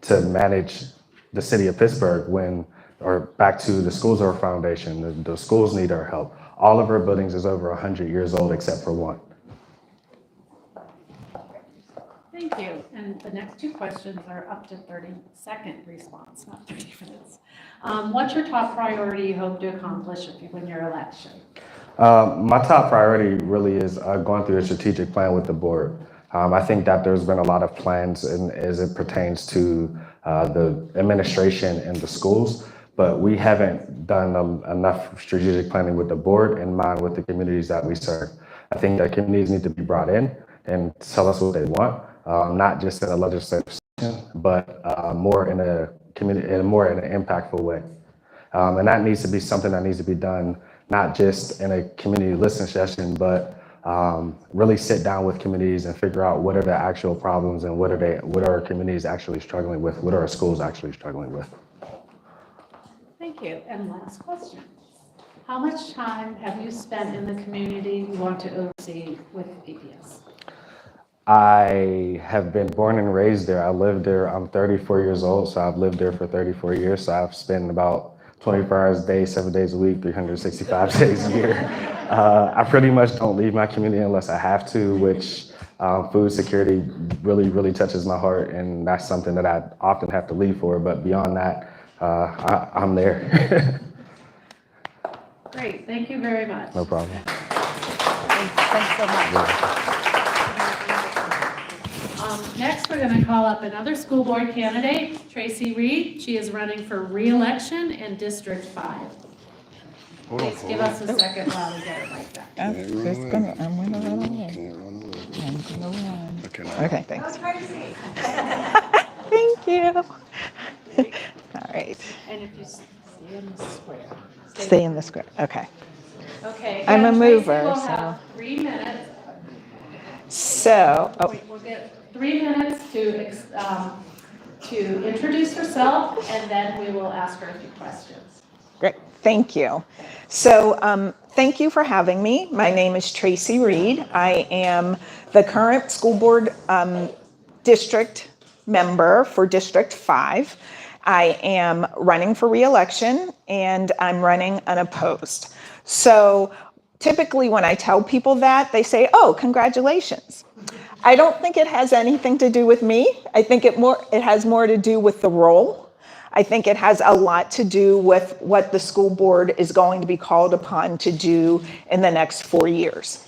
to manage the city of Pittsburgh back to the schools are our foundation. The schools need our help. All of our buildings is over 100 years old except for one. Thank you. And the next two questions are up to 30-second response, not 30 minutes. What's your top priority you hope to accomplish if you win your election? My top priority really is going through a strategic plan with the board. I think that there's been a lot of plans as it pertains to the administration and the schools, but we haven't done enough strategic planning with the board in mind with the communities that we serve. I think that communities need to be brought in and tell us what they want, not just in a legislative session, but more in a community, more in an impactful way. And that needs to be something that needs to be done, not just in a community listening session, but really sit down with communities and figure out what are the actual problems and what are our communities actually struggling with, what are our schools actually struggling with. Thank you. And last question. How much time have you spent in the community you want to oversee with PPS? I have been born and raised there. I lived there. I'm 34 years old, so I've lived there for 34 years. So I've spent about 24 hours a day, 7 days a week, 365 days a year. I pretty much don't leave my community unless I have to, which food security really, really touches my heart. And that's something that I often have to leave for. But beyond that, I'm there. Great. Thank you very much. No problem. Thanks so much. Next, we're going to call up another school board candidate, Tracy Reed. She is running for re-election in District 5. Please give us a second while we get it like that. I'm gonna run away. I'm gonna run. Okay, thanks. Thank you. All right. And if you stay in the square. Stay in the square. Okay. Okay. I'm a Tracy mover, will so. have 3 minutes. So, We'll get 3 minutes to introduce herself, and then we will ask her a few questions. great. Thank you. So, thank you for having me. My name is Tracy Reed. I am the current school board district member for District 5. I am running for reelection and I'm running unopposed. So typically when I tell people that, they say, oh, congratulations. I don't think it has anything to do with me. I think it has more to do with the role. I think it has a lot to do with what the school board is going to be called upon to do in the next 4 years.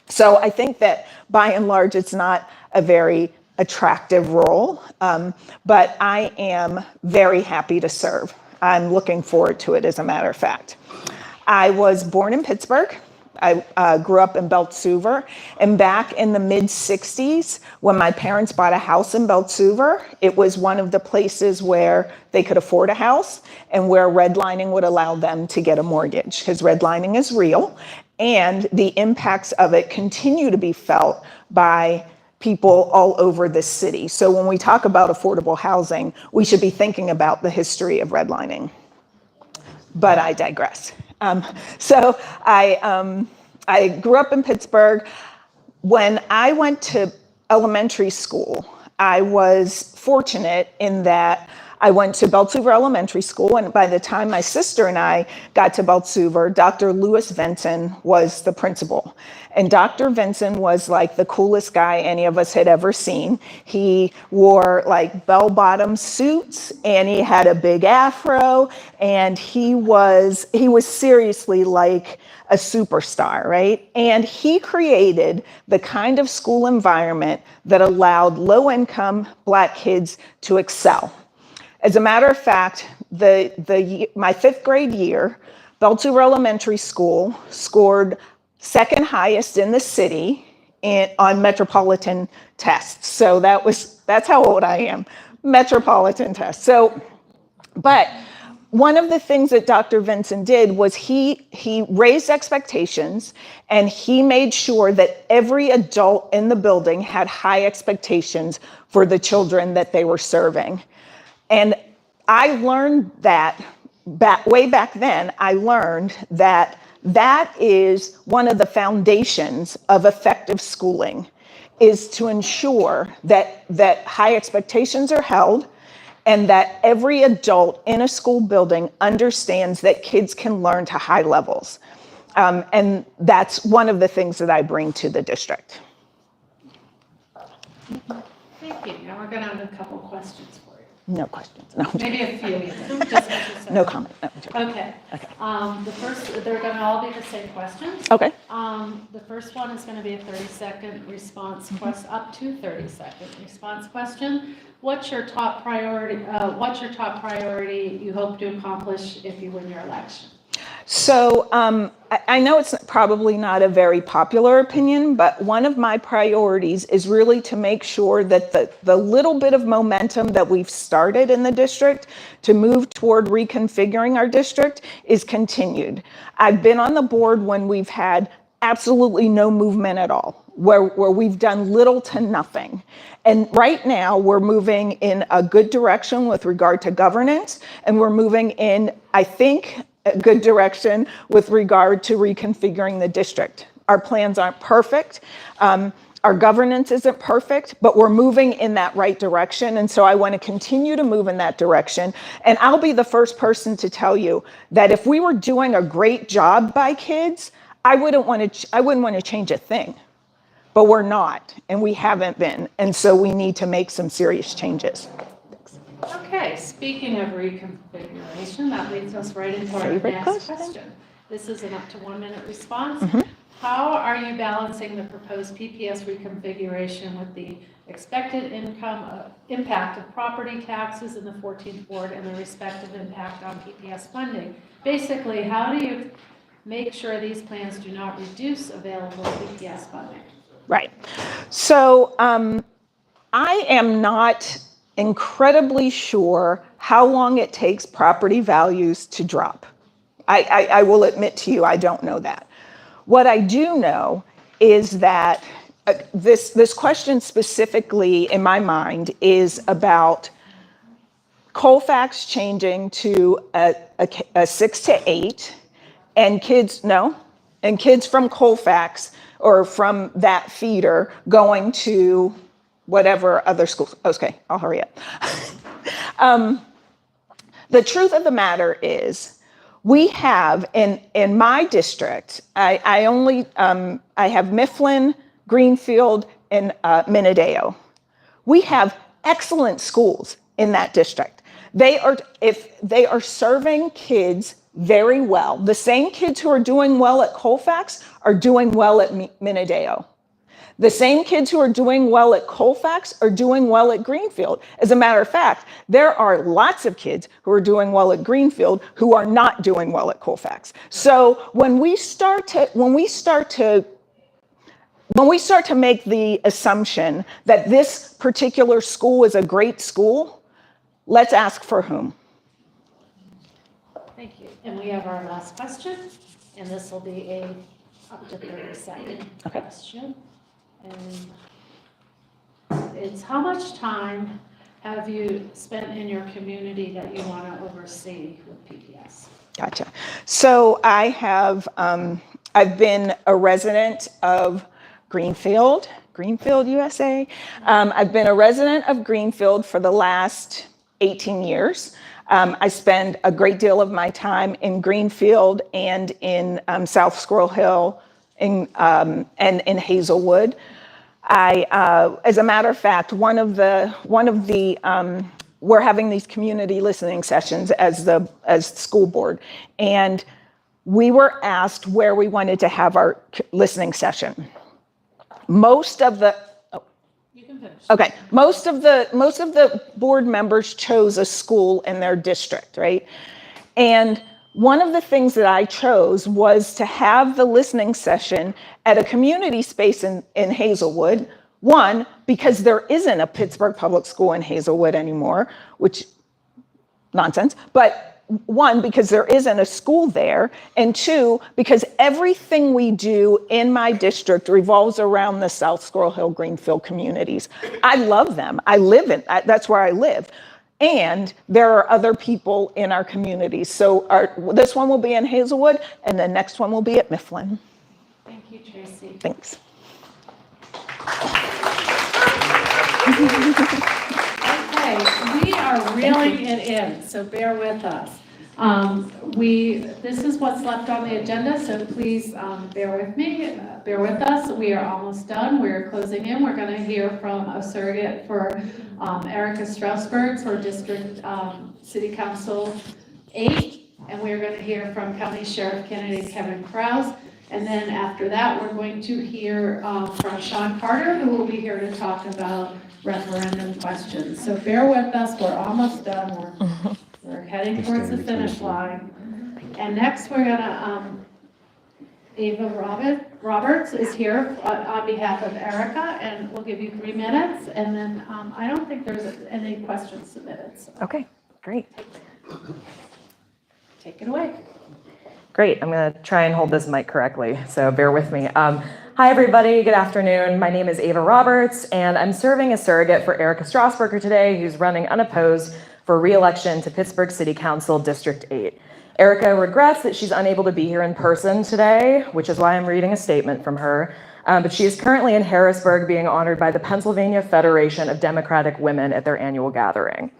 So I think that by and large, it's not a very attractive role, but I am very happy to serve. I'm looking forward to it, as a matter of fact. I was born in Pittsburgh. I grew up in Beltsuver, and back in the mid-'60s, when my parents bought a house in Beltsuver, it was one of the places where they could afford a house and where redlining would allow them to get a mortgage, because redlining is real, and the impacts of it continue to be felt by people all over the city. So when we talk about affordable housing, we should be thinking about the history of redlining. But I digress. So I grew up in Pittsburgh. When I went to elementary school, I was fortunate in that I went to Beltsuver Elementary School, and by the time my sister and I got to Beltsuver, Dr. Lewis Vinson was the principal. And Dr. Vinson was like the coolest guy any of us had ever seen. He wore like bell-bottom suits, and he had a big afro, and he was seriously like a superstar, right? And he created the kind of school environment that allowed low-income Black kids to excel. As a matter of fact, my 5th grade year, Beltsuver Elementary School scored second highest in the city on metropolitan tests. So that's how old I am, metropolitan tests. So, but one of the things that Dr. Vinson did was he raised expectations, and he made sure that every adult in the building had high expectations for the children that they were serving. And I learned that way back then, I learned that that is one of the foundations of effective schooling, is to ensure that high expectations are held and that every adult in a school building understands that kids can learn to high levels. And that's one of the things that I bring to the district. Thank you. Now we're going to have a couple questions for you. No questions. No. Maybe a few. Just what you said. No comment. No. Okay. The first, they're going to all be the same questions. Okay. The first one is going to be a 30-second response question, up to 30-second response question. What's your top priority? What's your top priority you hope to accomplish if you win your election? So I know it's probably not a very popular opinion, but one of my priorities is really to make sure that the little bit of momentum that we've started in the district to move toward reconfiguring our district is continued. I've been on the board when we've had absolutely no movement at all, where we've done little to nothing. And right now we're moving in a good direction with regard to governance, and we're moving in, I think, a good direction with regard to reconfiguring the district. Our plans aren't perfect. Our governance isn't perfect, but we're moving in that right direction. And so I want to continue to move in that direction. And I'll be the first person to tell you that if we were doing a great job by kids, I wouldn't want to change a thing. But we're not, and we haven't been. And so we need to make some serious changes. Okay, speaking of reconfiguration, that leads us right into our next question. This is an up to 1 minute response. How are you balancing the proposed PPS reconfiguration with the expected impact of property taxes in the 14th ward and the respective impact on PPS funding? Basically, how do you make sure these plans do not reduce available PPS funding? Right. So I am not incredibly sure how long it takes property values to drop. I will admit to you, I don't know that. What I do know is that this question specifically in my mind is about Colfax changing to a 6 to 8 and kids from Colfax or from that feeder going to whatever other schools. Okay, I'll hurry up. The truth of the matter is, we have in my district, I have Mifflin, Greenfield, and Minadeo. We have excellent schools in that district. They are serving kids very well. The same kids who are doing well at Colfax are doing well at Minadeo. The same kids who are doing well at Colfax are doing well at Greenfield. As a matter of fact, there are lots of kids who are doing well at Greenfield who are not doing well at Colfax. So when we start to make the assumption that this particular school is a great school, let's ask for whom. Thank you. And we have our last question, and this will be a up to 30-second question. And it's how much time have you spent in your community that you want to oversee with PPS? Gotcha. So I have, I've been a resident of Greenfield, USA. I've been a resident of Greenfield for the last 18 years. I spend a great deal of my time in Greenfield and in South Squirrel Hill and in Hazelwood. As a matter of fact, one of the we're having these community listening sessions as school board, and we were asked where we wanted to have our listening session. Most of the board members chose a school in their district, right? And one of the things that I chose was to have the listening session at a community space in Hazelwood. One, because there isn't a Pittsburgh Public School in Hazelwood anymore, which, nonsense. But one, because there isn't a school there. And two, because everything we do in my district revolves around the South Squirrel Hill, Greenfield communities. I love them. That's where I live. And there are other people in our communities. So this one will be in Hazelwood, and the next one will be at Mifflin. Thank you, Tracy. Thanks. Okay, we are reeling it in, so bear with us. This is what's left on the agenda, so please bear with me, bear with us. We are almost done. We're closing in. We're going to hear from a surrogate for Erica Strasburg for District City Council 8, and we're going to hear from County Sheriff candidate Kevin Krause. And then after that, we're going to hear from Sean Carter, who will be here to talk about referendum questions. So bear with us. We're almost done. We're heading towards the finish line. And next, we're going to, Ava Roberts is here on behalf of Erica, and we'll give you 3 minutes. And then I don't think there's any questions submitted. So. Okay, great. Take it away. Great, I'm gonna try and hold this mic correctly, so bear with me. Hi everybody, good afternoon. My name is Ava Roberts, and I'm serving as surrogate for Erica Strasburger today, who's running unopposed for re-election to Pittsburgh City Council District 8. Erica regrets that she's unable to be here in person today, which is why I'm reading a statement from her. But she is currently in Harrisburg being honored by the Pennsylvania Federation of Democratic Women at their annual gathering.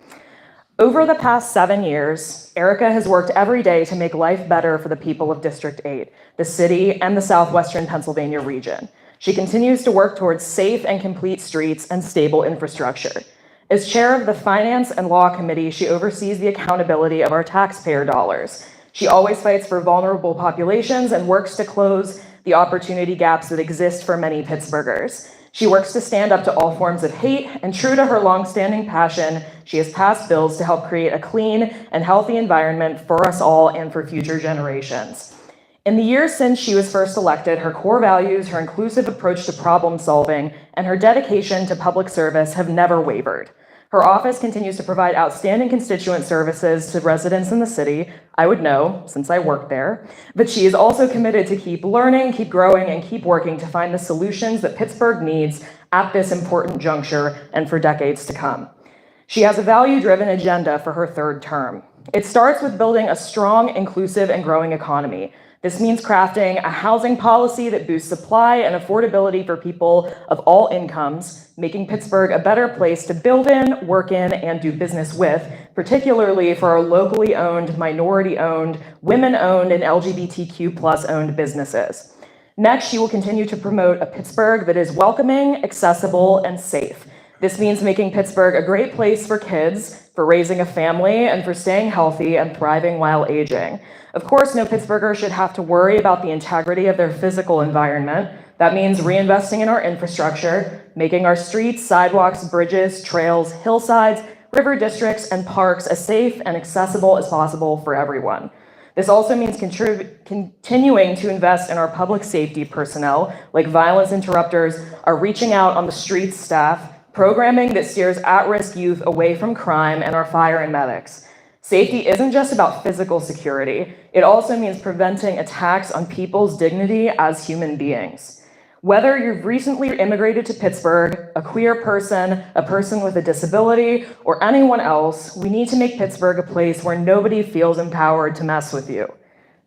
Over the past 7 years, Erica has worked every day to make life better for the people of District 8, the city, and the southwestern Pennsylvania region. She continues to work towards safe and complete streets and stable infrastructure. As chair of the Finance and Law Committee, she oversees the accountability of our taxpayer dollars. She always fights for vulnerable populations and works to close the opportunity gaps that exist for many Pittsburghers. She works to stand up to all forms of hate, and true to her longstanding passion, she has passed bills to help create a clean and healthy environment for us all and for future generations. In the years since she was first elected, her core values, her inclusive approach to problem solving, and her dedication to public service have never wavered. Her office continues to provide outstanding constituent services to residents in the city. I would know, since I work there, but she is also committed to keep learning, keep growing, and keep working to find the solutions that Pittsburgh needs at this important juncture and for decades to come. She has a value-driven agenda for her third term. It starts with building a strong, inclusive, and growing economy. This means crafting a housing policy that boosts supply and affordability for people of all incomes, making Pittsburgh a better place to build in, work in, and do business with, particularly for our locally owned, minority-owned, women-owned, and LGBTQ+ owned businesses. Next, she will continue to promote a Pittsburgh that is welcoming, accessible, and safe. This means making Pittsburgh a great place for kids, for raising a family, and for staying healthy and thriving while aging. Of course, no Pittsburgher should have to worry about the integrity of their physical environment. That means reinvesting in our infrastructure, making our streets, sidewalks, bridges, trails, hillsides, river districts, and parks as safe and accessible as possible for everyone. This also means continuing to invest in our public safety personnel, like violence interrupters, our reaching out on the streets staff, programming that steers at-risk youth away from crime, and our fire and medics. Safety isn't just about physical security. It also means preventing attacks on people's dignity as human beings. Whether you've recently immigrated to Pittsburgh, a queer person, a person with a disability, or anyone else, we need to make Pittsburgh a place where nobody feels empowered to mess with you.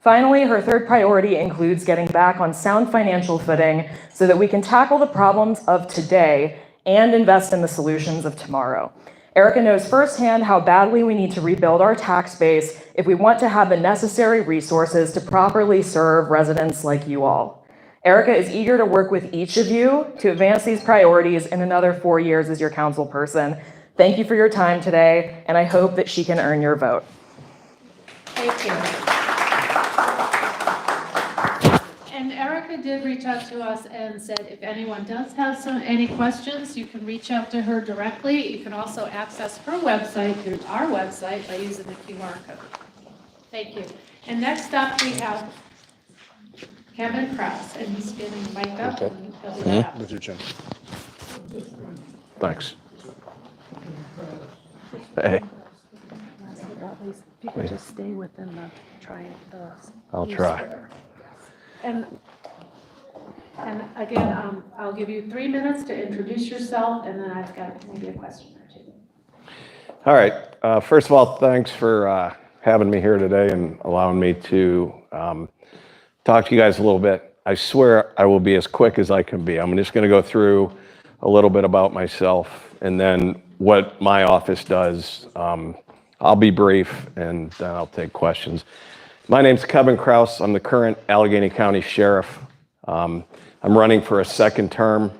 Finally, her third priority includes getting back on sound financial footing so that we can tackle the problems of today and invest in the solutions of tomorrow. Erica knows firsthand how badly we need to rebuild our tax base if we want to have the necessary resources to properly serve residents like you all. Erica is eager to work with each of you to advance these priorities in another 4 years as your council person. Thank you for your time today, and I hope that she can earn your vote. Thank you. And Erica did reach out to us and said if anyone does have any questions, you can reach out to her directly. You can also access her website through our website by using the QR code. Thank you. And next up, we have Kevin Krause, and he's getting the mic up. Okay. And he'll do that. With your chin. Thanks. Hey. If you could just stay within the triangle. I'll try. And again, I'll give you 3 minutes to introduce yourself, and then I've got maybe a question or two. All right. First of all, thanks for having me here today and allowing me to talk to you guys a little bit. I swear I will be as quick as I can be. I'm just going to go through a little bit about myself and then what my office does. I'll be brief and then I'll take questions. My name's Kevin Krause. I'm the current Allegheny County Sheriff. I'm running for a second term.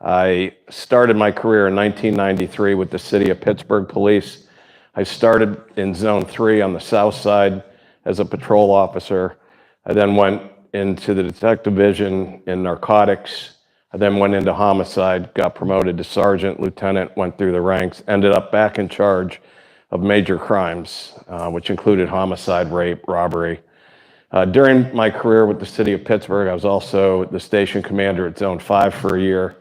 I started my career in 1993 with the City of Pittsburgh Police. I started in Zone 3 on the south side as a patrol officer. I then went into the detective division in narcotics. I then went into homicide, got promoted to sergeant, lieutenant, went through the ranks, ended up back in charge of major crimes, which included homicide, rape, robbery. During my career with the City of Pittsburgh, I was also the station commander at Zone 5 for a year.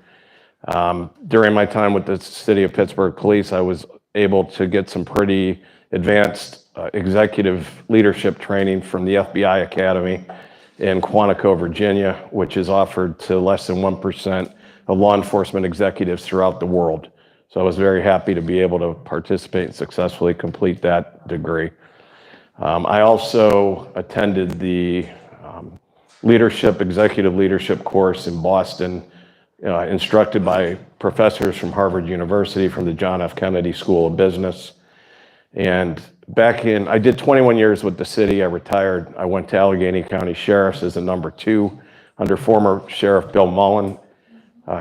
During my time with the City of Pittsburgh Police, I was able to get some pretty advanced executive leadership training from the FBI Academy in Quantico, Virginia, which is offered to less than 1% of law enforcement executives throughout the world. So I was very happy to be able to participate and successfully complete that degree. I also attended the executive leadership course in Boston, instructed by professors from Harvard University, from the John F. Kennedy School of Business. And I did 21 years with the city. I retired. I went to Allegheny County Sheriff's as a number 2 under former Sheriff Bill Mullen.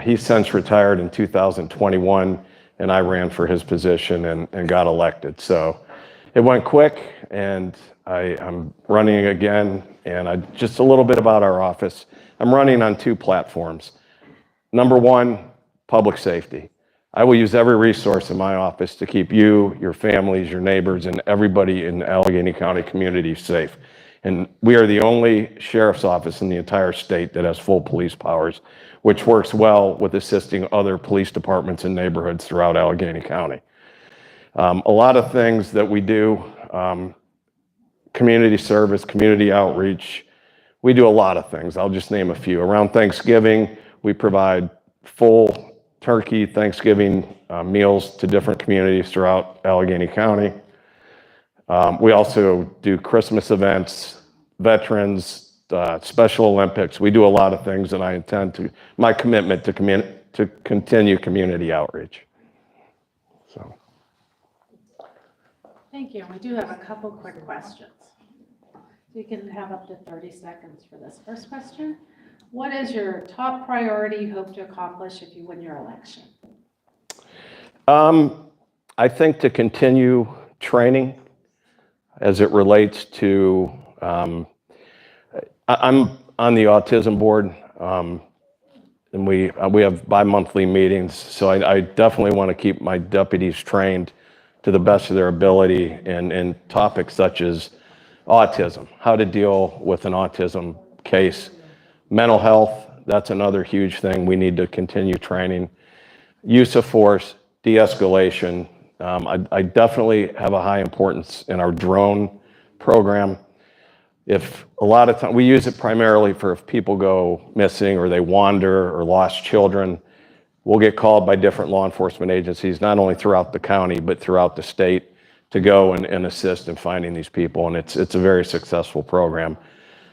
He's since retired in 2021, and I ran for his position and got elected. So it went quick, and I'm running again. And just a little bit about our office. I'm running on 2 platforms. Number 1, public safety. I will use every resource in my office to keep you, your families, your neighbors, and everybody in the Allegheny County community safe. And we are the only sheriff's office in the entire state that has full police powers, which works well with assisting other police departments and neighborhoods throughout Allegheny County. A lot of things that we do, community service, community outreach. We do a lot of things. I'll just name a few. Around Thanksgiving, we provide full turkey Thanksgiving meals to different communities throughout Allegheny County. We also do Christmas events, veterans, Special Olympics. We do a lot of things, and I intend to, my commitment to continue community outreach. So. Thank you. We do have a couple quick questions. You can have up to 30 seconds for this. First question, what is your top priority you hope to accomplish if you win your election? I think to continue training as it relates to, I'm on the autism board, and we have bi-monthly meetings, so I definitely want to keep my deputies trained to the best of their ability in topics such as autism, how to deal with an autism case, mental health, that's another huge thing we need to continue training, use of force, de-escalation. I definitely have a high importance in our drone program. If a lot of time, we use it primarily for if people go missing or they wander or lost children, we'll get called by different law enforcement agencies, not only throughout the county, but throughout the state to go and assist in finding these people. And it's a very successful program.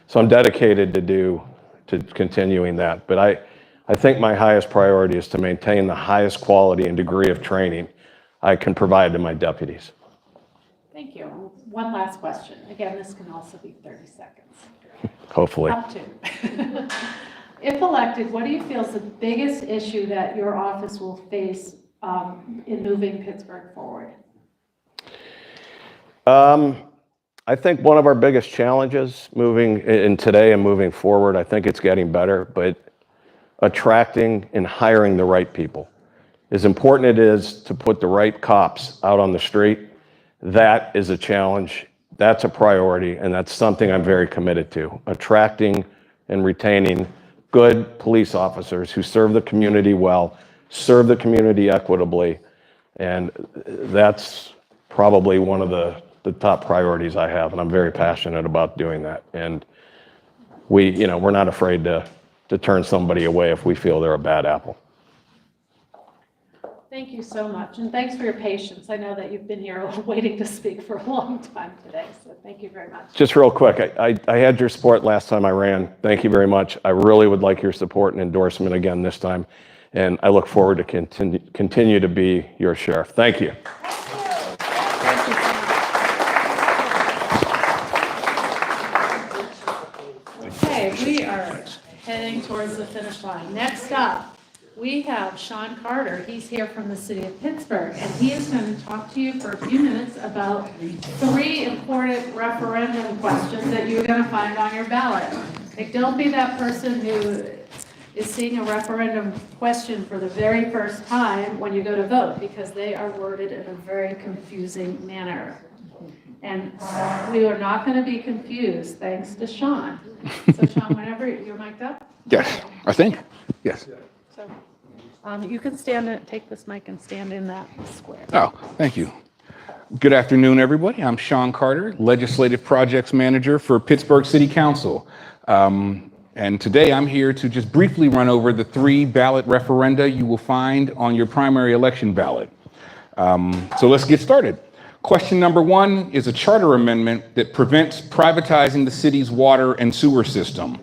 So I'm dedicated to continuing that. But I think my highest priority is to maintain the highest quality and degree of training I can provide to my deputies. Thank you. One last question. Again, this can also be 30 seconds. Hopefully. Up to. If elected, what do you feel is the biggest issue that your office will face in moving Pittsburgh forward? I think one of our biggest challenges moving in today and moving forward, I think it's getting better, but attracting and hiring the right people. As important it is to put the right cops out on the street, that is a challenge, that's a priority, and that's something I'm very committed to. Attracting and retaining good police officers who serve the community well, serve the community equitably, and that's probably one of the top priorities I have, and I'm very passionate about doing that. And we're not afraid to turn somebody away if we feel they're a bad apple. Thank you so much, and thanks for your patience. I know that you've been here waiting to speak for a long time today, so thank you very much. Just real quick, I had your support last time I ran. Thank you very much. I really would like your support and endorsement again this time, and I look forward to continue to be your sheriff. Thank you. Okay, we are heading towards the finish line. Next up, we have Sean Carter. He's here from the city of Pittsburgh, and he is going to talk to you for a few minutes about 3 important referendum questions that you're going to find on your ballot. Like, don't be that person who is seeing a referendum question for the very first time when you go to vote, because they are worded in a very confusing manner. And we are not going to be confused, thanks to Sean. So Sean, whenever you're mic'd up. Yes, I think. Yes. So you can take this mic and stand in that square. Oh, thank you. Good afternoon, everybody. I'm Sean Carter, Legislative Projects Manager for Pittsburgh City Council. And today I'm here to just briefly run over the 3 ballot referenda you will find on your primary election ballot. So let's get started. Question number 1 is a charter amendment that prevents privatizing the city's water and sewer system.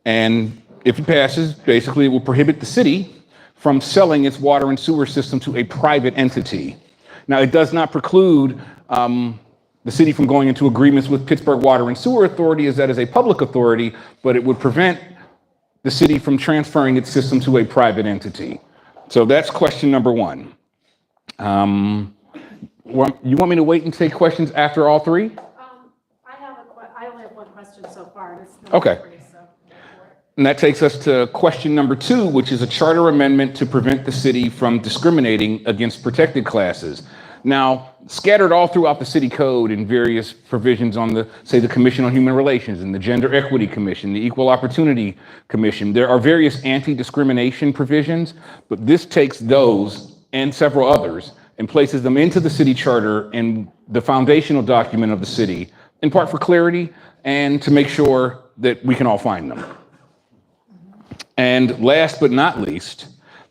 And if it passes, basically it will prohibit the city from selling its water and sewer system to a private entity. Now, it does not preclude the city from going into agreements with Pittsburgh Water and Sewer Authority, as that is a public authority, but it would prevent the city from transferring its system to a private entity. So that's question number 1. You want me to wait and take questions after all 3? I only have 1 question so far. And it's Okay. 3, so. And that takes us to question number 2, which is a charter amendment to prevent the city from discriminating against protected classes. Now, scattered all throughout the city code in various provisions on the Commission on Human Relations and the Gender Equity Commission, the Equal Opportunity Commission, there are various anti-discrimination provisions, but this takes those and several others and places them into the city charter and the foundational document of the city, in part for clarity and to make sure that we can all find them. And last but not least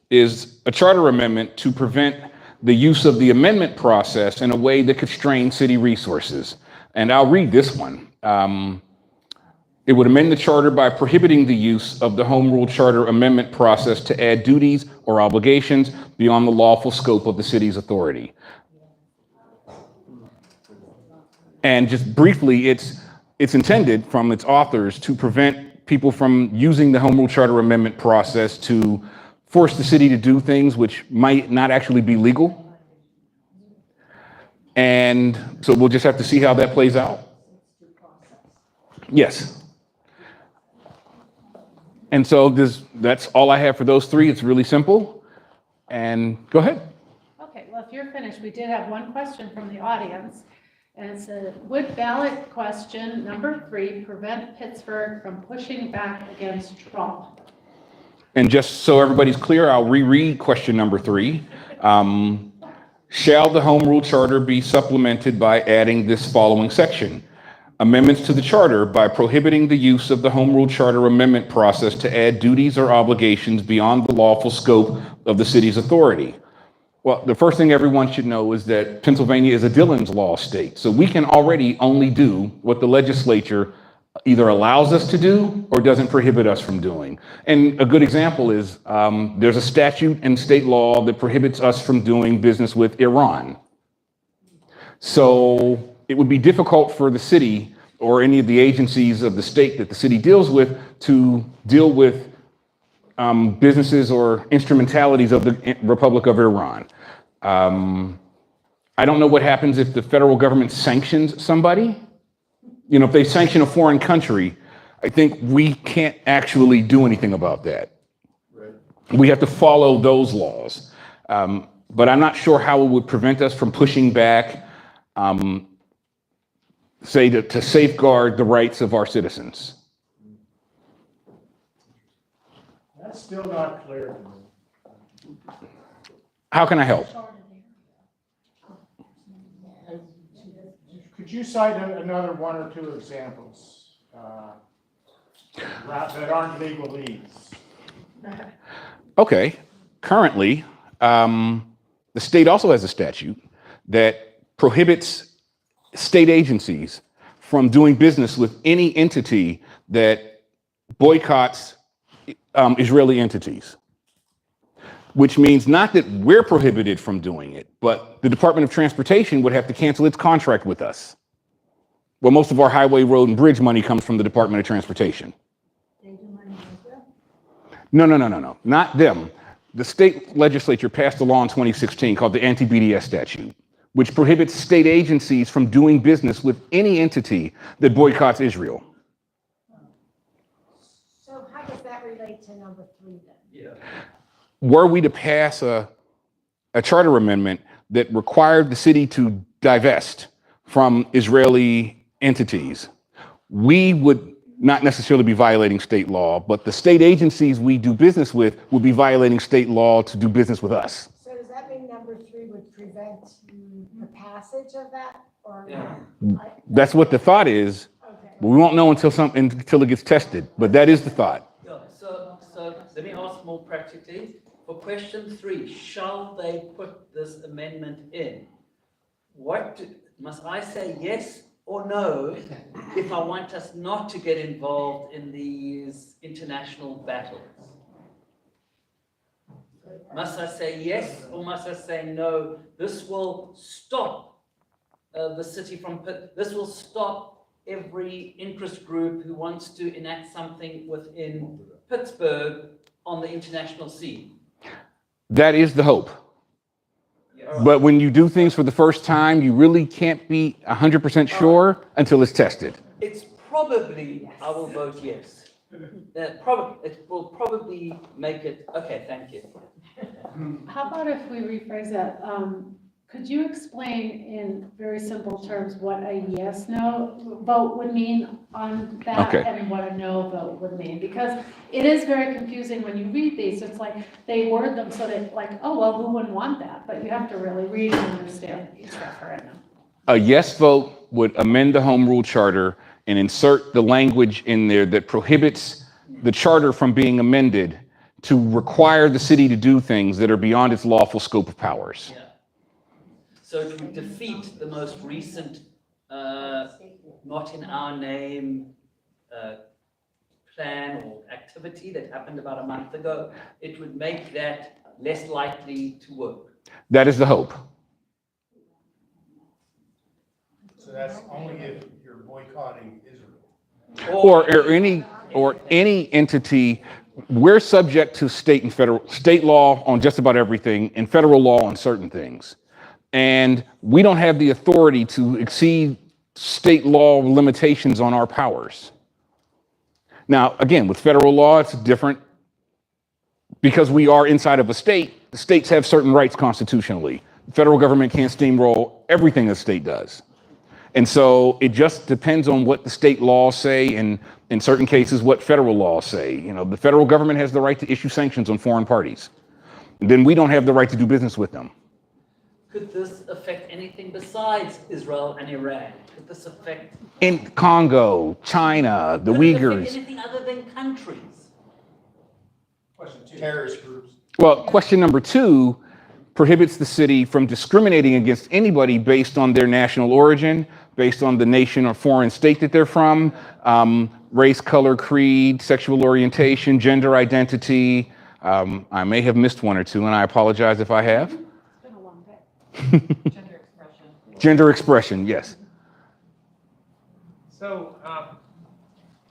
is a charter amendment to prevent the use of the amendment process in a way that could strain city resources. And I'll read this one. It would amend the charter by prohibiting the use of the Home Rule Charter amendment process to add duties or obligations beyond the lawful scope of the city's authority. And just briefly, it's intended from its authors to prevent people from using the Home Rule Charter amendment process to force the city to do things which might not actually be legal. And so we'll just have to see how that plays out. Yes. And so that's all I have for those three. It's really simple. And go ahead. Okay, well, if you're finished, we did have one question from the audience. And it said, would ballot question number 3 prevent Pittsburgh from pushing back against Trump? And just so everybody's clear, I'll reread question number 3. Shall the Home Rule Charter be supplemented by adding this following section? Amendments to the Charter by prohibiting the use of the Home Rule Charter amendment process to add duties or obligations beyond the lawful scope of the city's authority. Well, the first thing everyone should know is that Pennsylvania is a Dillon's Law state. So we can already only do what the legislature either allows us to do or doesn't prohibit us from doing. And a good example is there's a statute and state law that prohibits us from doing business with Iran. So it would be difficult for the city or any of the agencies of the state that the city deals with to deal with businesses or instrumentalities of the Republic of Iran. I don't know what happens if the federal government sanctions somebody. You know, if they sanction a foreign country, I think we can't actually do anything about that. Right. We have to follow those laws. But I'm not sure how it would prevent us from pushing back, say to safeguard the rights of our citizens. That's still not clear to me. How can I help? Could you cite another one or two examples that aren't legalese? Okay. Currently, the state also has a statute that prohibits state agencies from doing business with any entity that boycotts Israeli entities. Which means not that we're prohibited from doing it, but the Department of Transportation would have to cancel its contract with us. Well, most of our highway, road, and bridge money comes from the Department of Transportation. No, not them. The state legislature passed a law in 2016 called the Anti-BDS statute, which prohibits state agencies from doing business with any entity that boycotts Israel. So how does that relate to number 3 then? Yeah. Were we to pass a charter amendment that required the city to divest from Israeli entities, we would not necessarily be violating state law, but the state agencies we do business with would be violating state law to do business with us. So does that mean number 3 would prevent the passage of that? Or That's what the thought is, but we won't know until it gets tested, but that is the thought. Yeah, so let me ask more practically. For question 3, shall they put this amendment in? Must I say yes or no if I want us not to get involved in these international battles? Must I say yes or must I say no? This will stop the city from, this will stop every interest group who wants to enact something within Pittsburgh on the international scene. That is the hope. But when you do things for the first time, you really can't be 100% sure until it's tested. It's probably, I will vote yes. It will probably make it, okay, thank you. How about if we rephrase that? Could you explain in very simple terms what a yes/no vote would mean on that and what a no vote would mean? Because it is very confusing when you read these. It's like they word them so that like, oh, well, who wouldn't want that? But you have to really read and understand each referendum. A yes vote would amend the Home Rule Charter and insert the language in there that prohibits the charter from being amended to require the city to do things that are beyond its lawful scope of powers. Yeah. So it would defeat the most recent, not in our name, plan or activity that happened about a month ago, it would make that less likely to work. That is the hope. So that's only if you're boycotting Israel. Or any entity. We're subject to state law on just about everything and federal law on certain things. And we don't have the authority to exceed state law limitations on our powers. Now, again, with federal law, it's different because we are inside of a state. The states have certain rights constitutionally. The federal government can't steamroll everything a state does. And so it just depends on what the state laws say, and in certain cases, what federal laws say. You know, the federal government has the right to issue sanctions on foreign parties. And then we don't have the right to do business with them. Could this affect anything besides Israel and Iran? Could this affect In Congo, China, the could it affect Uyghurs. anything other than countries? Question two. Terrorist groups. Well, question number 2 prohibits the city from discriminating against anybody based on their national origin, based on the nation or foreign state that they're from, race, color, creed, sexual orientation, gender identity. I may have missed one or two, and I apologize if I have. It's been a long day. Gender expression. Gender expression, yes. So,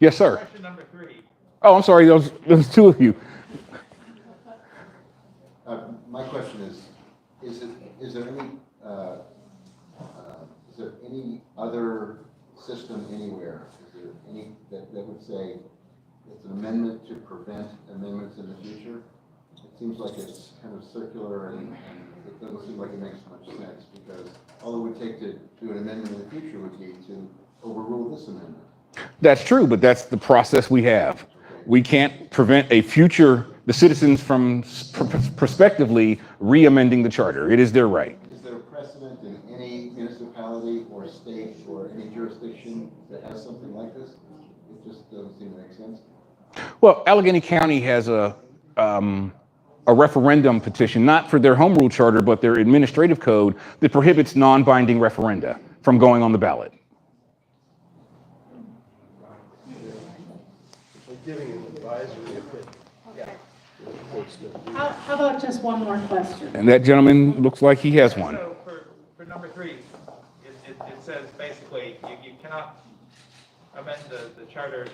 Yes, sir. question number 3. Oh, I'm sorry, there was 2 of you. My question is there any other system anywhere? Is there any that would say it's an amendment to prevent amendments in the future? It seems like it's kind of circular and it doesn't seem like it makes much sense because all it would take to do an amendment in the future would be to overrule this amendment. That's true, but that's the process we have. We can't prevent the citizens from prospectively re-amending the charter. It is their right. Is there a precedent in any municipality or state or any jurisdiction that has something like this? It just doesn't seem to make sense. Well, Allegheny County has a referendum petition, not for their home rule charter, but their administrative code that prohibits non-binding referenda from going on the ballot. Giving an advisory opinion. How about just one more question? And that gentleman looks like he has one. So for number 3, it says basically you cannot amend the charter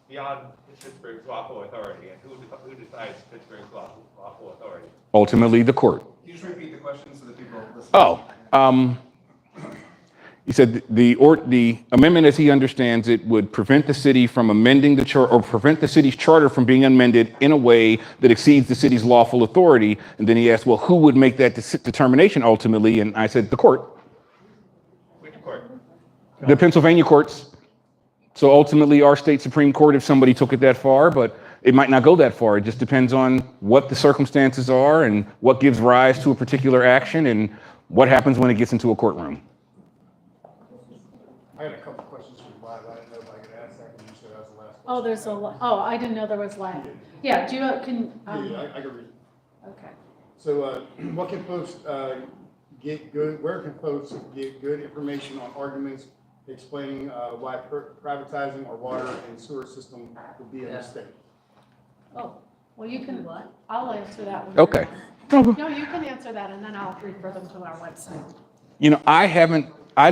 beyond Pittsburgh's lawful authority. And who decides Pittsburgh's lawful authority? Ultimately, the court. Can you just repeat the question so that people listen? Oh, he said the amendment, as he understands it, would prevent the city from amending the charter or prevent the city's charter from being amended in a way that exceeds the city's lawful authority. And then he asked, well, who would make that determination ultimately? And I said, the court. Which court? The Pennsylvania courts. So ultimately, our state Supreme Court, if somebody took it that far, but it might not go that far. It just depends on what the circumstances are and what gives rise to a particular action and what happens when it gets into a courtroom. I had a couple questions for Bob. I didn't know if I could ask that because you said that was the last question. Oh, there's I didn't know there was lag. Yeah, I can read. Okay. So, what can folks get good? Where can folks get good information on arguments explaining why privatizing our water and sewer system would be a mistake? Oh, well, you can. I'll answer that one. Okay. No, you can answer that, and then I'll refer them to our website. You know, I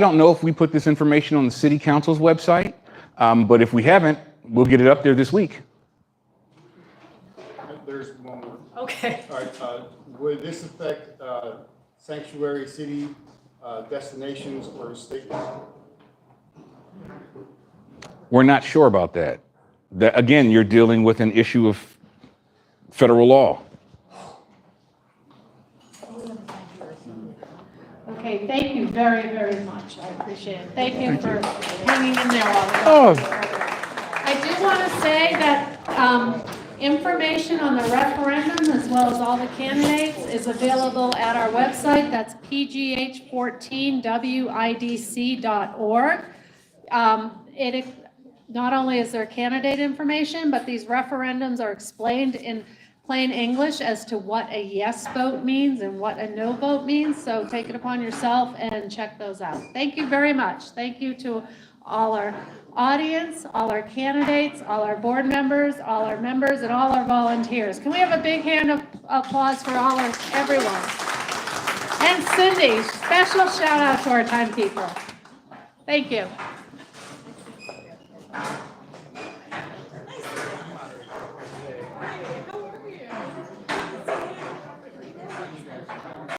don't know if we put this information on the city council's website, but if we haven't, we'll get it up there this week. There's one more. Okay. All right. Would this affect sanctuary city destinations or states? We're not sure about that. Again, you're dealing with an issue of federal law. Okay, thank you very, very much. I appreciate it. Thank you for hanging in there all the Oh. I do want to say that information on the referendum as well as all the candidates is available at our website. That's pgh14widc.org. Not only is there candidate information, but these referendums are explained in plain English as to what a yes vote means and what a no vote means. So take it upon yourself and check those out. Thank you very much. Thank you to all our audience, all our candidates, all our board members, all our members, and all our volunteers. Can we have a big hand of applause for everyone? And Cindy, special shout out to our timekeeper. Thank you.